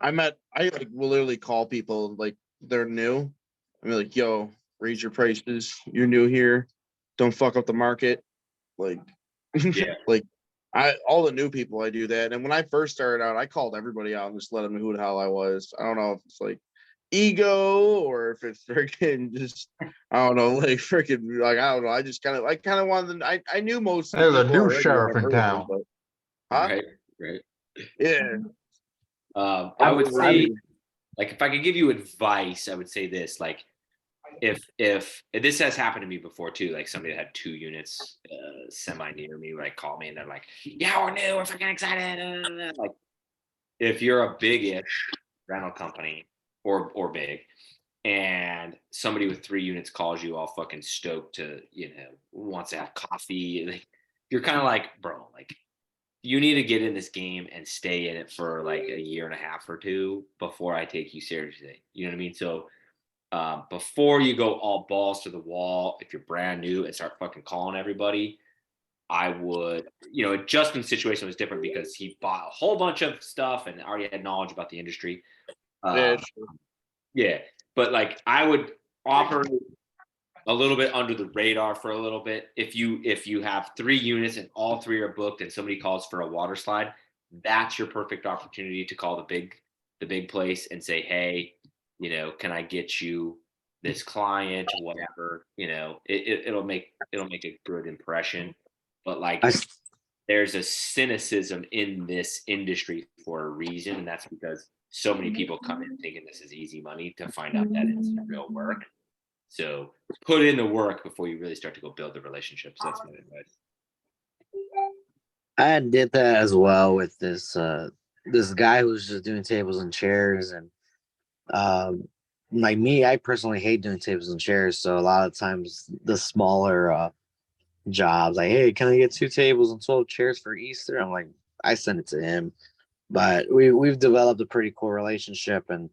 I like will literally call people like they're new. I mean, like, yo, raise your prices. You're new here. Don't fuck up the market. Like, Yeah. like, all the new people, I do that. And when I first started out, I called everybody out and just let them know who the hell I was. I don't know if it's like ego or if it's freaking just, I don't know, like freaking, like, I don't know. I kind of wanted to, I knew most of the There's a people new already. sheriff I've in heard of town. them, but, Right. yeah. I would say, like, if I could give you advice, I would say this, like, if this has happened to me before too, like, somebody that had 2 units semi near me, like, call me and they're like, yeah, we're new, we're freaking excited. Like, if you're a big-ish rental company or big, and somebody with 3 units calls you all fucking stoked to, wants to have coffee, like, you're kind of like, bro, like, you need to get in this game and stay in it for like a year and a half or 2 before I take you seriously. You know what I mean? So before you go all balls to the wall, if you're brand new and start fucking calling everybody, I would, Justin's situation was different because he bought a whole bunch of stuff and already had knowledge about the industry. Yeah. But like, I would operate a little bit under the radar for a little bit. If you have 3 units and all 3 are booked and somebody calls for a water slide, that's your perfect opportunity to call the big place and say, hey, you know, can I get you this client, whatever, you know, it'll make a good impression. But like, I, there's a cynicism in this industry for a reason, and that's because so many people come in thinking this is easy money to find out that it's real work. So put in the work before you really start to go build the relationships. That's my advice. I did that as well with this guy who was just doing tables and chairs, and like me, I personally hate doing tables and chairs. So a lot of times the smaller jobs, like, hey, can I get 2 tables and 12 chairs for Easter? I'm like, I send it to him. But we've developed a pretty cool relationship, and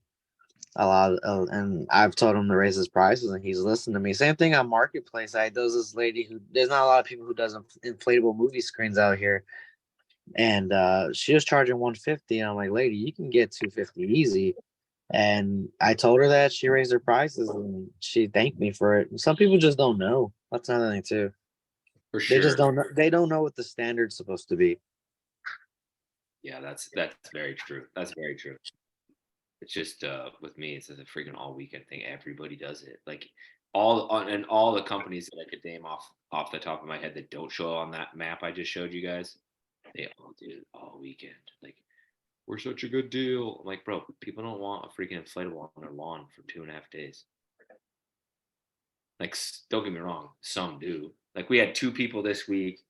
and I've told him to raise his prices, and he's listened to me. Same thing on Marketplace. There's this lady who, there's not a lot of people who does inflatable movie screens out here, and she was charging 150. And I'm like, lady, you can get 250 easy. And I told her that, she raised her prices, and she thanked me for it. And some people just don't know. That's another thing too. For sure. They just don't know. They don't know what the standard's supposed to be. Yeah, that's very true. That's very true. It's just with me, it's a freaking all weekend thing. Everybody does it. Like all the companies that I could name off the top of my head that don't show on that map I just showed you guys, they all do it all weekend. Like, we're such a good deal. I'm like, bro, people don't want a freaking inflatable on their lawn for 2.5 days. Like, don't get me wrong, some do. Like, we had 2 people this week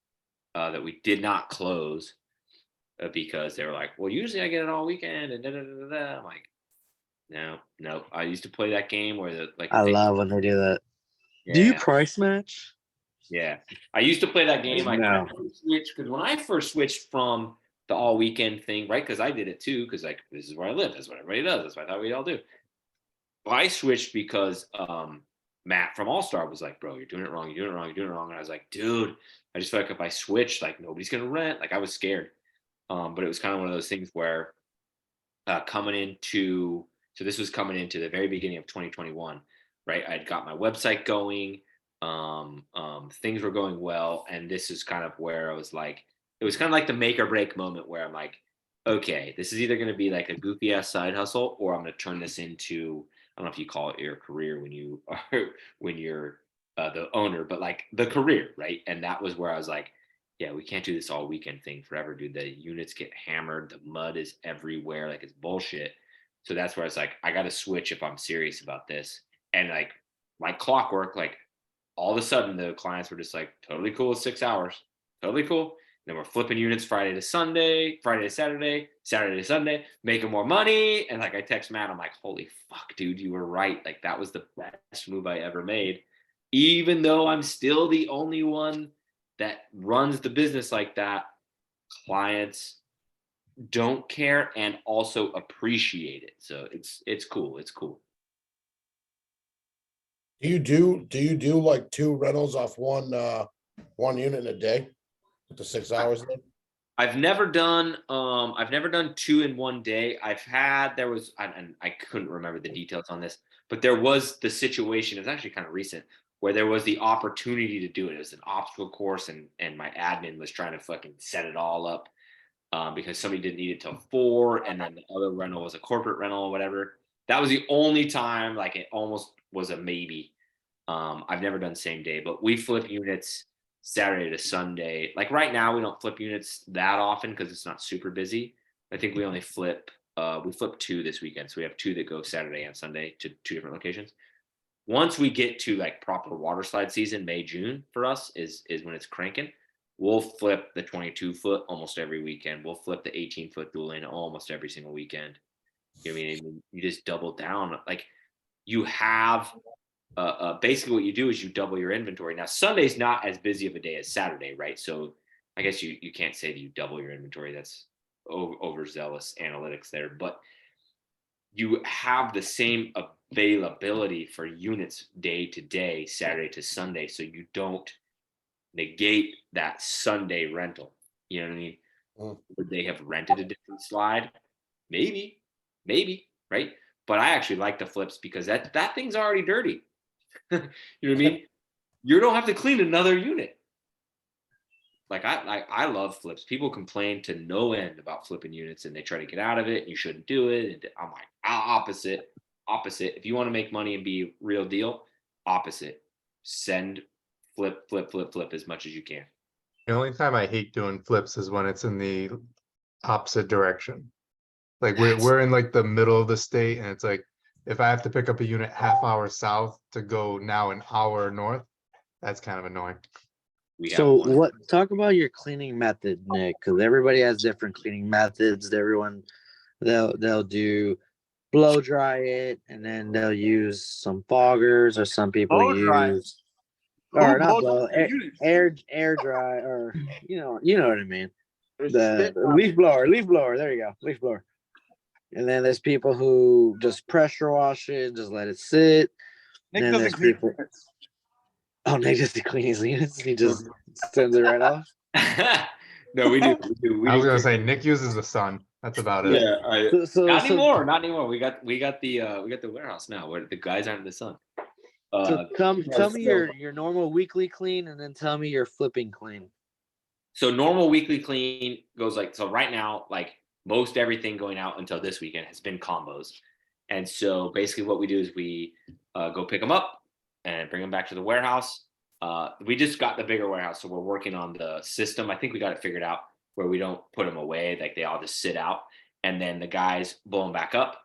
that we did not close because they were like, well, usually I get it all weekend and da da da da. I'm like, no. I used to play that game where I love when they do that. Yeah, do you price match? Yeah, I used to play that game. I No. switched because when I first switched from the all weekend thing, right? Because I did it too. Because like, this is where I live. That's what everybody does. That's what I thought we all do. I switched because Matt from All Star was like, bro, you're doing it wrong. You're doing it wrong. You're doing it wrong. And I was like, dude, I just feel like if I switch, like, nobody's gonna rent. Like, I was scared. But it was kind of one of those things where this was coming into the very beginning of 2021, right? I'd got my website going, things were going well, and this is kind of where I was like, it was kind of like the make or break moment where I'm like, okay, this is either going to be like a goofy ass side hustle, or I'm going to turn this into, I don't know if you call it your career when you are when you're the owner, but like the career, right? And that was where I was like, yeah, we can't do this all weekend thing forever, dude. The units get hammered, the mud is everywhere, like, it's bullshit. So that's where it's like, I got to switch if I'm serious about this. And like clockwork, like, all of a sudden the clients were just like, totally cool with 6 hours, totally cool. And then we're flipping units Friday to Sunday, Friday to Saturday, Saturday to Sunday, making more money. And like, I text Matt, I'm like, holy fuck, dude, you were right. Like, that was the best move I ever made. Even though I'm still the only one that runs the business like that, clients don't care and also appreciate it. So it's cool. It's cool. Do you do like 2 rentals off one unit in a day with the 6 hours then? I've never done 2 in one day. There was, and I couldn't remember the details on this, but there was the situation, it was actually kind of recent, where there was the opportunity to do it. It was an obstacle course, and my admin was trying to fucking set it all up because somebody didn't need it till 4, and then the other rental was a corporate rental or whatever. That was the only time, like, it almost was a maybe. I've never done same day, but we flip units Saturday to Sunday. Like, right now, we don't flip units that often because it's not super busy. I think we only flip 2 this weekend. So we have 2 that go Saturday and Sunday to 2 different locations. Once we get to like proper water slide season, May, June for us is when it's cranking. We'll flip the 22-foot almost every weekend. We'll flip the 18-foot dual lane almost every single weekend. You know what I mean? You just double down. Like, you have basically what you do is you double your inventory. Now, Sunday's not as busy of a day as Saturday, right? So I guess you can't say that you double your inventory. That's overzealous analytics there. But you have the same availability for units day to day, Saturday to Sunday, so you don't negate that Sunday rental. You know what I mean? Would they have rented a different slide? Maybe, right? But I actually like the flips because that thing's already dirty. You know what I mean? You don't have to clean another unit. Like, I love flips. People complain to no end about flipping units, and they try to get out of it, and you shouldn't do it. And I'm like, opposite. opposite. If you want to make money and be real deal, opposite. Send, flip as much as you can. The only time I hate doing flips is when it's in the opposite direction. Like we're in like the middle of the state, and it's like if I have to pick up a unit half hour south to go now an hour north, that's kind of annoying. So what? Talk about your cleaning method, Nick, because everybody has different cleaning methods. Everyone, they'll do blow dry it, and then they'll use some foggers, or some people Blow dry? use, or Who not blows blow, the units? air dry, or you know what I mean. There's The spit on leaf blower. There you go, leaf blower. And then there's people who just pressure wash it, just let it sit. Nick Then doesn't there's clean people. units. Oh, Nick just clean his units. He just sends it right off. No, we do. I was gonna say Nick uses the sun. That's about it. Yeah, So not anymore. We got the warehouse now where the guys aren't in the sun. So tell so- me your normal weekly clean, and then tell me your flipping clean. So normal weekly clean goes like, so right now, like most everything going out until this weekend has been combos. And so basically what we do is we go pick them up and bring them back to the warehouse. We just got the bigger warehouse, so we're working on the system. I think we got it figured out where we don't put them away, like they all just sit out. And then the guys blow them back up.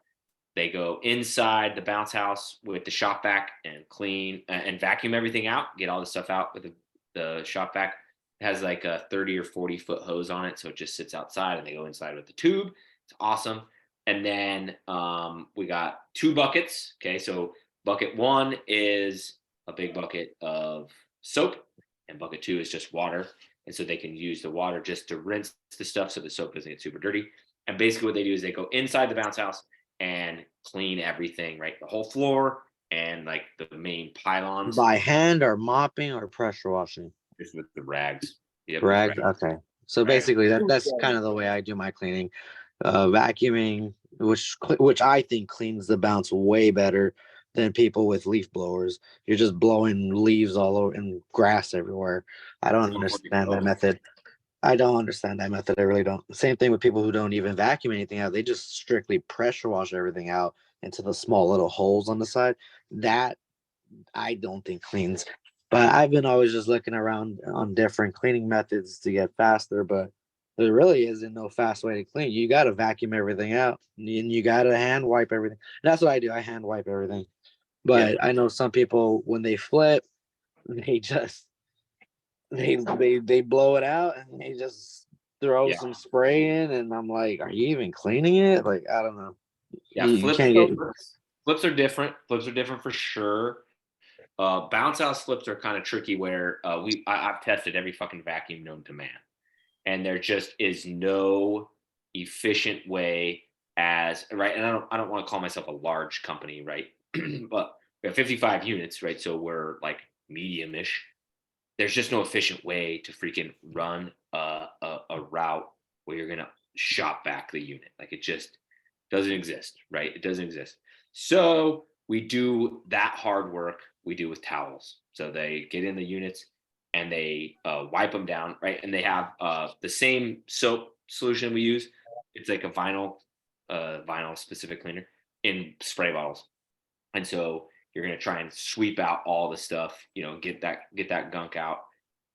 They go inside the bounce house with the shop vac and clean and vacuum everything out, get all the stuff out with the shop vac. It has like a 30 or 40 foot hose on it. So it just sits outside and they go inside with the tube. It's awesome. And then we got 2 buckets. Okay. So bucket 1 is a big bucket of soap, and bucket 2 is just water. And so they can use the water just to rinse the stuff so the soap doesn't get super dirty. And basically what they do is they go inside the bounce house and clean everything, right? The whole floor and like the main pylons. By hand or mopping or pressure washing? Just with the rags. Yep, Rags. Okay. So basically that's kind of the way I do my cleaning. Vacuuming, which I think cleans the bounce way better than people with leaf blowers. You're just blowing leaves all over and grass everywhere. I don't understand that method. I really don't. Same thing with people who don't even vacuum anything out. They just strictly pressure wash everything out into the small little holes on the side. That I don't think cleans. But I've been always just looking around on different cleaning methods to get faster, but there really isn't no fast way to clean. You got to vacuum everything out, and you got to hand wipe everything. And that's what I do. I hand wipe everything. But I know some people, when they flip, they just they blow it out and they just throw some spray in, and I'm like, are you even cleaning it? Like, I don't know. Yeah, you can't get. Flips are different. Flips are different for sure. Bounce house flips are kind of tricky where I've tested every fucking vacuum known to man, and there just is no efficient way as right. And I don't want to call myself a large company, right? But we have 55 units, right? So we're like medium-ish. There's just no efficient way to freaking run a route where you're gonna shop back the unit. Like it just doesn't exist, right? It doesn't exist. So we do that hard work. We do with towels. So they get in the units and they wipe them down, right? And they have the same soap solution we use. It's like a vinyl specific cleaner in spray bottles. And so you're gonna try and sweep out all the stuff, get that gunk out,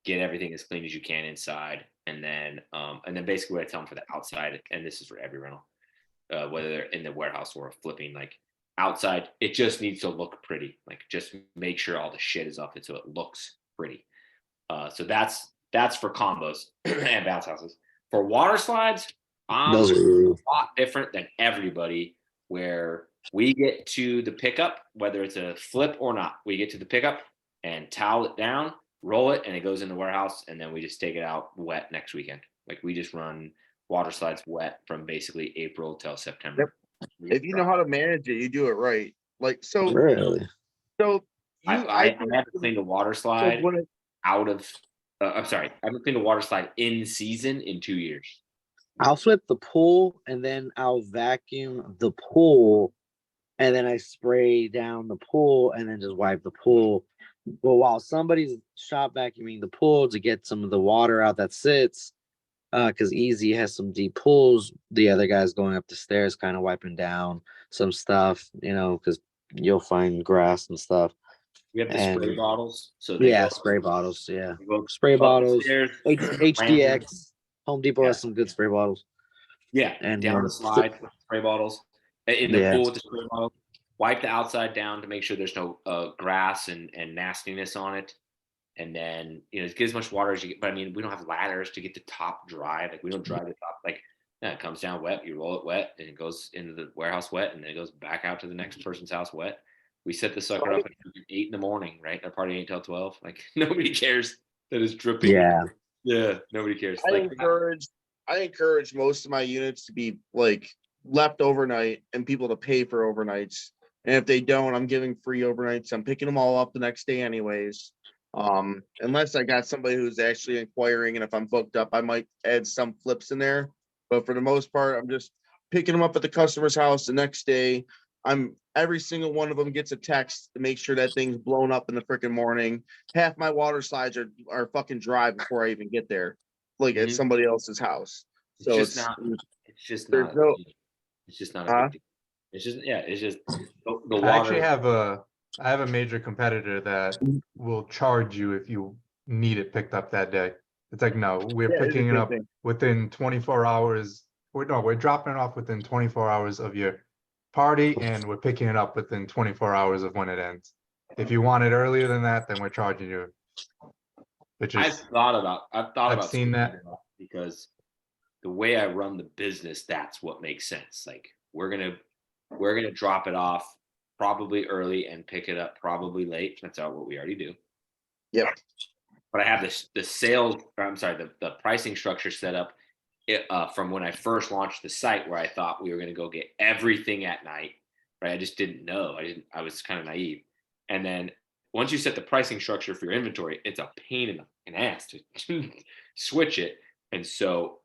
get everything as clean as you can inside, and then basically what I tell them for the outside, and this is for every rental, whether they're in the warehouse or flipping, like outside, it just needs to look pretty. Like just make sure all the shit is up, and so it looks pretty. So that's for combos and bounce houses. For water slides, Those are a lot different than everybody, where we get to the pickup, whether it's a flip or not, we get to the pickup and towel it down, roll it, and it goes in the warehouse, and then we just take it out wet next weekend. Like we just run water slides wet from basically April till September. Yep. If you know how to manage it, you do it right. Like so. Really? So I have to clean the water slide out of. I'm sorry, I haven't cleaned the water slide in season in 2 years. I'll flip the pool, and then I'll vacuum the pool, and then I spray down the pool, and then just wipe the pool. But while somebody's shop vacuuming the pool to get some of the water out that sits, because Easy has some deep pools. The other guy's going up the stairs, kind of wiping down some stuff, because you'll find grass and stuff. We have the spray And bottles. So they yeah, go, spray bottles. Yeah, they go spray up the bottles. stairs, HDX. Home Depot Yeah. has some good spray bottles. Yeah, And down the slide with the spray bottles. In the Yeah. pool with the spray bottles. Wipe the outside down to make sure there's no grass and nastiness on it. And then, get as much water as you get. But I mean, we don't have ladders to get the top dry. Like, we don't dry the top. Like, it comes down wet. You roll it wet, and it goes into the warehouse wet, and then it goes back out to the next person's house wet. We set the sucker up at 8 in the morning, right? Our party ain't till 12. Like, nobody cares that it's dripping. Yeah, nobody cares. I Like, encourage most of my units to be like left overnight and people to pay for overnights. And if they don't, I'm giving free overnights. I'm picking them all up the next day anyways. Unless I got somebody who's actually inquiring, and if I'm booked up, I might add some flips in there. But for the most part, I'm just picking them up at the customer's house the next day. Every single one of them gets a text to make sure that thing's blown up in the freaking morning. Half my water slides are fucking dry before I even get there, like at somebody else's house. So it's just not a big deal. It's just the water. I have a major competitor that will charge you if you need it picked up that day. It's like, no, we're picking it up within 24 hours. We're dropping it off within 24 hours of your party, and we're picking it up within 24 hours of when it ends. If you want it earlier than that, then we're charging you. I've thought about seen that because the way I run the business, that's what makes sense. Like, we're gonna drop it off probably early and pick it up probably late. That's what we already do. Yep. But I have the pricing structure set up from when I first launched the site, where I thought we were going to go get everything at night, right? I just didn't know. I was kind of naive. And then once you set the pricing structure for your inventory, it's a pain in the ass to switch it. And so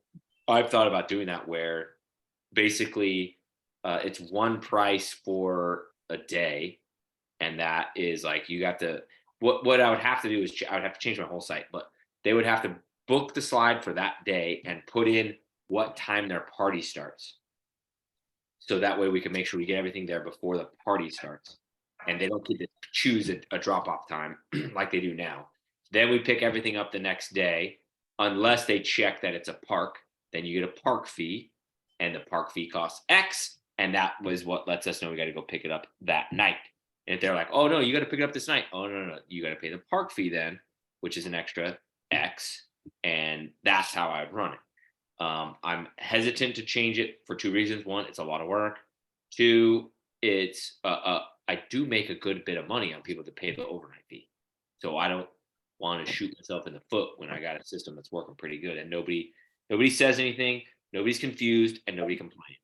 I've thought about doing that, where basically it's one price for a day, and that is like, you got to what I would have to do is I would have to change my whole site, but they would have to book the slide for that day and put in what time their party starts, so that way we can make sure we get everything there before the party starts, and they don't get to choose a drop-off time like they do now. Then we pick everything up the next day, unless they check that it's a park. Then you get a park fee, and the park fee costs X. And that was what lets us know we got to go pick it up that night. And if they're like, oh, no, you got to pick it up this night. Oh, no, you got to pay the park fee then, which is an extra X. And that's how I would run it. I'm hesitant to change it for two reasons. One, it's a lot of work. Two, it's I do make a good bit of money on people that pay the overnight fee. So I don't want to shoot myself in the foot when I got a system that's working pretty good, and nobody says anything, nobody's confused, and nobody complains.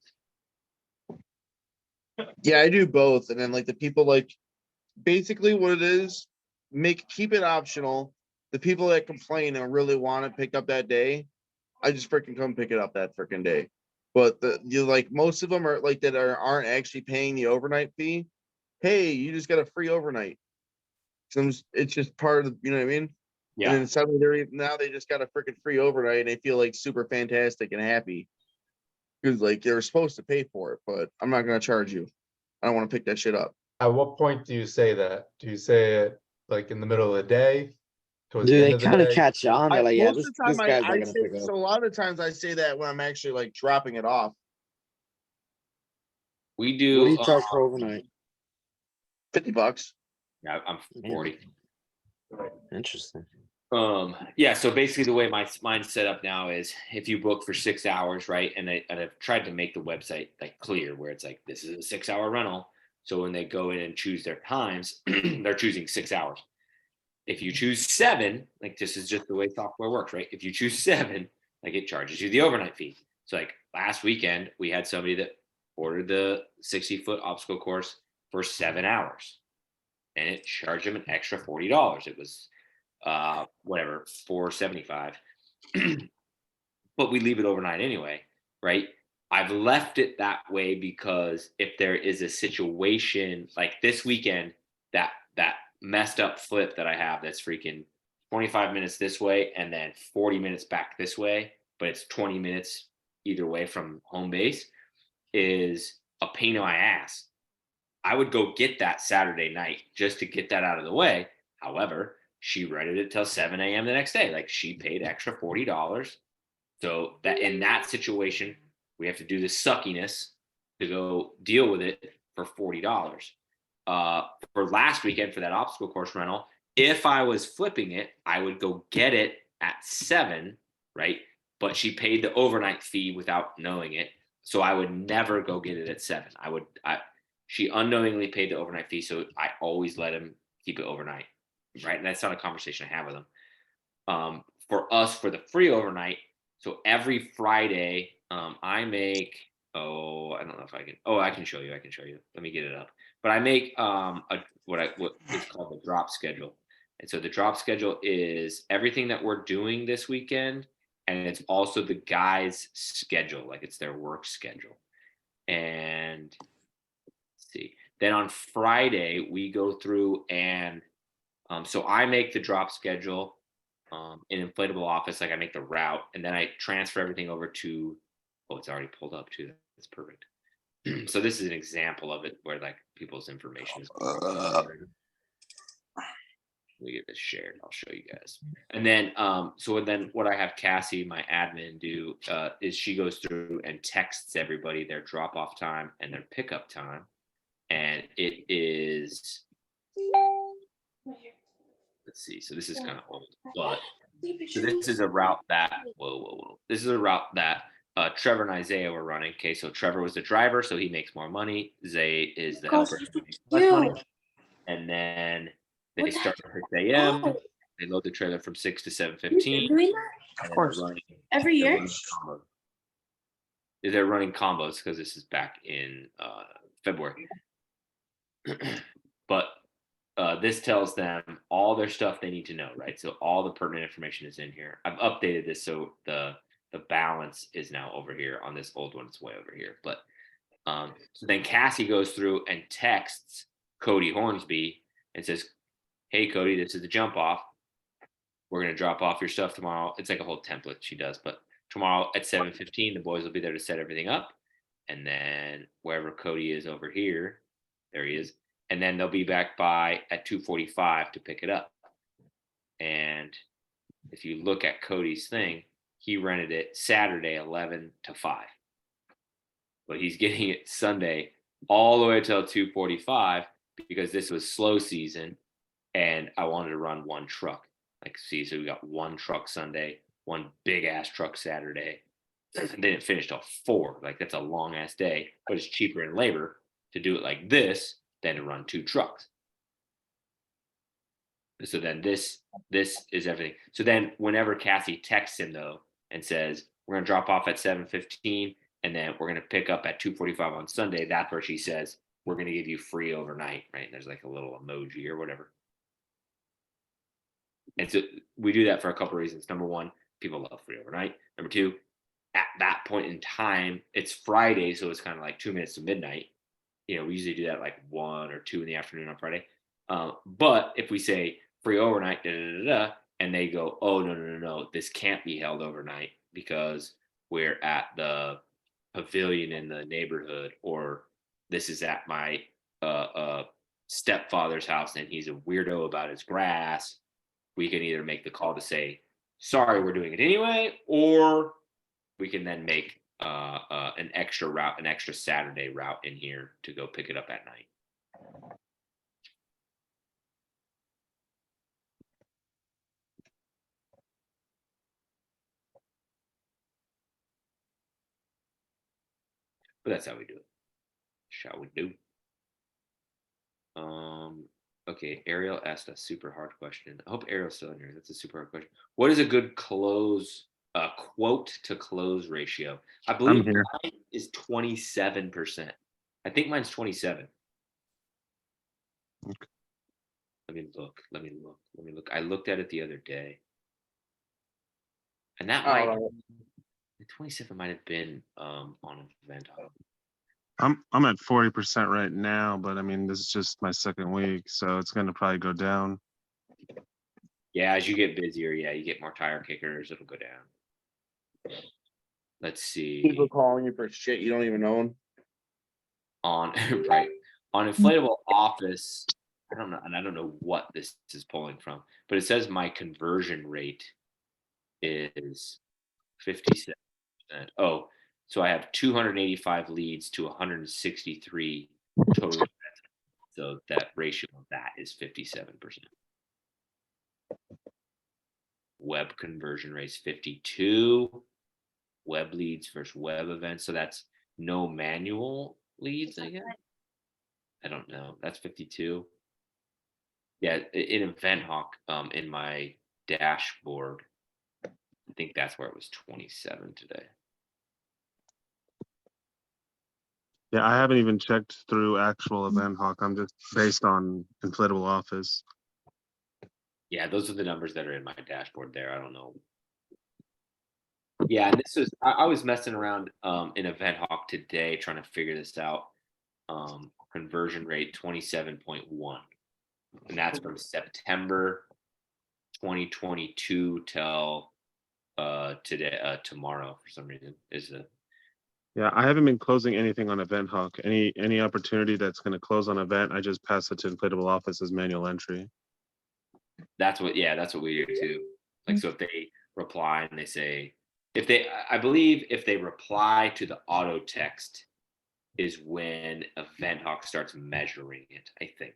Yeah, I do both. And then like the people, like basically what it is, keep it optional. The people that complain and really want it picked up that day, I just freaking come pick it up that freaking day. But most of them are like that aren't actually paying the overnight fee. Hey, you just got a free overnight. It's just part of you know what I mean? Yeah. And then suddenly they just got a freaking free overnight, and they feel like super fantastic and happy. Because like they're supposed to pay for it, but I'm not gonna charge you. I don't want to pick that shit up. At what point do you say that? Do you say it like in the middle of the day? Do they kind of catch on? They're like, yeah, this guy's not I gonna pick up. So a lot of times I say that when I'm actually like dropping it off. We do. What do you charge for overnight? $50. Yeah, I'm 40. Interesting. Yeah, so basically the way mine's set up now is if you book for 6 hours, right? And I've tried to make the website like clear, where it's like, this is a 6-hour rental. So when they go in and choose their times, they're choosing 6 hours. If you choose 7, like this is just the way software works, right? If you choose 7, like it charges you the overnight fee. So like last weekend, we had somebody that ordered the 60-foot obstacle course for 7 hours, and it charged them an extra $40. It was whatever, $475. But we leave it overnight anyway, right? I've left it that way because if there is a situation like this weekend, that messed up flip that I have that's freaking 25 minutes this way and then 40 minutes back this way, but it's 20 minutes either way from home base, is a pain in my ass. I would go get that Saturday night just to get that out of the way. However, she rented it till 7 a.m. the next day. Like, she paid extra $40. So that in that situation, we have to do the suckiness to go deal with it for $40. For last weekend, for that obstacle course rental, if I was flipping it, I would go get it at 7, right? But she paid the overnight fee without knowing it. So I would never go get it at 7. She unknowingly paid the overnight fee, so I always let him keep it overnight, right? And that's not a conversation I have with him. For us, for the free overnight, so every Friday, I make, I don't know if I can, I can show you. Let me get it up. But I make what is called the drop schedule. And so the drop schedule is everything that we're doing this weekend, and it's also the guys' schedule, like it's their work schedule. And let's see. Then on Friday, we go through and so I make the drop schedule in Inflatable Office, like I make the route, and then I transfer everything over to, it's already pulled up too. That's perfect. So this is an example of it where like people's information is. We get this shared. I'll show you guys. And then, so then what I have Cassie, my admin, do is she goes through and texts everybody their drop-off time and their pickup time, and it is. Let's see. So this is kind of old, but so this is a route that This is a route that Trevor and Isaiah were running. Okay, so Trevor was the driver, so he makes more money. Zay is the helper, so he makes less money. And then they start at 6 a.m. They load the trailer from 6 to 7:15. Of course. Every year. They're running combos because this is back in February. But this tells them all their stuff they need to know, right? So all the pertinent information is in here. I've updated this so the balance is now over here. On this old one, it's way over here. But so then Cassie goes through and texts Cody Hornsby and says, "Hey Cody, this is the jump off. We're gonna drop off your stuff tomorrow." It's like a whole template she does, but tomorrow at 7:15, the boys will be there to set everything up. And then wherever Cody is over here, there he is. And then they'll be back by at 2:45 to pick it up. And if you look at Cody's thing, he rented it Saturday 11 to 5. But he's getting it Sunday all the way till 2:45 because this was slow season and I wanted to run one truck. Like, see, so we got one truck Sunday, one big ass truck Saturday. They didn't finish till 4. Like, that's a long ass day, but it's cheaper in labor to do it like this than to run 2 trucks. So then this is everything. So then whenever Cassie texts him though and says, "We're gonna drop off at 7:15 and then we're gonna pick up at 2:45 on Sunday," that's where she says, "We're gonna give you free overnight," right? And there's like a little emoji or whatever. And so we do that for a couple of reasons. Number one, people love free overnight. Number two, at that point in time, it's Friday, so it's kind of like 2 minutes to midnight. We usually do that like 1 or 2 in the afternoon on Friday. But if we say free overnight, and they go, "Oh, no, this can't be held overnight because we're at the pavilion in the neighborhood, or this is at my stepfather's house and he's a weirdo about his grass," we can either make the call to say, "Sorry, we're doing it anyway," or we can then make an extra route, an extra Saturday route in here to go pick it up at night. But that's how we do it. Shall we do? Okay, Ariel asked a super hard question. I hope Ariel's still in here. That's a super hard question. What is a good quote to close ratio? I believe mine is 27%. I think mine's 27. Okay. Let me look. I looked at it the other day. And that might 27 might have been on an event. I'm at 40% right now, but I mean this is just my second week, so it's gonna probably go down. Yeah, as you get busier, you get more tire kickers, it'll go down. Let's see. People calling you for shit you don't even own. On right on inflatable office, I don't know, and I don't know what this is pulling from, but it says my conversion rate is 57%. Oh, so I have 285 leads to 163 total. So that ratio of that is 57%. Web conversion rate is 52. Web leads versus web events. So that's no manual leads, I guess. I don't know. That's 52. Yeah, in EventHawk, in my dashboard, I think that's where it was 27 today. Yeah, I haven't even checked through actual EventHawk. I'm just based on inflatable office. Yeah, those are the numbers that are in my dashboard there. I don't know. Yeah, and this was I was messing around in EventHawk today trying to figure this out. Conversion rate 27.1. And that's from September 2022 till today, tomorrow for some reason is the. Yeah, I haven't been closing anything on EventHawk. Any opportunity that's going to close on event, I just pass it to inflatable office as manual entry. That's what we do too. Like, so if they reply and they say, I believe if they reply to the auto text is when EventHawk starts measuring it, I think.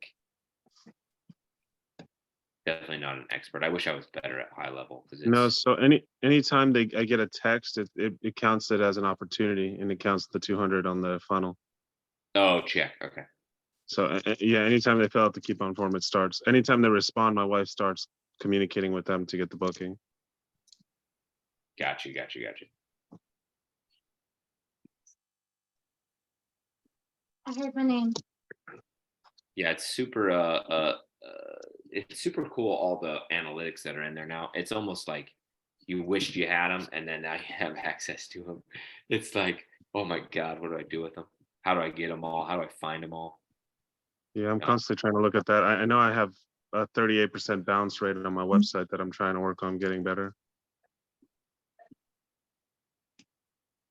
Definitely not an expert. I wish I was better at high level. No, so anytime I get a text, it counts it as an opportunity and it counts the 200 on the funnel. Oh, check. Okay. So yeah, anytime they fill out the coupon form, it starts. Anytime they respond, my wife starts communicating with them to get the booking. Got you. I heard my name. Yeah, it's super cool, all the analytics that are in there now. It's almost like you wished you had them and then now you have access to them. It's like, oh my God, what do I do with them? How do I get them all? How do I find them all? Yeah, I'm constantly trying to look at that. I know I have a 38% bounce rate on my website that I'm trying to work on getting better.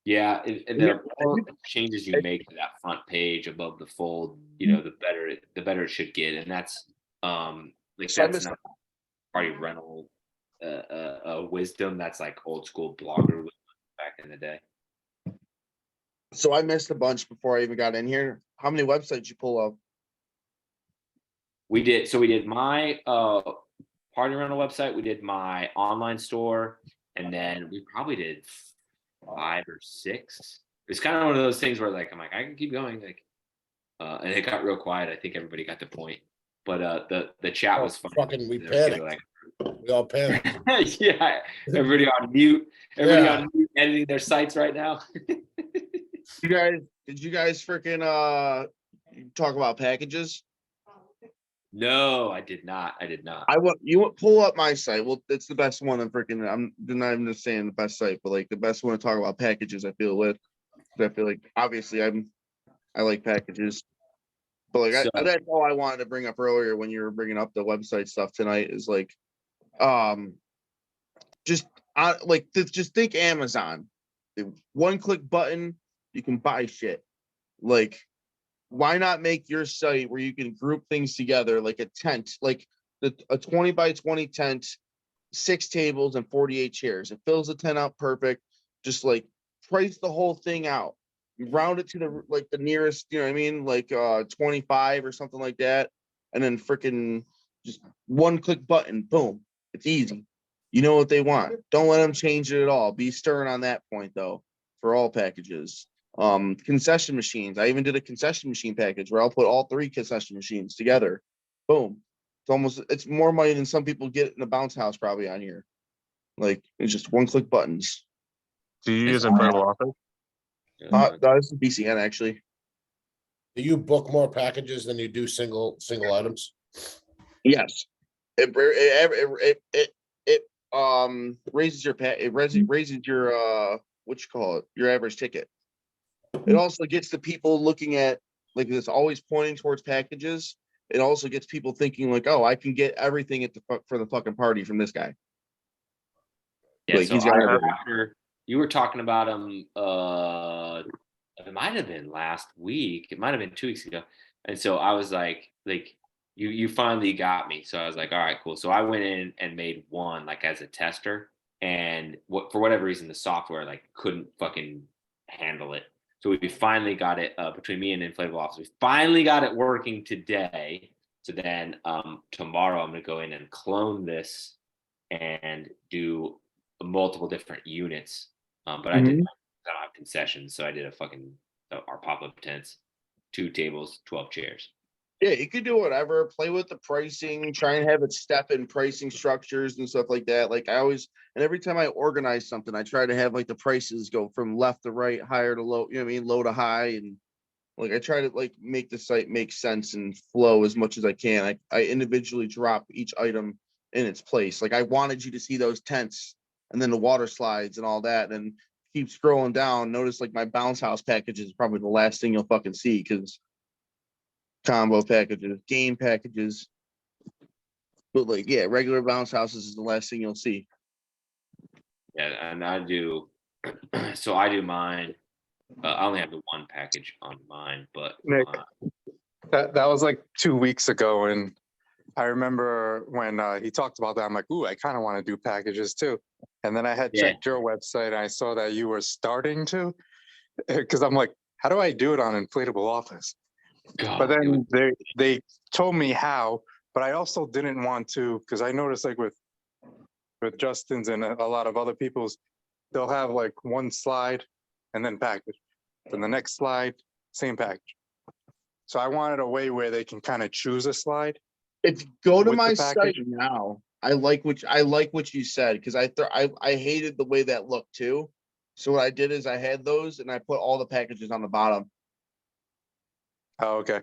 Yeah, and the more changes you make to that front page above the fold, the better it should get. And that's that's not party rental wisdom. That's like old school blogger wisdom back in the day. So I missed a bunch before I even got in here. How many websites you pull up? We did my party rental website. We did my online store, and then we probably did 5 or 6. It's kind of one of those things where I'm like, I can keep going. And it got real quiet. I think everybody got the point. But the chat was fun. Fucking we panicked. We all panicked. Yeah, everybody on mute. Everybody on mute editing their sites right now. Did you guys freaking talk about packages? No, I did not. Pull up my site. Well, it's the best one. I'm not even just saying the best site, but like the best one to talk about packages. I feel like obviously I like packages, but like that's all I wanted to bring up earlier when you were bringing up the website stuff tonight is like, just think Amazon, one click button, you can buy shit. Like, why not make your site where you can group things together like a tent, like a 20 by 20 tent, 6 tables and 48 chairs. It fills the tent out perfect. Just like price the whole thing out. You round it to the nearest, you know what I mean? Like 25 or something like that. And then freaking just one click button, boom. It's easy. You know what they want. Don't let them change it at all. Be stern on that point though, for all packages. Concession machines. I even did a concession machine package where I'll put all 3 concession machines together. Boom. It's more money than some people get in a bounce house probably on here. Like, it's just one click buttons. Do you use Inflatable Office? No, this is BCN actually. Do you book more packages than you do single items? Yes. It raises your raises your what you call it, your average ticket. It also gets the people looking at, like, it's always pointing towards packages. It also gets people thinking like, oh, I can get everything for the fucking party from this guy. Yeah, like, so he's got You were talking about them. It might have been last week. It might have been 2 weeks ago. And so I was like you finally got me. So I was like, all right, cool. So I went in and made one like as a tester, and for whatever reason the software like couldn't fucking handle it. So we finally got it between me and Inflatable Office. We finally got it working today. So then tomorrow I'm gonna go in and clone this and do multiple different units. But I don't have concessions, so I did our pop-up tents, 2 tables, 12 chairs. Yeah, you could do whatever. Play with the pricing. Try and have it step in pricing structures and stuff like that. Like I always, and every time I organize something, I try to have like the prices go from left to right, higher to low. You know what I mean? Low to high, and like I try to like make the site make sense and flow as much as I can. I individually drop each item in its place. Like I wanted you to see those tents and then the water slides and all that, and keep scrolling down. Notice like my bounce house package is probably the last thing you'll fucking see because combo packages, game packages. But like, yeah, regular bounce houses is the last thing you'll see. Yeah, and I do. So I do mine. I only have the one package on mine, but Nick, that was like 2 weeks ago, and I remember when he talked about that. I'm like, ooh, I kind of want to do packages too. And then I had checked your website, and I saw that you were starting to, because I'm like, how do I do it on Inflatable Office? God, but then they told me how, but I also didn't want to, because I noticed like with Justin's and a lot of other people's, they'll have like one slide and then package. Then the next slide, same package. So I wanted a way where they can kind of choose a slide. If you go to my site now, I like what you said, because I hated the way that looked too. So what I did is I had those and I put all the packages on the bottom. Oh, okay.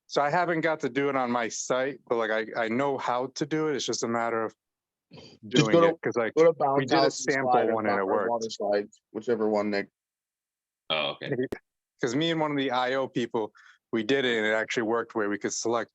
So I haven't got to do it on my site, but like I know how to do it. It's just a matter of doing it, because like we did a sample one and it worked. Water slides, whichever one, Nick. Oh, okay. Because me and one of the IO people, we did it and it actually worked, where we could select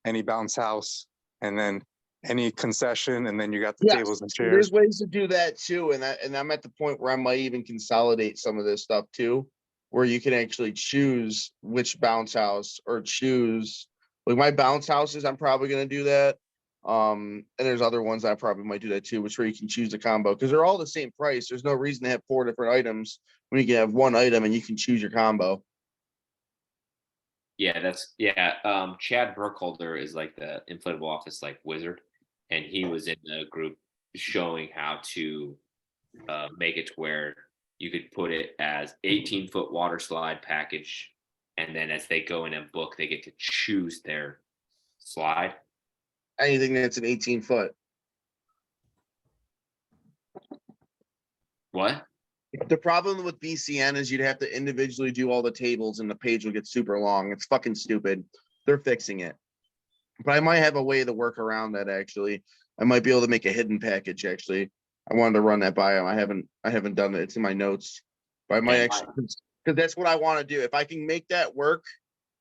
any bounce house and then any concession, and then you got the tables and chairs. There's ways to do that too, and I'm at the point where I might even consolidate some of this stuff too, where you can actually choose which bounce house or choose like my bounce houses. I'm probably going to do that. And there's other ones I probably might do that too, which where you can choose a combo, because they're all the same price. There's no reason to have 4 different items when you can have one item and you can choose your combo. Yeah, Chad Burkholder is like the Inflatable Office like wizard, and he was in the group showing how to make it to where you could put it as 18-foot water slide package, and then as they go in and book, they get to choose their slide. Anything that's an 18-foot. What? The problem with BCN is you'd have to individually do all the tables and the page will get super long. It's fucking stupid. They're fixing it. But I might have a way to work around that actually. I might be able to make a hidden package actually. I wanted to run that by them. I haven't done it. It's in my notes. But I might actually, because that's what I want to do. If I can make that work,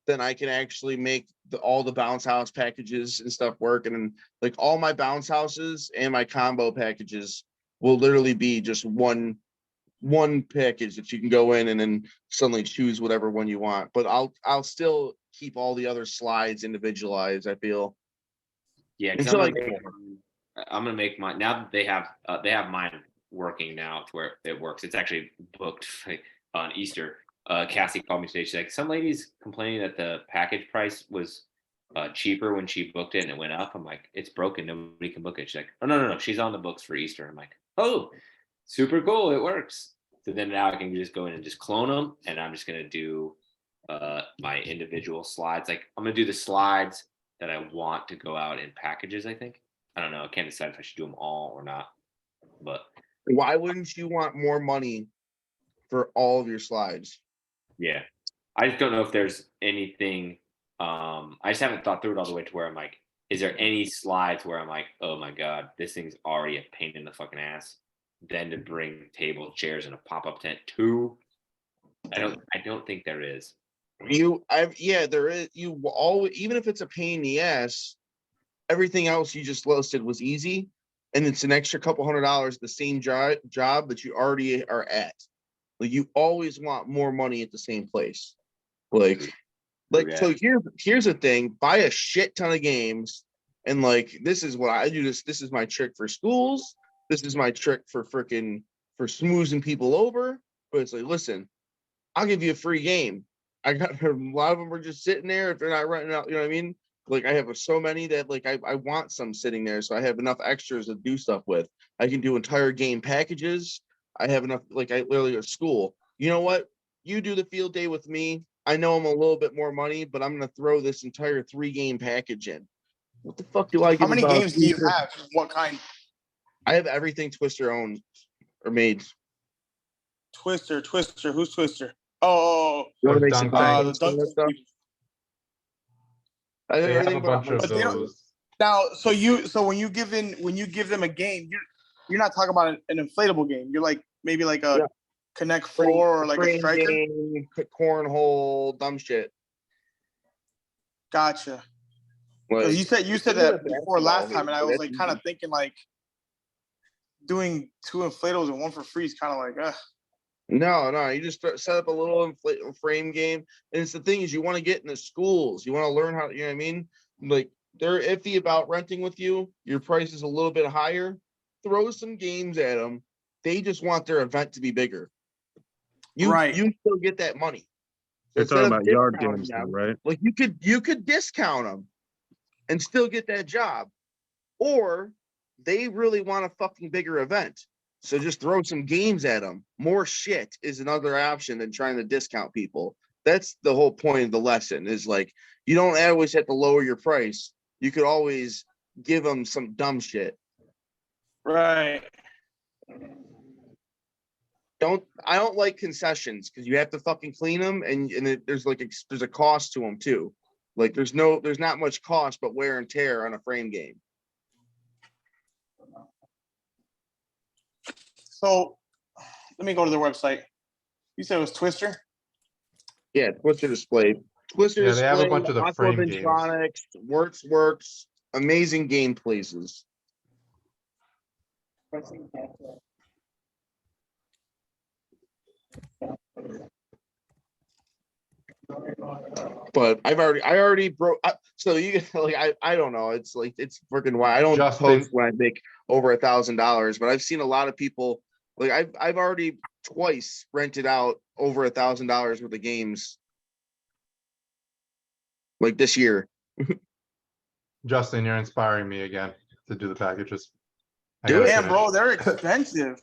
then I can actually make all the bounce house packages and stuff work. And then like all my bounce houses and my combo packages will literally be just one package that you can go in and then suddenly choose whatever one you want. But I'll still keep all the other slides individualized, I feel. Yeah, because I'm gonna make mine now that they have mine working now to where it works. It's actually booked on Easter. Cassie called me today. She's like, some lady's complaining that the package price was cheaper when she booked it and it went up. I'm like, it's broken. Nobody can book it. She's like, oh, no. She's on the books for Easter. I'm like, oh, super cool. It works. So then now I can just go in and just clone them. And I'm just going to do my individual slides. Like I'm going to do the slides that I want to go out in packages, I think. I don't know. I can't decide if I should do them all or not. But why wouldn't you want more money for all of your slides? Yeah. I just don't know if there's anything. I just haven't thought through it all the way to where I'm like, is there any slides where I'm like, oh my God, this thing's already a pain in the fucking ass. Then to bring tables, chairs, and a pop-up tent too. I don't think there is. There is. You always, even if it's a pain in the ass, everything else you just listed was easy. and it's an extra couple $100 the same job that you already are at. Like you always want more money at the same place. Like so here's the thing, buy a shit ton of games, and like this is what I do. This is my trick for schools. This is my trick for smoozing people over. But it's like, listen, I'll give you a free game. I got a lot of them are just sitting there if they're not renting out, you know what I mean? Like I have so many that like I want some sitting there, so I have enough extras to do stuff with. I can do entire game packages. I have enough, like I literally at school. You know what? You do the field day with me. I know I'm a little bit more money, but I'm gonna throw this entire 3-game package in. What the fuck do I How give many about? games do you have? What kind? I have everything Twister owns or made. Twister. Who's Twister? Oh, What The makes dunk it tank. the stuff? dunk. I have They have a everything but bunch my of But they don't- those. Now, so when you give them a game, you're not talking about an inflatable game. You're like maybe like a Yeah. Connect Four or like a frame striker. game, cornhole, dumb shit. Gotcha. Like, Because you said even that with before last time, and I was that's like kind of easy. thinking like doing 2 inflatables and 1 for free is kind of like, No, you just set up a little frame game, and it's the thing is you want to get in the schools, you want to learn how, you know what I mean? Like they're iffy about renting with you. Your price is a little bit higher. Throw some games at them. They just want their event to be bigger. You still get that money. So You're talking instead of about yard discounting games, them, right? like you could discount them and still get that job, or they really want a fucking bigger event. So just throw some games at them. More shit is another option than trying to discount people. That's the whole point of the lesson is like, you don't always have to lower your price. You could always give them some dumb shit. right. I don't like concessions because you have to fucking clean them and there's a cost to them too. Like there's not much cost but wear and tear on a frame game. So let me go to their website. You said it was Twister? Yeah, Twister Display. Twister Yeah, Display, they have a bunch of the frame games. Aquaventronics, Works, amazing game places. But I already broke. So you like I don't know. It's like it's freaking wild. I don't post when I make over $1,000, but I've seen a lot of people. Like I've already twice rented out over $1,000 worth of games. Like this year. Justin, you're inspiring me again to do the packages. Damn, bro, they're expensive.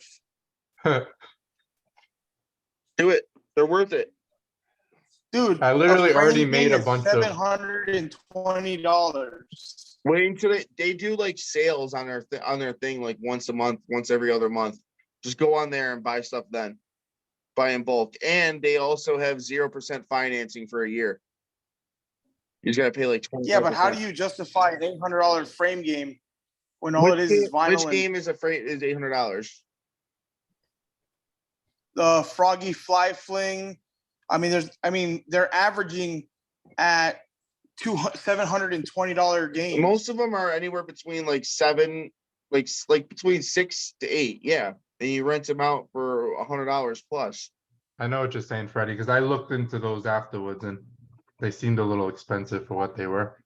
Do it. They're worth it. Dude, I literally already made a bunch of $720. Wait until they do like sales on their thing like once a month, once every other month. Just go on there and buy stuff then. Buy in bulk. And they also have 0% financing for a year. You just gotta pay like 20. Yeah, but how do you justify an $800 frame game when all it is vinyl? Which game is $800? The Froggy Fly Fling. They're averaging at $720 games. Most of them are anywhere between like between 6 to 8. Yeah, and you rent them out for $100 plus. I know what you're saying, Freddie, because I looked into those afterwards and they seemed a little expensive for what they were.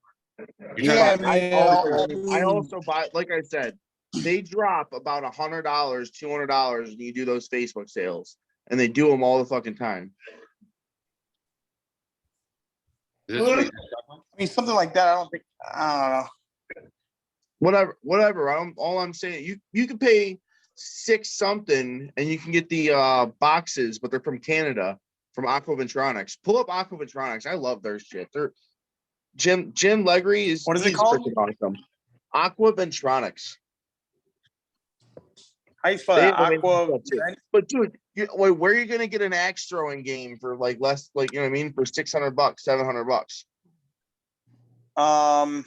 Yeah, I also buy, like I said, they drop about $100, $200 when you do those Facebook sales, and they do them all the fucking time. I mean, something like that. I don't know. Whatever. All I'm saying, you can pay $6 something and you can get the boxes, but they're from Canada, from Aquaventronics. Pull up Aquaventronics. I love their shit. They're Jim Legry is what is it called? Awesome. Aquaventronics. How you spell that? Aqua. But dude, where are you gonna get an axe throwing game for like less, like you know what I mean, for $600, $700?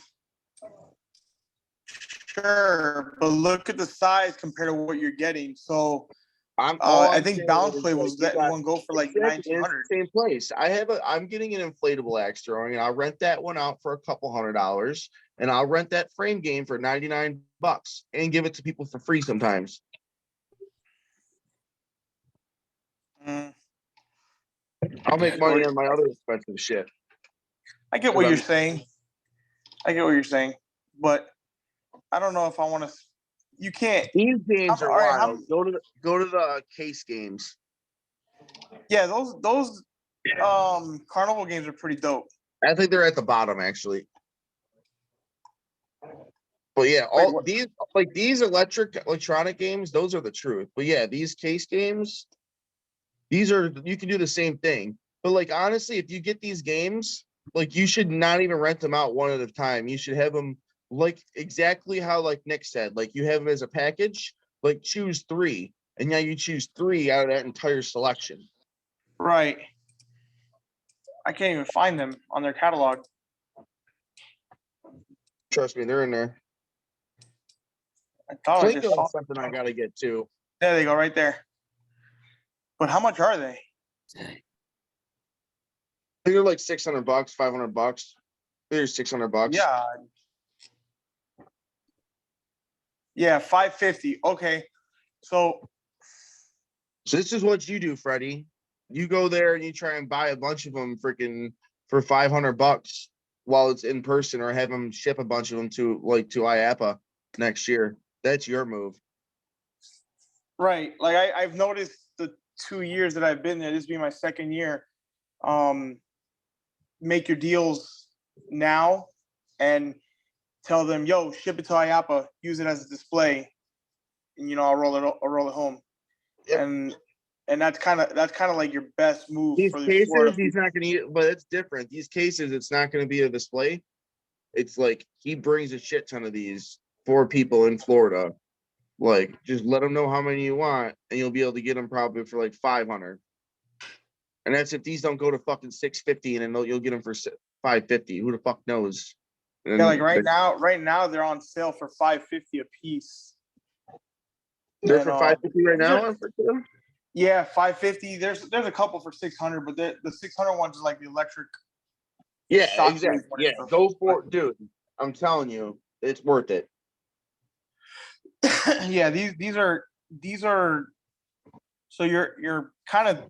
Sure, but look at the size compared to what you're getting. So I think Bounce Play was letting one go for like $1,900. Same place. I'm getting an inflatable axe throwing, and I'll rent that one out for a couple $100, and I'll rent that frame game for $99 $8 and give it to people for free sometimes. Mm, I'll make money on my other expensive shit. I get what you're saying. I get what you're saying, but I don't know if I want to. You can't. These games are all right, wild. Go to the case games. Yeah, those carnival games are pretty dope. I think they're at the bottom actually. But yeah, all these electronic games, those are the truth. But yeah, these case games, you can do the same thing. But like honestly, if you get these games, like you should not even rent them out one at a time. You should have them like exactly how like Nick said, like you have them as a package, like choose 3, and now you choose 3 out of that entire selection. Right. I can't even find them on their catalog. Trust me, they're in there. I thought I just saw something I gotta get too. There they go, right there. But how much are they? I think they're like $600, $500. They're $600. Yeah. Yeah, 550. Okay. So this is what you do, Freddie. You go there and you try and buy a bunch of them freaking for $500 while it's in person, or have them ship a bunch of them to IAPA next year. That's your move. right. Like I've noticed the 2 years that I've been there, this will be my second year. Make your deals now and tell them, yo, ship it to IAPA, use it as a display, and I'll roll it home. Yep. And that's kind of like your best move. These for cases, Florida. he's not going to, but it's different. These cases, it's not going to be a display. It's like he brings a shit ton of these for people in Florida. Like, just let them know how many you want, and you'll be able to get them probably for like 500. And that's if these don't go to fucking 650, and then you'll get them for 550. Who the fuck knows? And yeah, like right now they're on sale for $550 a piece. They're for $550 right now. Yeah, $550. There's a couple for $600, but the $600 ones is like the electric. Yeah, exactly. Yeah, go for it, dude. I'm telling you, it's worth it. Yeah, these are. So you're kind of.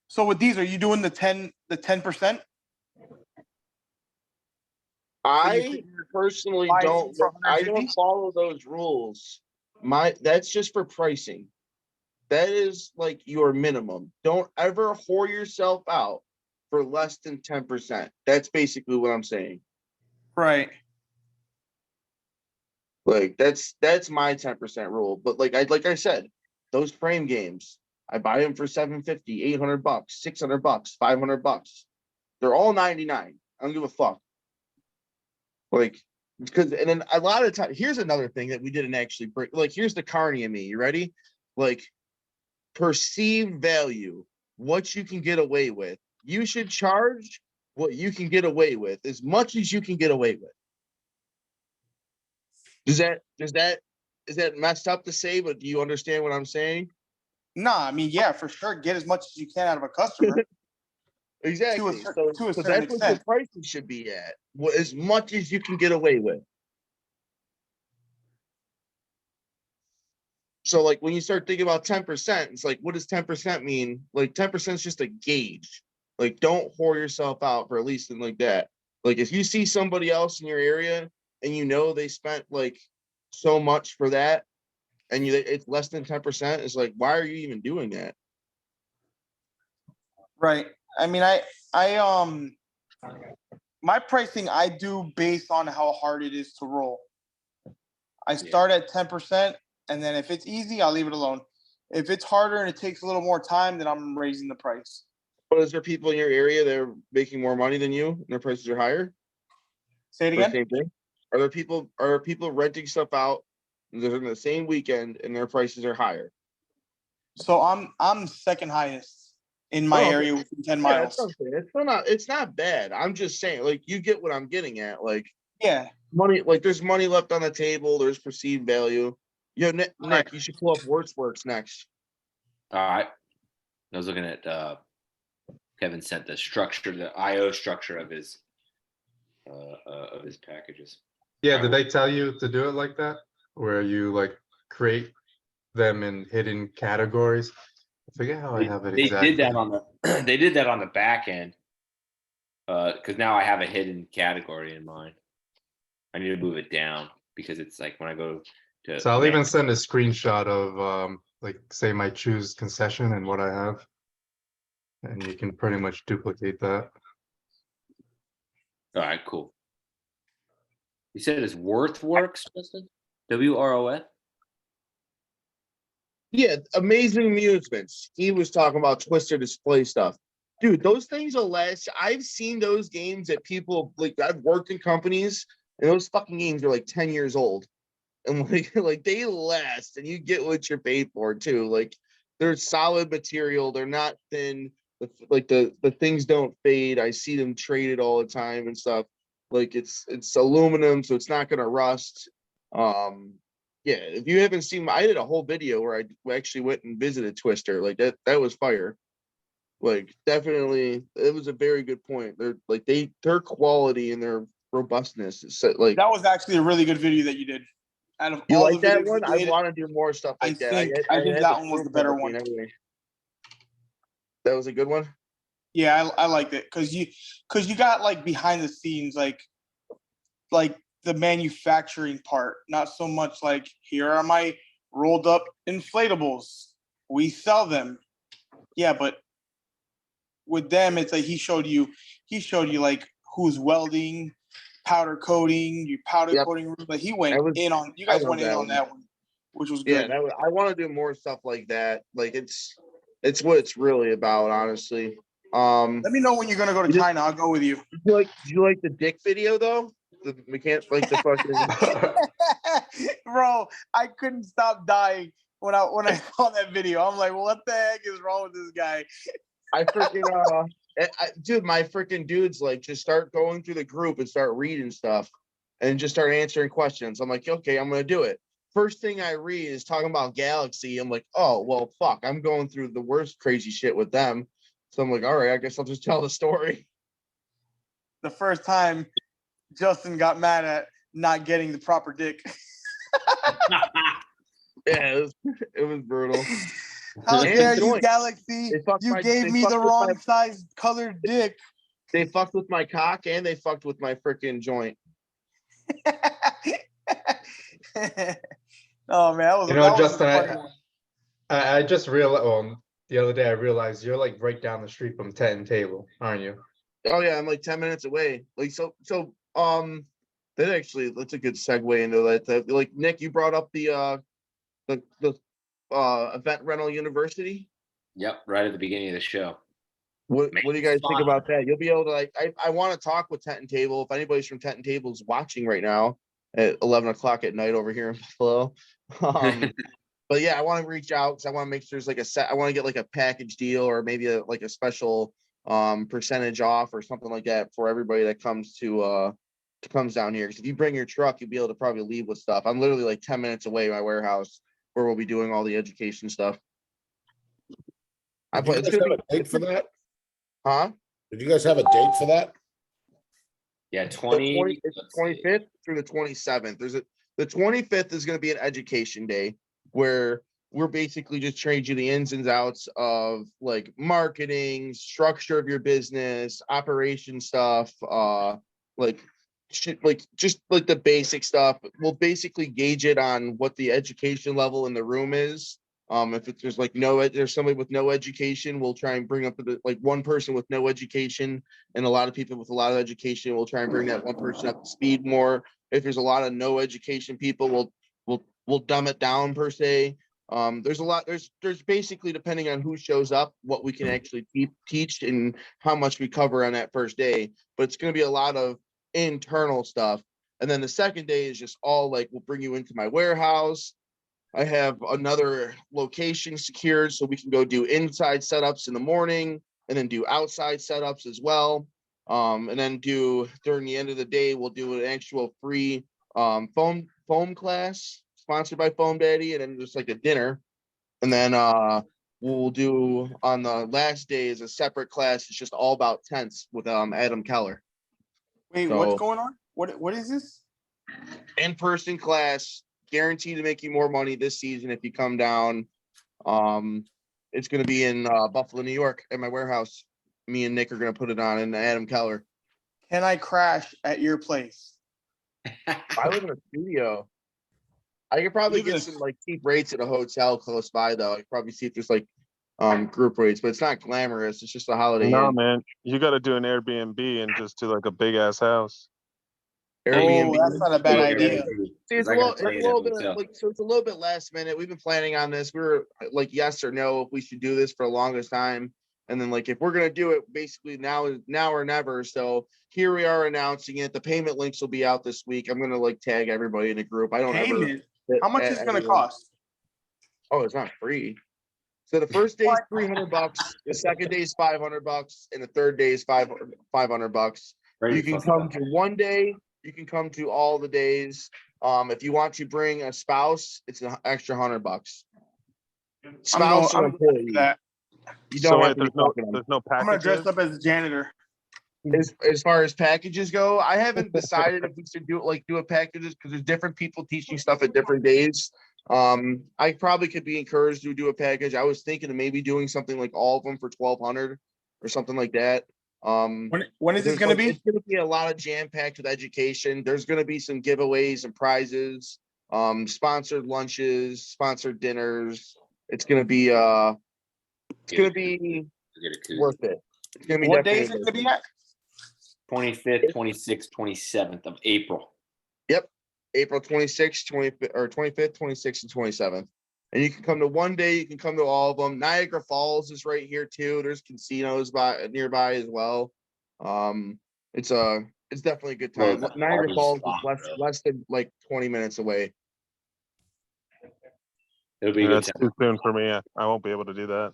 So with these, are you doing the 10%? I personally don't. I don't follow those rules. That's just for pricing. That is like your minimum. Don't ever whore yourself out for less than 10%. That's basically what I'm saying. Right. Like that's my 10% rule. But like I said, those frame games, I buy them for $750, $800, $600, $500. They're all $99. I don't give a fuck. Like, because and then a lot of times, here's another thing that we didn't actually bring. Like, here's the carny in me. You ready? Like, perceived value, what you can get away with. You should charge what you can get away with, as much as you can get away with. Is that messed up to say? But do you understand what I'm saying? No, I mean, yeah, for sure. Get as much as you can out of a customer. Exactly. To a So certain that's what the extent. prices should be at. As much as you can get away with. So like when you start thinking about 10%, it's like, what does 10% mean? Like 10% is just a gauge. Like don't whore yourself out for at least something like that. Like if you see somebody else in your area and they spent like so much for that and it's less than 10%, it's like, why are you even doing that? Right. I mean, my pricing I do based on how hard it is to roll. I start at 10%, and then if it's easy, I'll leave it alone. If it's harder and it takes a little more time, then I'm raising the price. But is there people in your area that are making more money than you and their prices are higher? Say it again. Same thing? Are there people renting stuff out in the same weekend and their prices are higher? So I'm second highest in my area within 10 miles. It's not bad. I'm just saying, like, you get what I'm getting at. Like, yeah, money, like there's money left on the table, there's perceived value. Nick, you should pull up Works next. All right. I was looking at Kevin sent the IO structure of his packages. Yeah, did they tell you to do it like that? where you like create them in hidden categories. I forget how I have it They exactly. did that on the they did that on the back end. Because now I have a hidden category in mine. I need to move it down because it's like when I go to. So I'll even send a screenshot of like say my choose concession and what I have. And you can pretty much duplicate that. All right, cool. You said it's Worthworks, Justin? WROF? Yeah, Amazing Amusements. He was talking about Twister display stuff. Dude, those things will last. I've seen those games that people like. I've worked in companies, and those fucking games are like 10 years old, and like they last, and you get what you're paid for too. Like they're solid material. They're not thin. The things don't fade. I see them traded all the time and stuff. Like it's aluminum, so it's not gonna rust. Yeah, if you haven't seen, I did a whole video where I actually went and visited Twister. Like that was fire. Like definitely, it was a very good point. They're like their quality and their robustness is like. That was actually a really good video that you did. Out of You all like the that videos one? you I did, want to do more stuff like that. I think had that the one was the proof better of it one. anyway. That was a good one. Yeah, I liked it because you got like behind the scenes, like the manufacturing part, not so much like here are my rolled up inflatables. We sell them. Yeah, but with them, it's like he showed you like who's welding, powder coating, you powder Yep. coating. Like he went in on. You I guys love went in that on one. that one, which was Yeah, good. I want to do more stuff like that. Like it's what it's really about, honestly. Let me know when you're gonna go to China. I'll go with you. Do you like the dick video though? The mechanic, like the fucking. Bro, I couldn't stop dying when I saw that video. I'm like, what the heck is wrong with this guy? I freaking dude, my freaking dudes like just start going through the group and start reading stuff and just start answering questions. I'm like, okay, I'm gonna do it. First thing I read is talking about Galaxy. I'm like, oh well, fuck. I'm going through the worst crazy shit with them. So I'm like, all right, I guess I'll just tell the story. The first time Justin got mad at not getting the proper dick. Yeah, it was brutal. How And dare you, joint. Galaxy? You they gave me fucked the with wrong size colored dick. They fucked with my cock and they fucked with my freaking joint. Oh man, that was, Justin, I just realized the other day I realized you're like right down the street from Tent and Table, aren't you? Oh yeah, I'm like 10 minutes away. Like that's a good segue into that. Like Nick, you brought up the Event Rental University. Yep, right at the beginning of the show. What do you guys think about that? You'll be able to like I want to talk with Tent and Table. If anybody's from Tent and Table is watching right now at 11 o'clock at night over here in Buffalo. But yeah, I want to reach out because I want to make sure there's like I want to get like a package deal or maybe a special percentage off or something like that for everybody that comes comes down here. Because if you bring your truck, you'll be able to probably leave with stuff. I'm literally like 10 minutes away my warehouse where we'll be doing all the education stuff. Did you guys have a date for that? Huh? Did you guys have a date for that? Yeah, It's the 25th through the 27th. The 25th is going to be an education day where we're basically just training you the ins and outs of like marketing, structure of your business, operation stuff, like shit, like just like the basic stuff. We'll basically gauge it on what the education level in the room is. If there's like there's somebody with no education, we'll try and bring up like one person with no education, and a lot of people with a lot of education, we'll try and bring that one person up to speed more. If there's a lot of no education people, we'll dumb it down per se. There's a lot. There's basically, depending on who shows up, what we can actually teach and how much we cover on that first day. But it's going to be a lot of internal stuff, and then the second day is just all like we'll bring you into my warehouse. I have another location secured so we can go do inside setups in the morning and then do outside setups as well. And then during the end of the day, we'll do an actual free foam class sponsored by Foam Daddy, and then just like a dinner. And then we'll do on the last day is a separate class. It's just all about tents with Adam Keller. Wait, what's going on? What is this? In-person class guaranteed to make you more money this season if you come down. It's going to be in Buffalo, New York, at my warehouse. Me and Nick are going to put it on in Adam Keller. Can I crash at your place? I live in a studio. I could probably Even get if- some like cheap rates at a hotel close by though. I could probably see if there's like group rates, but it's not glamorous. It's just a Holiday No, Inn. man, you got to do an Airbnb and just do like a big ass house. Airbnb. Oh, that's not a bad idea. See, Because it's a I gotta little, stay it's in a a little bit hotel. like, so it's a little bit last minute. We've been planning on this. We were like, yes or no, if we should do this for the longest time. And then like, if we're going to do it, basically now or never. So here we are announcing it. The payment links will be out this week. I'm going to like tag everybody in the group. I don't Payment? ever. How much is it going to everyone. cost? Oh, it's not free. So the first day is $300, the second day is $500, and the third day is $500. You can come to one day, you can come to all the days. If you want to bring a spouse, it's an extra $100. Spouse or I'm going employee. that. You So don't wait, have to be fucking them. there's no I'm going to dress packages. up as a janitor. As far as packages go, I haven't decided if we should do it packages because there's different people teaching stuff at different days. I probably could be encouraged to do a package. I was thinking of maybe doing something like all of them for 1,200 or something like that. When is this going to be? It's going to be a lot of jam packed with education. There's going to be some giveaways and prizes, sponsored lunches, sponsored dinners. It's going to be worth it. It's going to be What day definitely is it worth going to be at? 25th, 26th, 27th of April. Yep. April 26th, 25th, 26th, and 27th. And you can come to one day, you can come to all of them. Niagara Falls is right here too. There's casinos nearby as well. It's definitely a good time. Bro, the Niagara party's Falls fun, is less than like 20 minutes away. It'll be a good That's time. too soon for me. I won't be able to do that.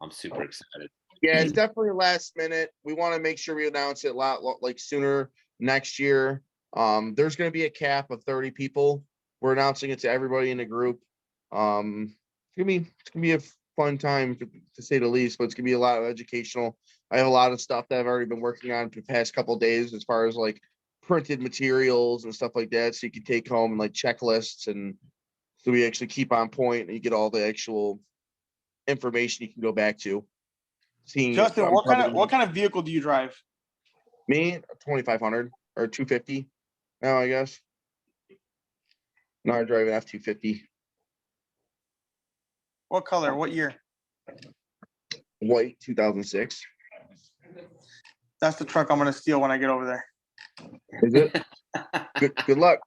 I'm super excited. Yeah, it's definitely last minute. We want to make sure we announce it a lot like sooner next year. There's going to be a cap of 30 people. We're announcing it to everybody in the group. It's gonna be a fun time to say the least, but it's gonna be a lot of educational. I have a lot of stuff that I've already been working on for the past couple of days as far as like printed materials and stuff like that. So you can take home and like checklists, and so we actually keep on point and you get all the actual information you can go back to. Justin, what kind of vehicle do you drive? Me, 2,500 or 250 now, I guess. No, I drive an F-250. What color? What year? White, 2006. That's the truck I'm going to steal when I get over there. Is it? Good luck.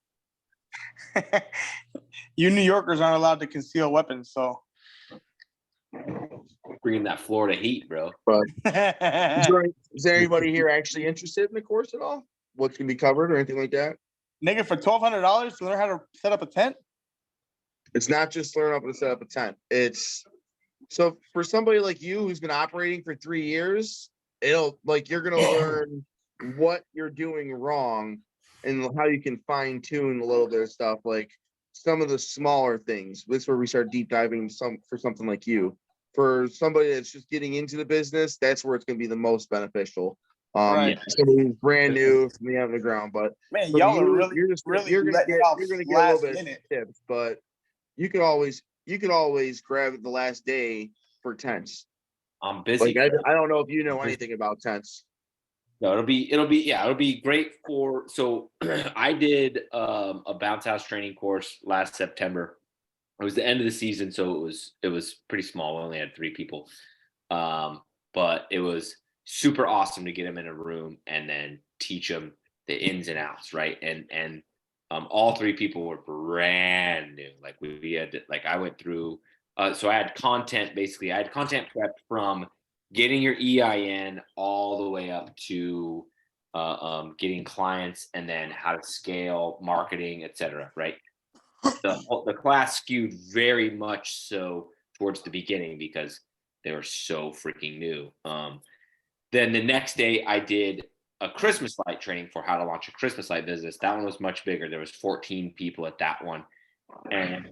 You New Yorkers aren't allowed to conceal weapons, so. Bringing that Florida heat, bro. But is there anybody here actually interested in the course at all? What's going to be covered or anything like that? Nigga, for $1,200 to learn how to set up a tent? It's not just learn how to set up a tent. It's so for somebody like you who's been operating for 3 years, you're going to learn what you're doing wrong and how you can fine tune a little bit of stuff, like some of the smaller things. This is where we start deep diving for something like you. For somebody that's just getting into the business, that's where it's going to be the most beneficial. Right. Somebody who's brand new from the underground, but Man, for y'all are you, really, you're gonna letting get it off a little last bit minute. of tips, but you could always grab it the last day for tents. I'm busy. Like I don't know if you know anything about tents. No, it'll be great for. So I did a bounce house training course last September. It was the end of the season, so it was pretty small. We only had 3 people, but it was super awesome to get them in a room and then teach them the ins and outs, right? And all 3 people were brand new. Like we had, like I went through. So I had content. Basically, I had content prepped from getting your EIN all the way up to getting clients, and then how to scale marketing, etc. Right? The class skewed very much so towards the beginning because they were so freaking new. Then the next day I did a Christmas light training for how to launch a Christmas light business. That one was much bigger. There was 14 people at that one. And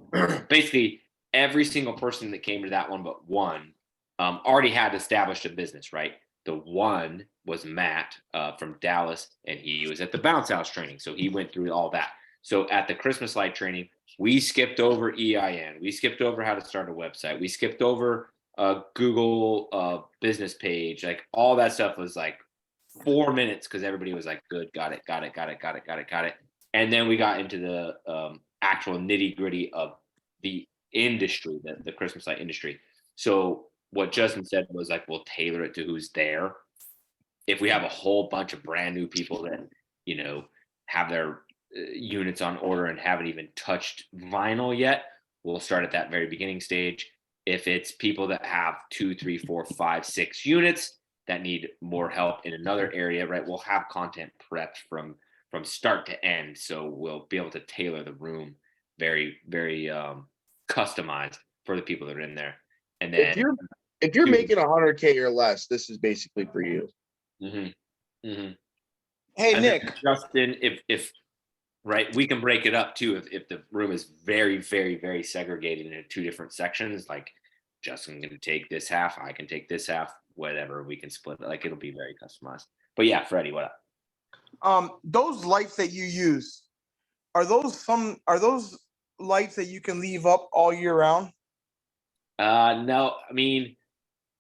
basically every single person that came to that one but one already had established a business, right? The one was Matt from Dallas, and he was at the bounce house training. So he went through all that. So at the Christmas light training, we skipped over EIN. We skipped over how to start a website. We skipped over a Google business page. Like all that stuff was like 4 minutes because everybody was like, good, got it. And then we got into the actual nitty gritty of the industry, the Christmas light industry. So what Justin said was like, we'll tailor it to who's there. If we have a whole bunch of brand new people that, have their units on order and haven't even touched vinyl yet, we'll start at that very beginning stage. If it's people that have 2, 3, 4, 5, 6 units that need more help in another area, right, we'll have content prepped from start to end. So we'll be able to tailor the room very, very customized for the people that are in there. And then if you're making 100K or less, this is basically for you. Hey, and Nick. Justin, if right, we can break it up too. If the room is very, very, very segregated into 2 different sections, like Justin can take this half, I can take this half, whatever, we can split it. Like it'll be very customized. But yeah, Freddie, what up? Those lights that you use, are those lights that you can leave up all year round? No, I mean,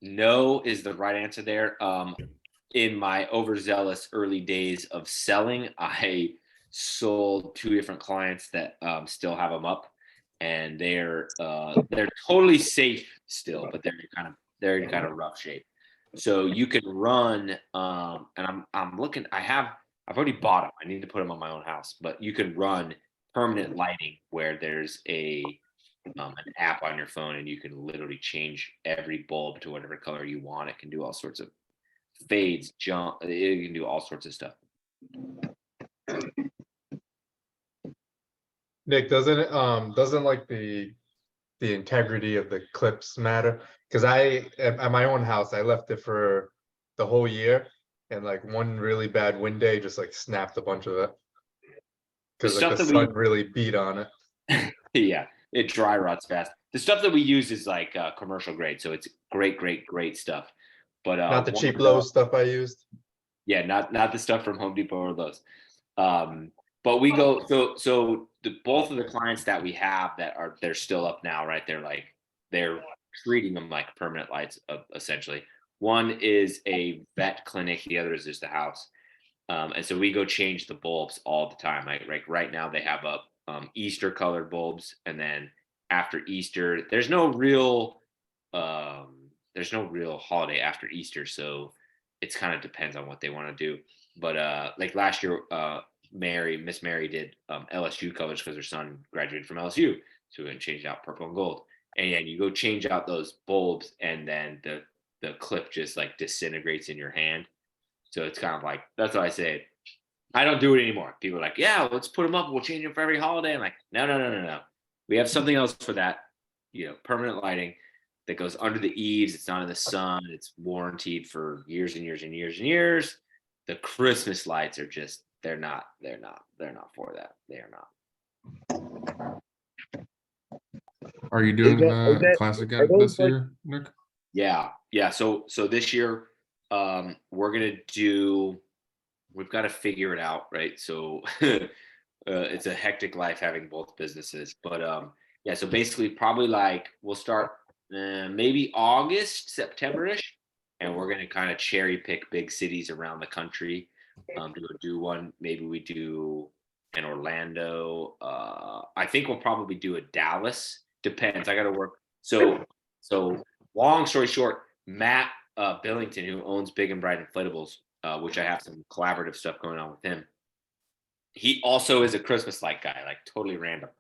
no is the right answer there. In my overzealous early days of selling, I sold 2 different clients that still have them up, and they're totally safe still, but they're in kind of rough shape. So you can run, and I'm looking. I've already bought them. I need to put them on my own house, but you can run permanent lighting where there's an app on your phone, and you can literally change every bulb to whatever color you want. It can do all sorts of fades, jump. It can do all sorts of stuff. Nick, doesn't like the integrity of the clips matter? Because at my own house, I left it for the whole year, and like one really bad wind day just like snapped a bunch of it because like the sun really beat on it. Yeah, it dry rots fast. The stuff that we use is like commercial grade, so it's great stuff. But not the cheap Lowe's stuff I used. Yeah, not the stuff from Home Depot or Lowe's. But we go so both of the clients that we have they're still up now, right? They're treating them like permanent lights, essentially. One is a vet clinic, the other is just a house. And so we go change the bulbs all the time. Like right now they have up Easter colored bulbs, and then after Easter, there's no real holiday after Easter, so it's kind of depends on what they want to do. But like last year, Miss Mary did LSU colors because her son graduated from LSU, so we changed out purple and gold. And yeah, you go change out those bulbs, and then the clip just like disintegrates in your hand. So it's kind of like, that's why I say I don't do it anymore. People are like, yeah, let's put them up. We'll change them for every holiday. I'm like, no. We have something else for that, permanent lighting that goes under the eaves. It's not in the sun. It's warranted for years and years and years and years. The Christmas lights are just, they're not for that. They are not. Are you doing the classic again this year, Nick? Yeah. So this year, we've got to figure it out, right? So it's a hectic life having both businesses, but yeah. So basically, probably like we'll start maybe August, September-ish, and we're gonna kind of cherry pick big cities around the country to go do one. Maybe we do an Orlando. I think we'll probably do a Dallas. Depends. I got to work. So long story short, Matt Billington, who owns Big and Bright Inflatables, which I have some collaborative stuff going on with him. He also is a Christmas light guy, like totally random.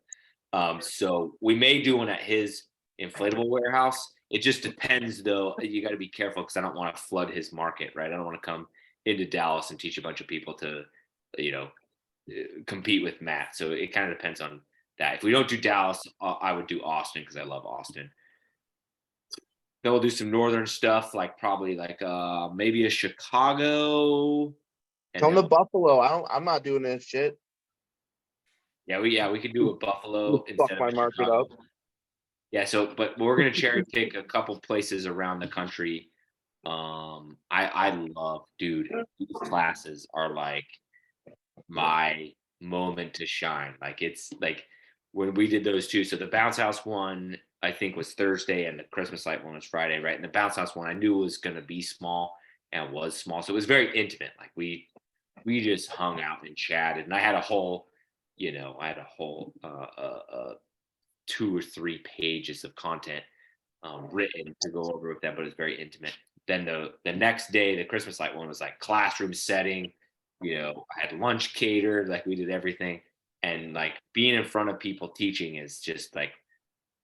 So we may do one at his inflatable warehouse. It just depends, though. You got to be careful because I don't want to flood his market, right? I don't want to come into Dallas and teach a bunch of people to, compete with Matt. So it kind of depends on that. If we don't do Dallas, I would do Austin because I love Austin. Then we'll do some northern stuff, like probably like maybe a Chicago. Come to Buffalo. I'm not doing this shit. Yeah, we could do a Buffalo instead Fuck my of market Chicago. up. Yeah, but we're gonna cherry pick a couple places around the country. I love, dude. These classes are like my moment to shine. Like it's like when we did those two. So the bounce house one, I think, was Thursday, and the Christmas light one was Friday, right? And the bounce house one, I knew was going to be small, and was small. So it was very intimate. Like we just hung out and chatted, and I had a whole, I had 2 or 3 pages of content written to go over with them, but it's very intimate. Then the next day, the Christmas light one was like classroom setting. I had lunch catered, like we did everything. And like being in front of people teaching is just like,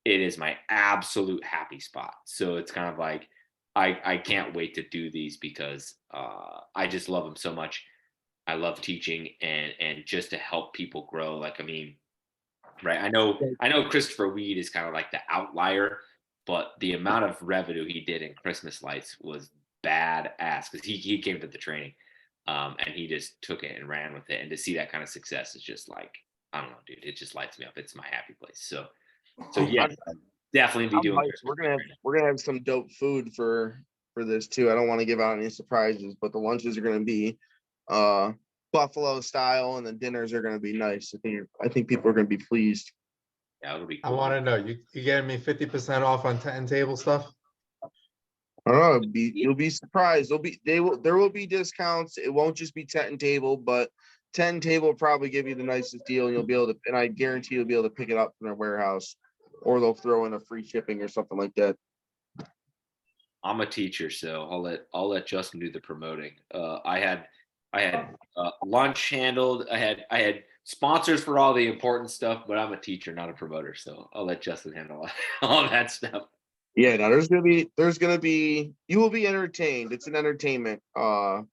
it is my absolute happy spot. So it's kind of like, I can't wait to do these because I just love them so much. I love teaching and just to help people grow. Like, I mean, right. I know Christopher Weed is kind of like the outlier, but the amount of revenue he did in Christmas lights was badass because he came to the training and he just took it and ran with it. And to see that kind of success is just like, I don't know, dude, it just lights me up. It's my happy place. So yeah, definitely be doing it. We're gonna have some dope food for this too. I don't want to give out any surprises, but the lunches are gonna be buffalo style, and the dinners are gonna be nice. I think people are gonna be pleased. Yeah, it'll be I cool. want to know, you getting me 50% off on tent and table stuff? I don't know. You'll be surprised. There will be discounts. It won't just be tent and table, but tent and table will probably give you the nicest deal, and you'll be able to. And I guarantee you'll be able to pick it up from their warehouse, or they'll throw in a free shipping or something like that. I'm a teacher, so I'll let Justin do the promoting. I had lunch handled. I had sponsors for all the important stuff, but I'm a teacher, not a promoter, so I'll let Justin handle all that stuff. Yeah, now there's gonna be you will be entertained. It's an entertainment course.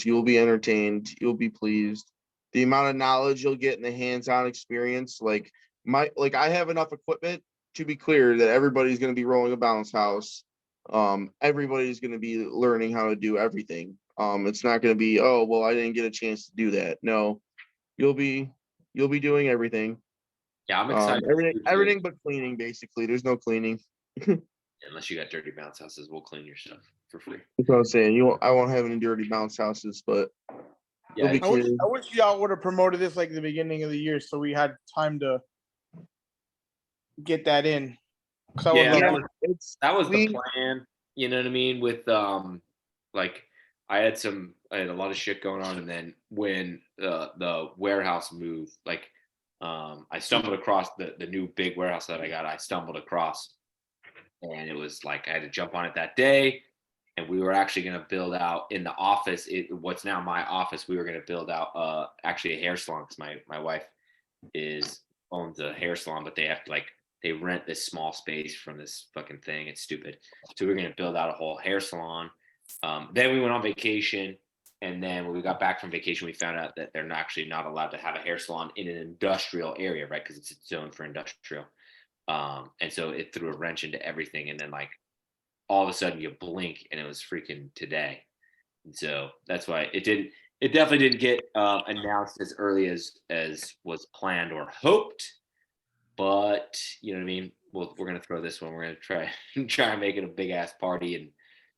You will be entertained. You'll be pleased. The amount of knowledge you'll get in the hands-on experience, like I have enough equipment to be clear that everybody's gonna be rolling a bounce house. Everybody's gonna be learning how to do everything. It's not gonna be, oh well, I didn't get a chance to do that. No, you'll be doing everything. Yeah, I'm excited. Everything but cleaning, basically. There's no cleaning. Unless you got dirty bounce houses, we'll clean your stuff for free. That's what I'm saying. I won't have any dirty bounce houses, but yeah, I wish y'all would have promoted this like the beginning of the year, so we had time to get that in. That was the plan. You know what I mean? With like I had a lot of shit going on, and then when the warehouse moved, like I stumbled across the new big warehouse that I got. I stumbled across, and it was like I had to jump on it that day. And we were actually going to build out in the office. What's now my office. We were going to build out actually a hair salon because my wife owns a hair salon, but they have to they rent this small space from this fucking thing. It's stupid. So we were going to build out a whole hair salon. Then we went on vacation. And then when we got back from vacation, we found out that they're actually not allowed to have a hair salon in an industrial area, right? Because it's zoned for industrial. And so it threw a wrench into everything. And then all of a sudden you blink and it was freaking today. And so that's why it definitely didn't get announced as early as was planned or hoped. But you know what I mean? We're going to throw this one. We're going to try and make it a big ass party and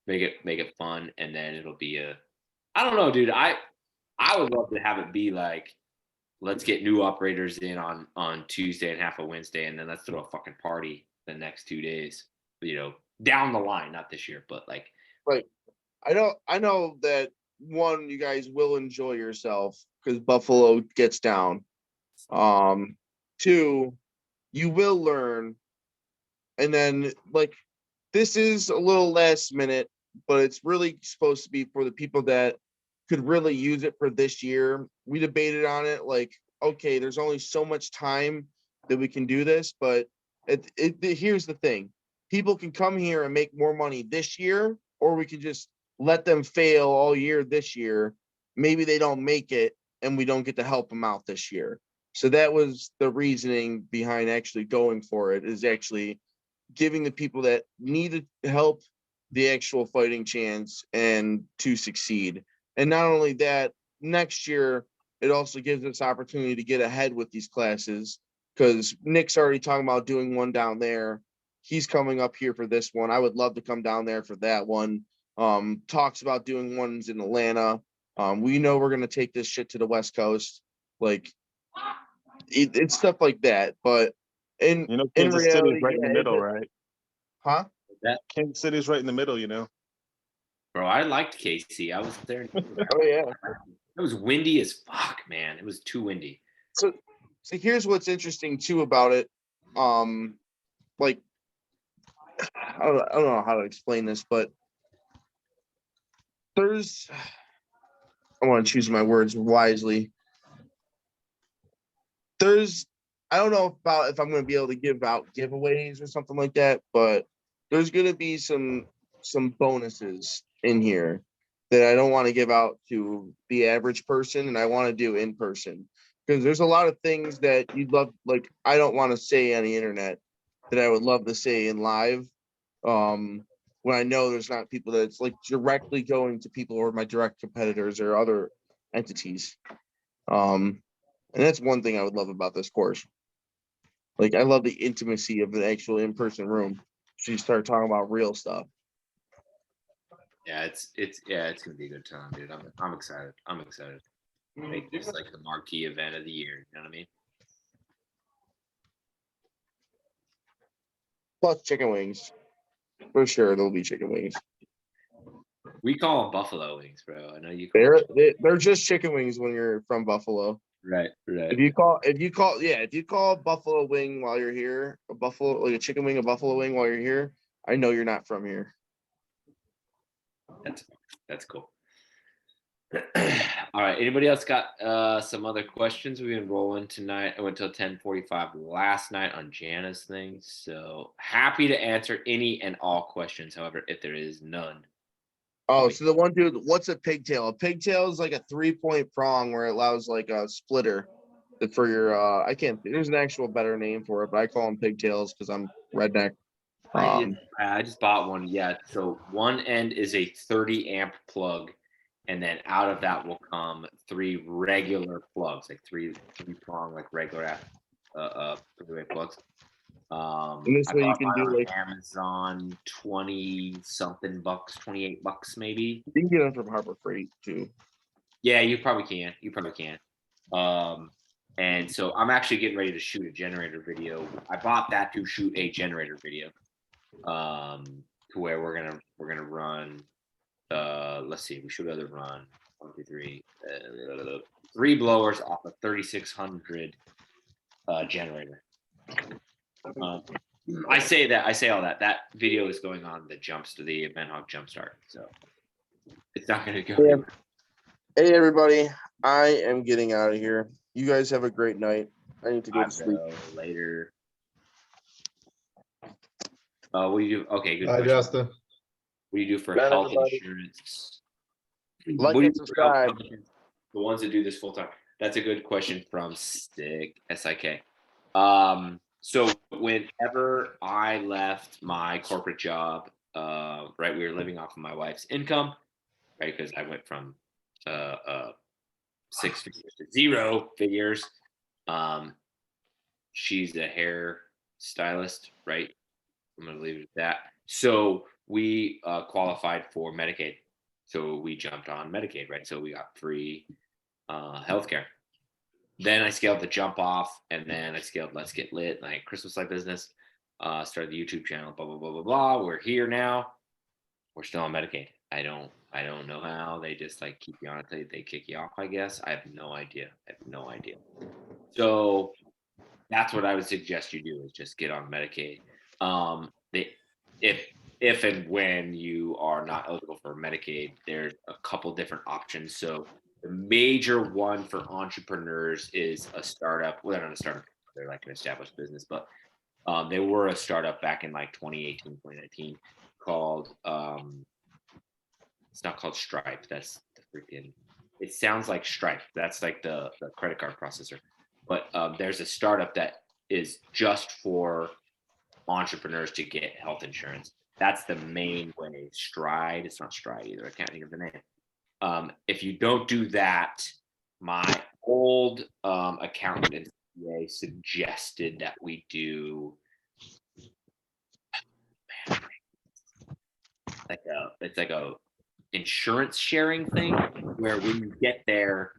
make it fun. And then it'll be I don't know, dude. I would love to have it be like, let's get new operators in on Tuesday and half of Wednesday, and then let's throw a fucking party the next 2 days. Down the line, not this year, but like. Right. I know that one, you guys will enjoy yourself because Buffalo gets down. 2, you will learn, and then this is a little last minute, but it's really supposed to be for the people that could really use it for this year. We debated on it, okay, there's only so much time that we can do this, but here's the thing. People can come here and make more money this year, or we can just let them fail all year this year. Maybe they don't make it and we don't get to help them out this year. So that was the reasoning behind actually going for it, is actually giving the people that needed help the actual fighting chance and to succeed. And not only that, next year, it also gives us opportunity to get ahead with these classes, because Nick's already talking about doing one down there. He's coming up here for this one. I would love to come down there for that one. Talks about doing ones in Atlanta. We know we're gonna take this shit to the West Coast. Like it's stuff like that. But in Kansas City reality, is right in the middle, right? Huh? Kansas City is right in the middle, Bro, I liked KC. I was there. Oh yeah. It was windy as fuck, man. It was too windy. So here's what's interesting too about it. Like I don't know how to explain this, but I want to choose my words wisely. I don't know about if I'm going to be able to give out giveaways or something like that, but there's going to be some bonuses in here that I don't want to give out to the average person, and I want to do in person because there's a lot of things that you'd love. Like I don't want to say on the internet that I would love to say in live. When I know there's not people that's like directly going to people or my direct competitors or other entities. And that's one thing I would love about this course. Like I love the intimacy of the actual in-person room. So you start talking about real stuff. Yeah, it's gonna be a good time, dude. I'm excited. I'm excited. Make this like the marquee event of the year. You know what I mean? Plus chicken wings. For sure, there'll be chicken wings. We call them buffalo wings, bro. I know you. They're just chicken wings when you're from Buffalo. Right. If you call a buffalo wing while you're here, a chicken wing, a buffalo wing while you're here, I know you're not from here. That's cool. All right. Anybody else got some other questions? We've been rolling tonight. I went till 10:45 last night on Jana's thing. So happy to answer any and all questions. However, if there is none. Oh, so the one dude, what's a pigtail? A pigtail is like a 3-point prong where it allows like a splitter for your there's an actual better name for it, but I call them pigtails because I'm redneck. I just bought one. Yeah. So one end is a 30 amp plug. And then out of that will come 3 regular plugs, like three prong, like regular 3-way plugs. And this I way you bought can mine do on like Amazon, $20-something, $28 maybe. You can get them from Harbor Freight too. Yeah, you probably can. And so I'm actually getting ready to shoot a generator video. I bought that to shoot a generator video. To where we're gonna run. Let's see. We should be able to run 1, 2, 3, 3 blowers off a 3600 generator. I say all that. That video is going on the Event Hawk JumpStart. So it's not going to go. Yeah. Hey everybody, I am getting out of here. You guys have a great night. I need to go to sleep later. What do you do? Okay, good. Bye, Justin. What do you do for Bye, health everybody. insurance? Like and subscribe. The ones that do this full time. That's a good question from Sik. So whenever I left my corporate job, right, we were living off of my wife's income, right? Because I went from 6 figures to 0 figures. She's a hair stylist, right? I'm gonna leave it at that. So we qualified for Medicaid. So we jumped on Medicaid, right? So we got free healthcare. Then I scaled the Jump Off, and then I scaled Let's Get Lit, like Christmas Light Business. Started the YouTube channel, blah blah blah blah blah. We're here now. We're still on Medicaid. I don't know how. They just like keep you on it. They kick you off, I guess. I have no idea. So that's what I would suggest you do is just get on Medicaid. If and when you are not eligible for Medicaid, there's a couple different options. So the major one for entrepreneurs is a startup. Well, they're not a startup. They're like an established business, but they were a startup back in like 2018, 2019 called, it's not called Stripe. That's the freaking, it sounds like Stripe. That's like the credit card processor. But there's a startup that is just for entrepreneurs to get health insurance. That's the main way. Stride. It's not Stride either. I can't think of the name. If you don't do that, my old accountant at CPA suggested that we do it's like a insurance sharing thing where when you get there,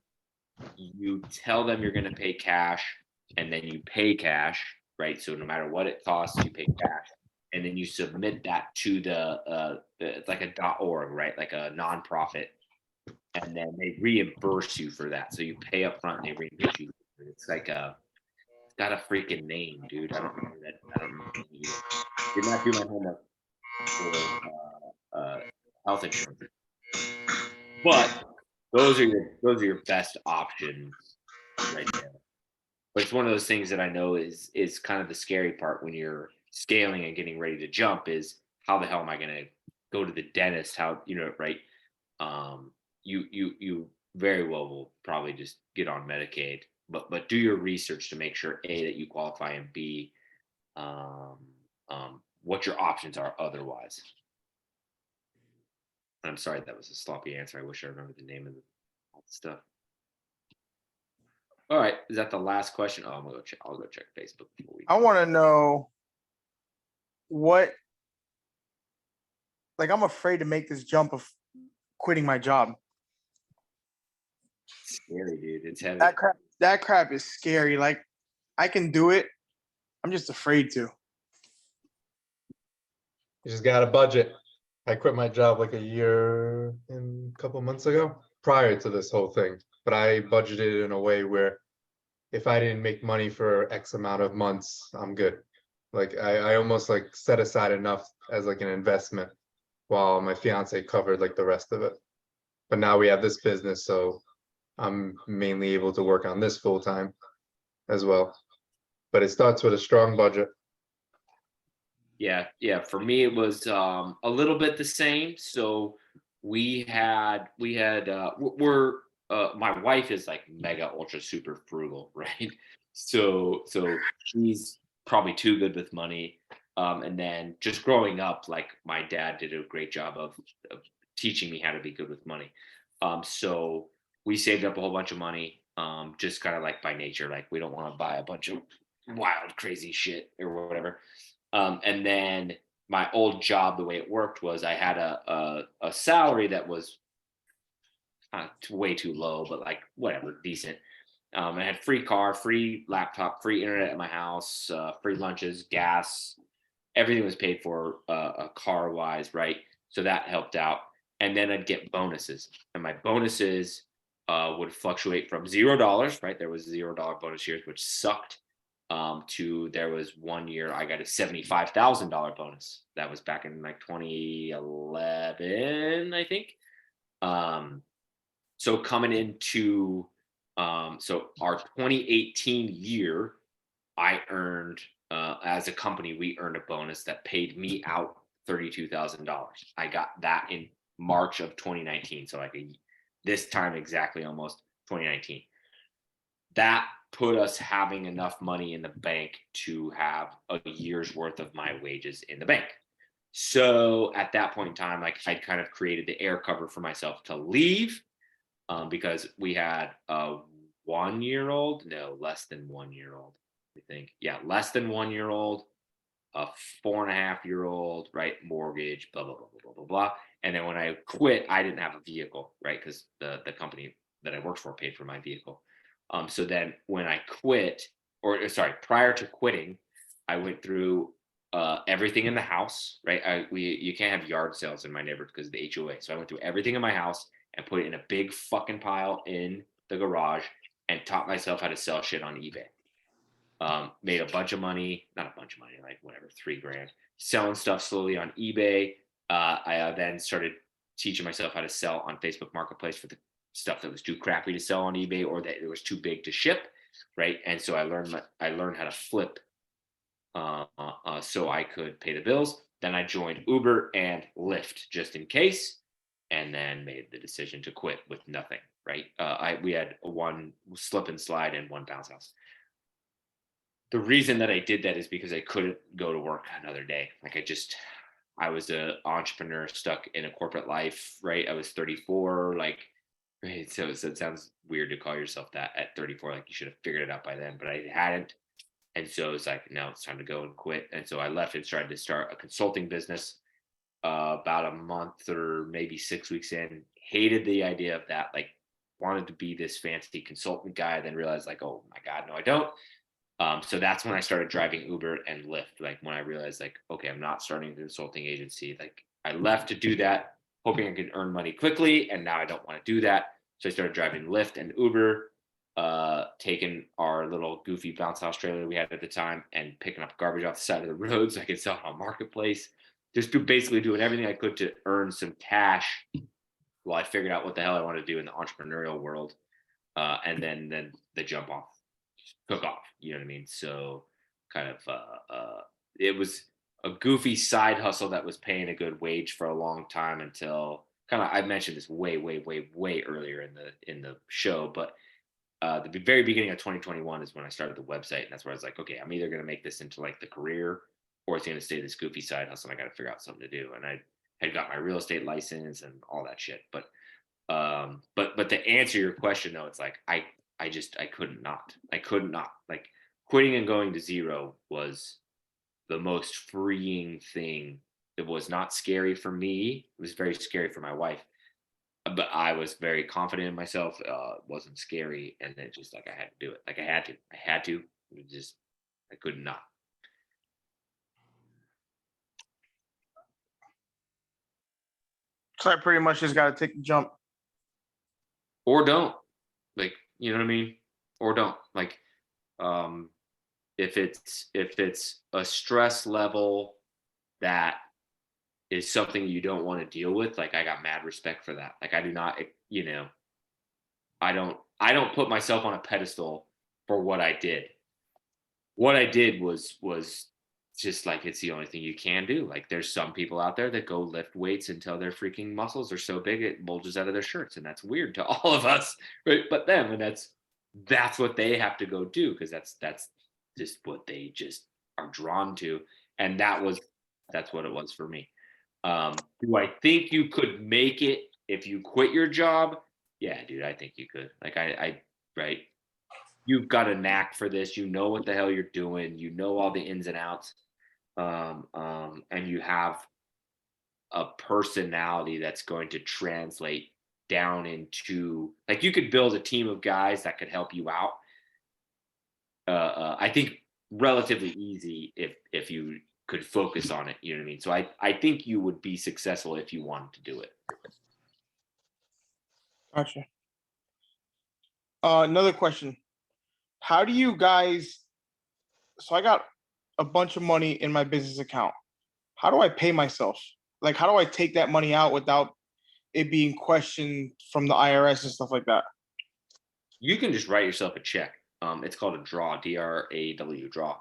you tell them you're going to pay cash and then you pay cash, right? So no matter what it costs, you pay cash. And then you submit that to it's like a .org, right? Like a nonprofit. And then they reimburse you for that. So you pay up front and they reimburse you. It's like it's got a freaking name, dude. I don't remember that. I don't remember it either. Did not do my homework for health insurance. But those are your best options right there. But it's one of those things that I know is kind of the scary part when you're scaling and getting ready to jump is how the hell am I going to go to the dentist? How, right? You very well will probably just get on Medicaid, but do your research to make sure A, that you qualify, and B, what your options are otherwise. I'm sorry that was a sloppy answer. I wish I remembered the name of all the stuff. All right, is that the last question? Oh, I'm gonna go check. I'll go check Facebook before we. I want to know what, like, I'm afraid to make this jump of quitting my job. It's scary, dude. It's heavy. That crap is scary. Like, I can do it. I'm just afraid to. You just got a budget. I quit my job like a year and a couple months ago prior to this whole thing, but I budgeted in a way where if I didn't make money for X amount of months, I'm good. Like I almost like set aside enough as like an investment while my fiance covered like the rest of it. But now we have this business, so I'm mainly able to work on this full time as well. But it starts with a strong budget. Yeah. For me, it was a little bit the same. So we're my wife is like mega ultra super frugal, right? So she's probably too good with money. And then just growing up, like my dad did a great job of teaching me how to be good with money. So we saved up a whole bunch of money, just kind of like by nature, like we don't want to buy a bunch of wild, crazy shit or whatever. And then my old job, the way it worked was I had a salary that was way too low, but like whatever, decent. I had free car, free laptop, free internet at my house, free lunches, gas, everything was paid for car wise, right? So that helped out. And then I'd get bonuses, and my bonuses would fluctuate from $0, right? There was $0 bonus years, which sucked. To there was 1 year I got a $75,000 bonus. That was back in like 2011, I think. So coming into so our 2018 year, I earned as a company, we earned a bonus that paid me out $32,000. I got that in March of 2019. So like this time exactly, almost 2019. That put us having enough money in the bank to have a year's worth of my wages in the bank. So at that point in time, like I'd kind of created the air cover for myself to leave because we had a 1 year old, no, less than 1 year old, I think. Yeah, less than 1 year old, a 4.5 year old, right? Mortgage, blah, blah, blah, blah, blah, blah, blah. And then when I quit, I didn't have a vehicle, right? Because the company that I worked for paid for my vehicle. So then when I quit, prior to quitting, I went through everything in the house, right? You can't have yard sales in my neighborhood because of the HOA. So I went through everything in my house and put it in a big fucking pile in the garage and taught myself how to sell shit on eBay. Made a bunch of money, not a bunch of money, like whatever, $3,000, selling stuff slowly on eBay. I then started teaching myself how to sell on Facebook Marketplace for the stuff that was too crappy to sell on eBay or that it was too big to ship, right? And so I learned how to flip so I could pay the bills. Then I joined Uber and Lyft just in case, and then made the decision to quit with nothing, right? We had one slip and slide and one bounce house. The reason that I did that is because I couldn't go to work another day. Like I was an entrepreneur stuck in a corporate life, right? I was 34, like, right? So it sounds weird to call yourself that at 34, like you should have figured it out by then, but I hadn't. And so it's like, now it's time to go and quit. And so I left and tried to start a consulting business. about a month or maybe 6 weeks in. Hated the idea of that. Like, wanted to be this fancy consultant guy, then realized like, oh my God, no, I don't. So that's when I started driving Uber and Lyft. Like when I realized like, okay, I'm not starting a consulting agency. Like I left to do that, hoping I could earn money quickly. And now I don't want to do that. So I started driving Lyft and Uber, taking our little goofy bounce house trailer we had at the time and picking up garbage off the side of the road so I could sell it on Marketplace. Just basically doing everything I could to earn some cash while I figured out what the hell I wanted to do in the entrepreneurial world. And then the jump off took off, you know what I mean? So kind of it was a goofy side hustle that was paying a good wage for a long time until kind of, I mentioned this way earlier in the show, but the very beginning of 2021 is when I started the website, and that's where I was like, okay, I'm either going to make this into like the career or it's going to stay this goofy side hustle. And I got to figure out something to do. And I had got my real estate license and all that shit. But to answer your question though, it's like I could not like quitting and going to zero was the most freeing thing. It was not scary for me. It was very scary for my wife, but I was very confident in myself. It wasn't scary. And it just like, I had to do it. Like I had to, it just, I could not. So I pretty much just got to take the jump. Or don't, like, you know what I mean? Or don't, like, if it's a stress level that is something you don't want to deal with, like I got mad respect for that. Like I do not, you know, I don't put myself on a pedestal for what I did. What I did was just like, it's the only thing you can do. Like there's some people out there that go lift weights until their freaking muscles are so big it bulges out of their shirts, and that's weird to all of us, right? But them, and that's what they have to go do, because that's just what they just are drawn to, and that's what it was for me. Do I think you could make it if you quit your job? Yeah, dude, I think you could. Like I right. You've got a knack for this. You know what the hell you're doing. You know all the ins and outs. And you have a personality that's going to translate down into, like, you could build a team of guys that could help you out. I think relatively easy if you could focus on it. You know what I mean? So I think you would be successful if you wanted to do it. Gotcha. Another question. How do you guys, so I got a bunch of money in my business account. How do I pay myself? Like, how do I take that money out without it being questioned from the IRS and stuff like that? You can just write yourself a check. It's called a draw, DRAW, draw.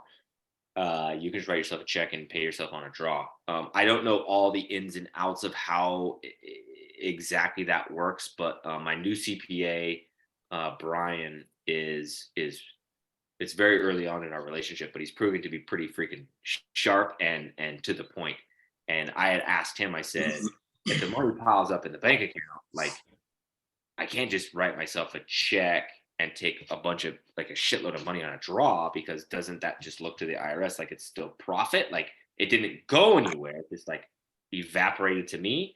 You can just write yourself a check and pay yourself on a draw. I don't know all the ins and outs of how exactly that works, but my new CPA, Brian, it's very early on in our relationship, but he's proving to be pretty freaking sharp and to the point. And I had asked him, I said, if the money piles up in the bank account, like I can't just write myself a check and take a bunch of, like, a shitload of money on a draw, because doesn't that just look to the IRS like it's still profit? Like it didn't go anywhere. It just like evaporated to me.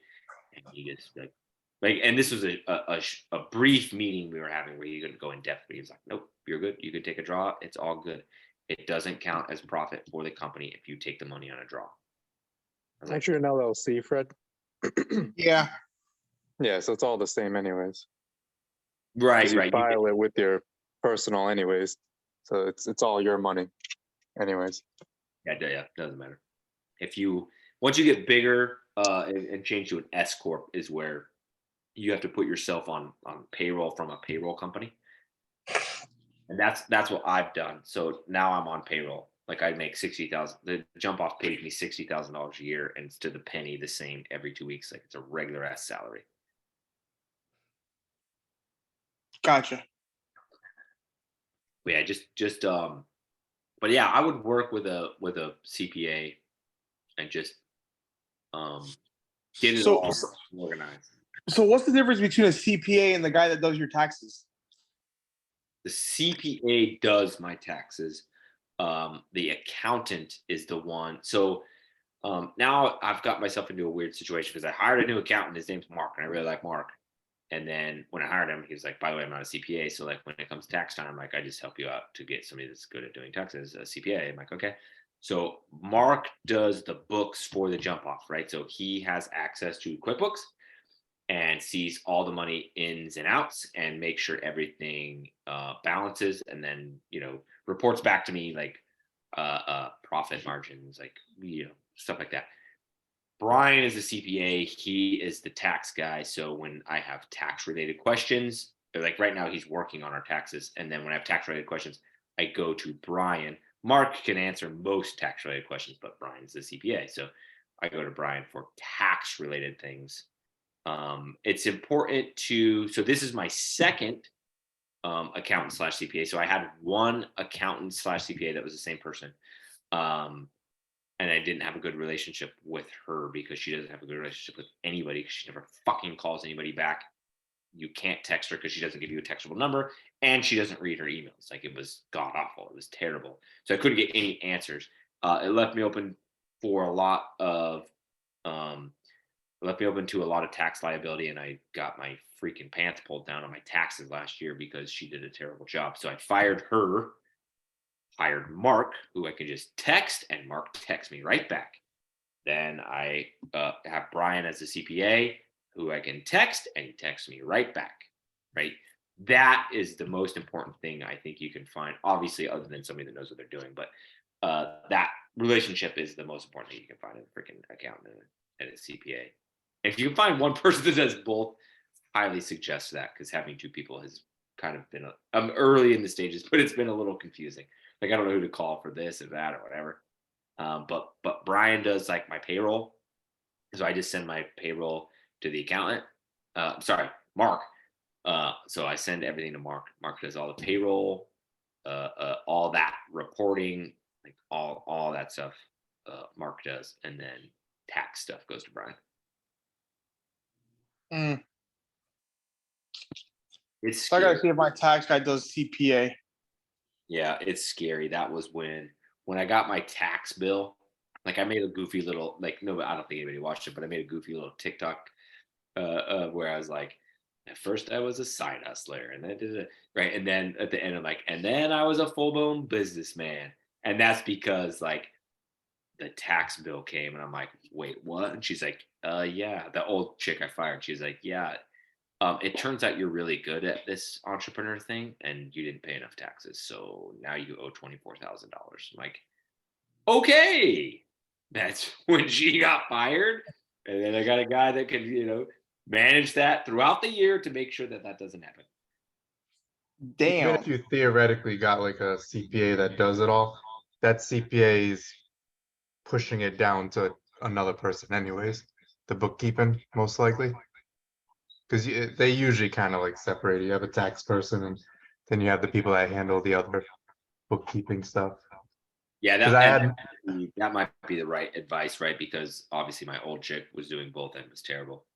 And he just like, and this was a brief meeting we were having where he couldn't go in depth, but he was like, nope, you're good. You can take a draw. It's all good. It doesn't count as profit for the company if you take the money on a draw. Aren't you an LLC, Fred? Yeah. Yeah, so it's all the same anyways. Right, You right. file it with your personal anyways. So it's all your money anyways. Yeah, doesn't matter. Once you get bigger and change to an S corp is where you have to put yourself on payroll from a payroll company. And that's what I've done. So now I'm on payroll. Like I make $60,000. The jump off pays me $60,000 a year, and it's to the penny the same every 2 weeks. Like it's a regular ass salary. Gotcha. But yeah, but yeah, I would work with a CPA and just get it all organized. So what's the difference between a CPA and the guy that does your taxes? The CPA does my taxes. The accountant is the one. So Now I've got myself into a weird situation because I hired a new accountant. His name's Mark, and I really like Mark. And then when I hired him, he was like, by the way, I'm not a CPA. So like when it comes to tax time, like I just help you out to get somebody that's good at doing taxes, a CPA. I'm like, okay. So Mark does the books for the jump off, right? So he has access to QuickBooks and sees all the money ins and outs and make sure everything balances, and then, you know, reports back to me like profit margins, like, you know, stuff like that. Brian is a CPA. He is the tax guy. So when I have tax related questions, like right now he's working on our taxes. And then when I have tax related questions, I go to Brian. Mark can answer most tax related questions, but Brian's the CPA. So I go to Brian for tax related things. It's important to, so this is my second accountant slash CPA. So I had one accountant slash CPA that was the same person. And I didn't have a good relationship with her because she doesn't have a good relationship with anybody because she never fucking calls anybody back. You can't text her because she doesn't give you a textable number, and she doesn't read her emails. Like, it was god awful. It was terrible. So I couldn't get any answers. It left me open for a lot of tax liability, and I got my freaking pants pulled down on my taxes last year because she did a terrible job. So I fired her, hired Mark, who I can just text, and Mark texts me right back. Then I have Brian as a CPA, who I can text, and he texts me right back, right? That is the most important thing I think you can find, obviously, other than somebody that knows what they're doing. But that relationship is the most important thing you can find in a freaking accountant and a CPA. If you can find one person that does both, highly suggest that, because having two people has kind of been I'm early in the stages, but it's been a little confusing. Like, I don't know who to call for this or that or whatever. But Brian does like my payroll. So I just send my payroll to the accountant. Sorry, Mark. So I send everything to Mark. Mark does all the payroll, all that reporting, like all that stuff. Mark does, and then tax stuff goes to Brian. It's So I gotta see if my tax guy does CPA. Yeah, it's scary. That was when I got my tax bill. Like, I made a goofy little, like, no, I don't think anybody watched it, but I made a goofy little TikTok where I was like, at first I was a side hustler, and I did it right, and then at the end I'm like, and then I was a full-blown businessman, and that's because like the tax bill came, and I'm like, wait, what? And she's like, yeah, the old chick I fired. She's like, yeah. It turns out you're really good at this entrepreneur thing, and you didn't pay enough taxes, so now you owe $24,000. I'm like, okay, that's when she got fired, and then I got a guy that can, you know, manage that throughout the year to make sure that that doesn't happen. Even Damn. if you theoretically got like a CPA that does it all, that CPA is pushing it down to another person anyways, the bookkeeping, most likely. Because they usually kind of like separate. You have a tax person, and then you have the people that handle the other bookkeeping stuff. Yeah, that might be the right advice, right? Because obviously my old chick was doing both, and it was terrible.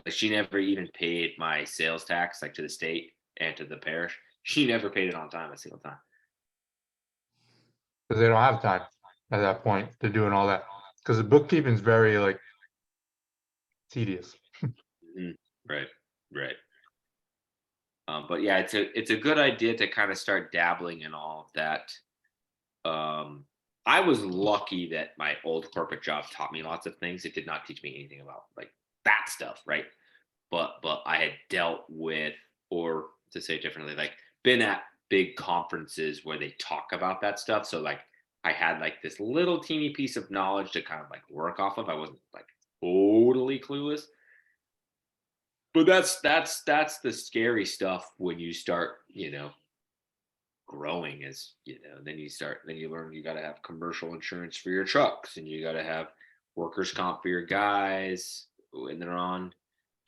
Like, she never even paid my sales tax, like to the state and to the parish. She never paid it on time a single time. Because they don't have time at that point to doing all that. Because the bookkeeping is very like tedious. Right. But yeah, it's a good idea to kind of start dabbling in all of that. I was lucky that my old corporate job taught me lots of things. It did not teach me anything about like that stuff, right? But I had dealt with, or to say it differently, like been at big conferences where they talk about that stuff. So like I had like this little teeny piece of knowledge to kind of like work off of. I wasn't like totally clueless. But that's the scary stuff when you start, you know, growing, as you know, then you learn you got to have commercial insurance for your trucks, and you got to have workers' comp for your guys when they're on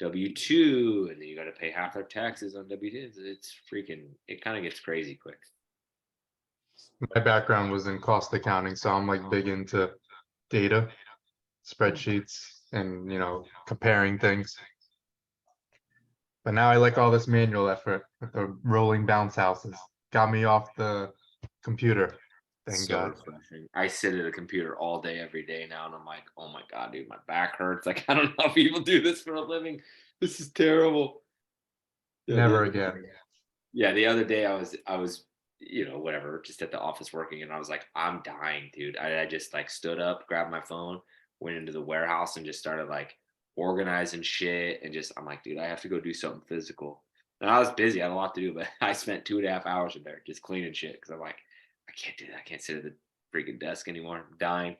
W-2, and then you got to pay half their taxes on W-2. It's freaking, it kind of gets crazy quick. My background was in cost accounting, so I'm like big into data, spreadsheets, and you know, comparing things. But now I like all this manual effort with the rolling bounce houses. Got me off the computer. Thank so God. refreshing. I sit at a computer all day, every day now, and I'm like, oh my God, dude, my back hurts. Like, I don't know how people do this for a living. This is terrible. Yeah, Never again. Yeah, the other day I was, whatever, just at the office working, and I was like, I'm dying, dude. I just like stood up, grabbed my phone, went into the warehouse, and just started like organizing shit, and just I'm like, dude, I have to go do something physical. And I was busy, I had a lot to do, but I spent 2.5 hours in there just cleaning shit because I'm like, I can't do that. I can't sit at the freaking desk anymore. I'm dying.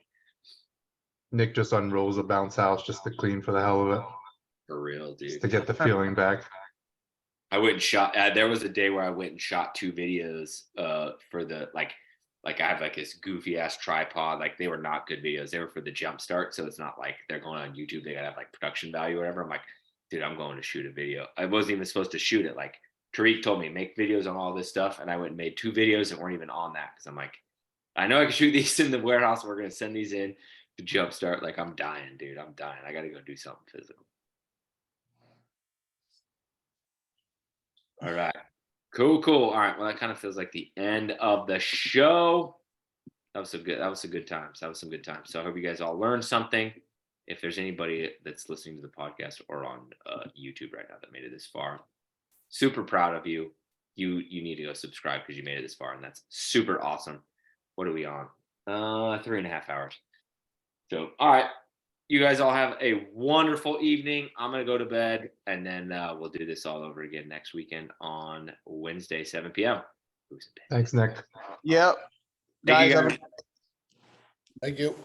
Nick just unrolls a bounce house just to clean for the hell of it, For real, just dude. to get the feeling back. I went and shot. There was a day where I went and shot 2 videos for the like I have like this goofy ass tripod. Like they were not good videos. They were for the JumpStart, so it's not like they're going on YouTube. They gotta have like production value or whatever. I'm like, dude, I'm going to shoot a video. I wasn't even supposed to shoot it. Like Tariq told me make videos on all this stuff, and I went and made 2 videos that weren't even on that because I'm like, I know I can shoot these in the warehouse. We're gonna send these in to JumpStart. Like I'm dying, dude. I'm dying. I gotta go do something physical. All right. Cool. All right. Well, that kind of feels like the end of the show. That was some good times. That was some good times. So I hope you guys all learned something. If there's anybody that's listening to the podcast or on YouTube right now that made it this far, super proud of you. You need to go subscribe because you made it this far, and that's super awesome. What are we on? 3.5 hours. So, all right. You guys all have a wonderful evening. I'm going to go to bed, and then we'll do this all over again next weekend on Wednesday, 7 p.m. Thanks, Nick. Yep. Thank you, Guys, guys. Thank you.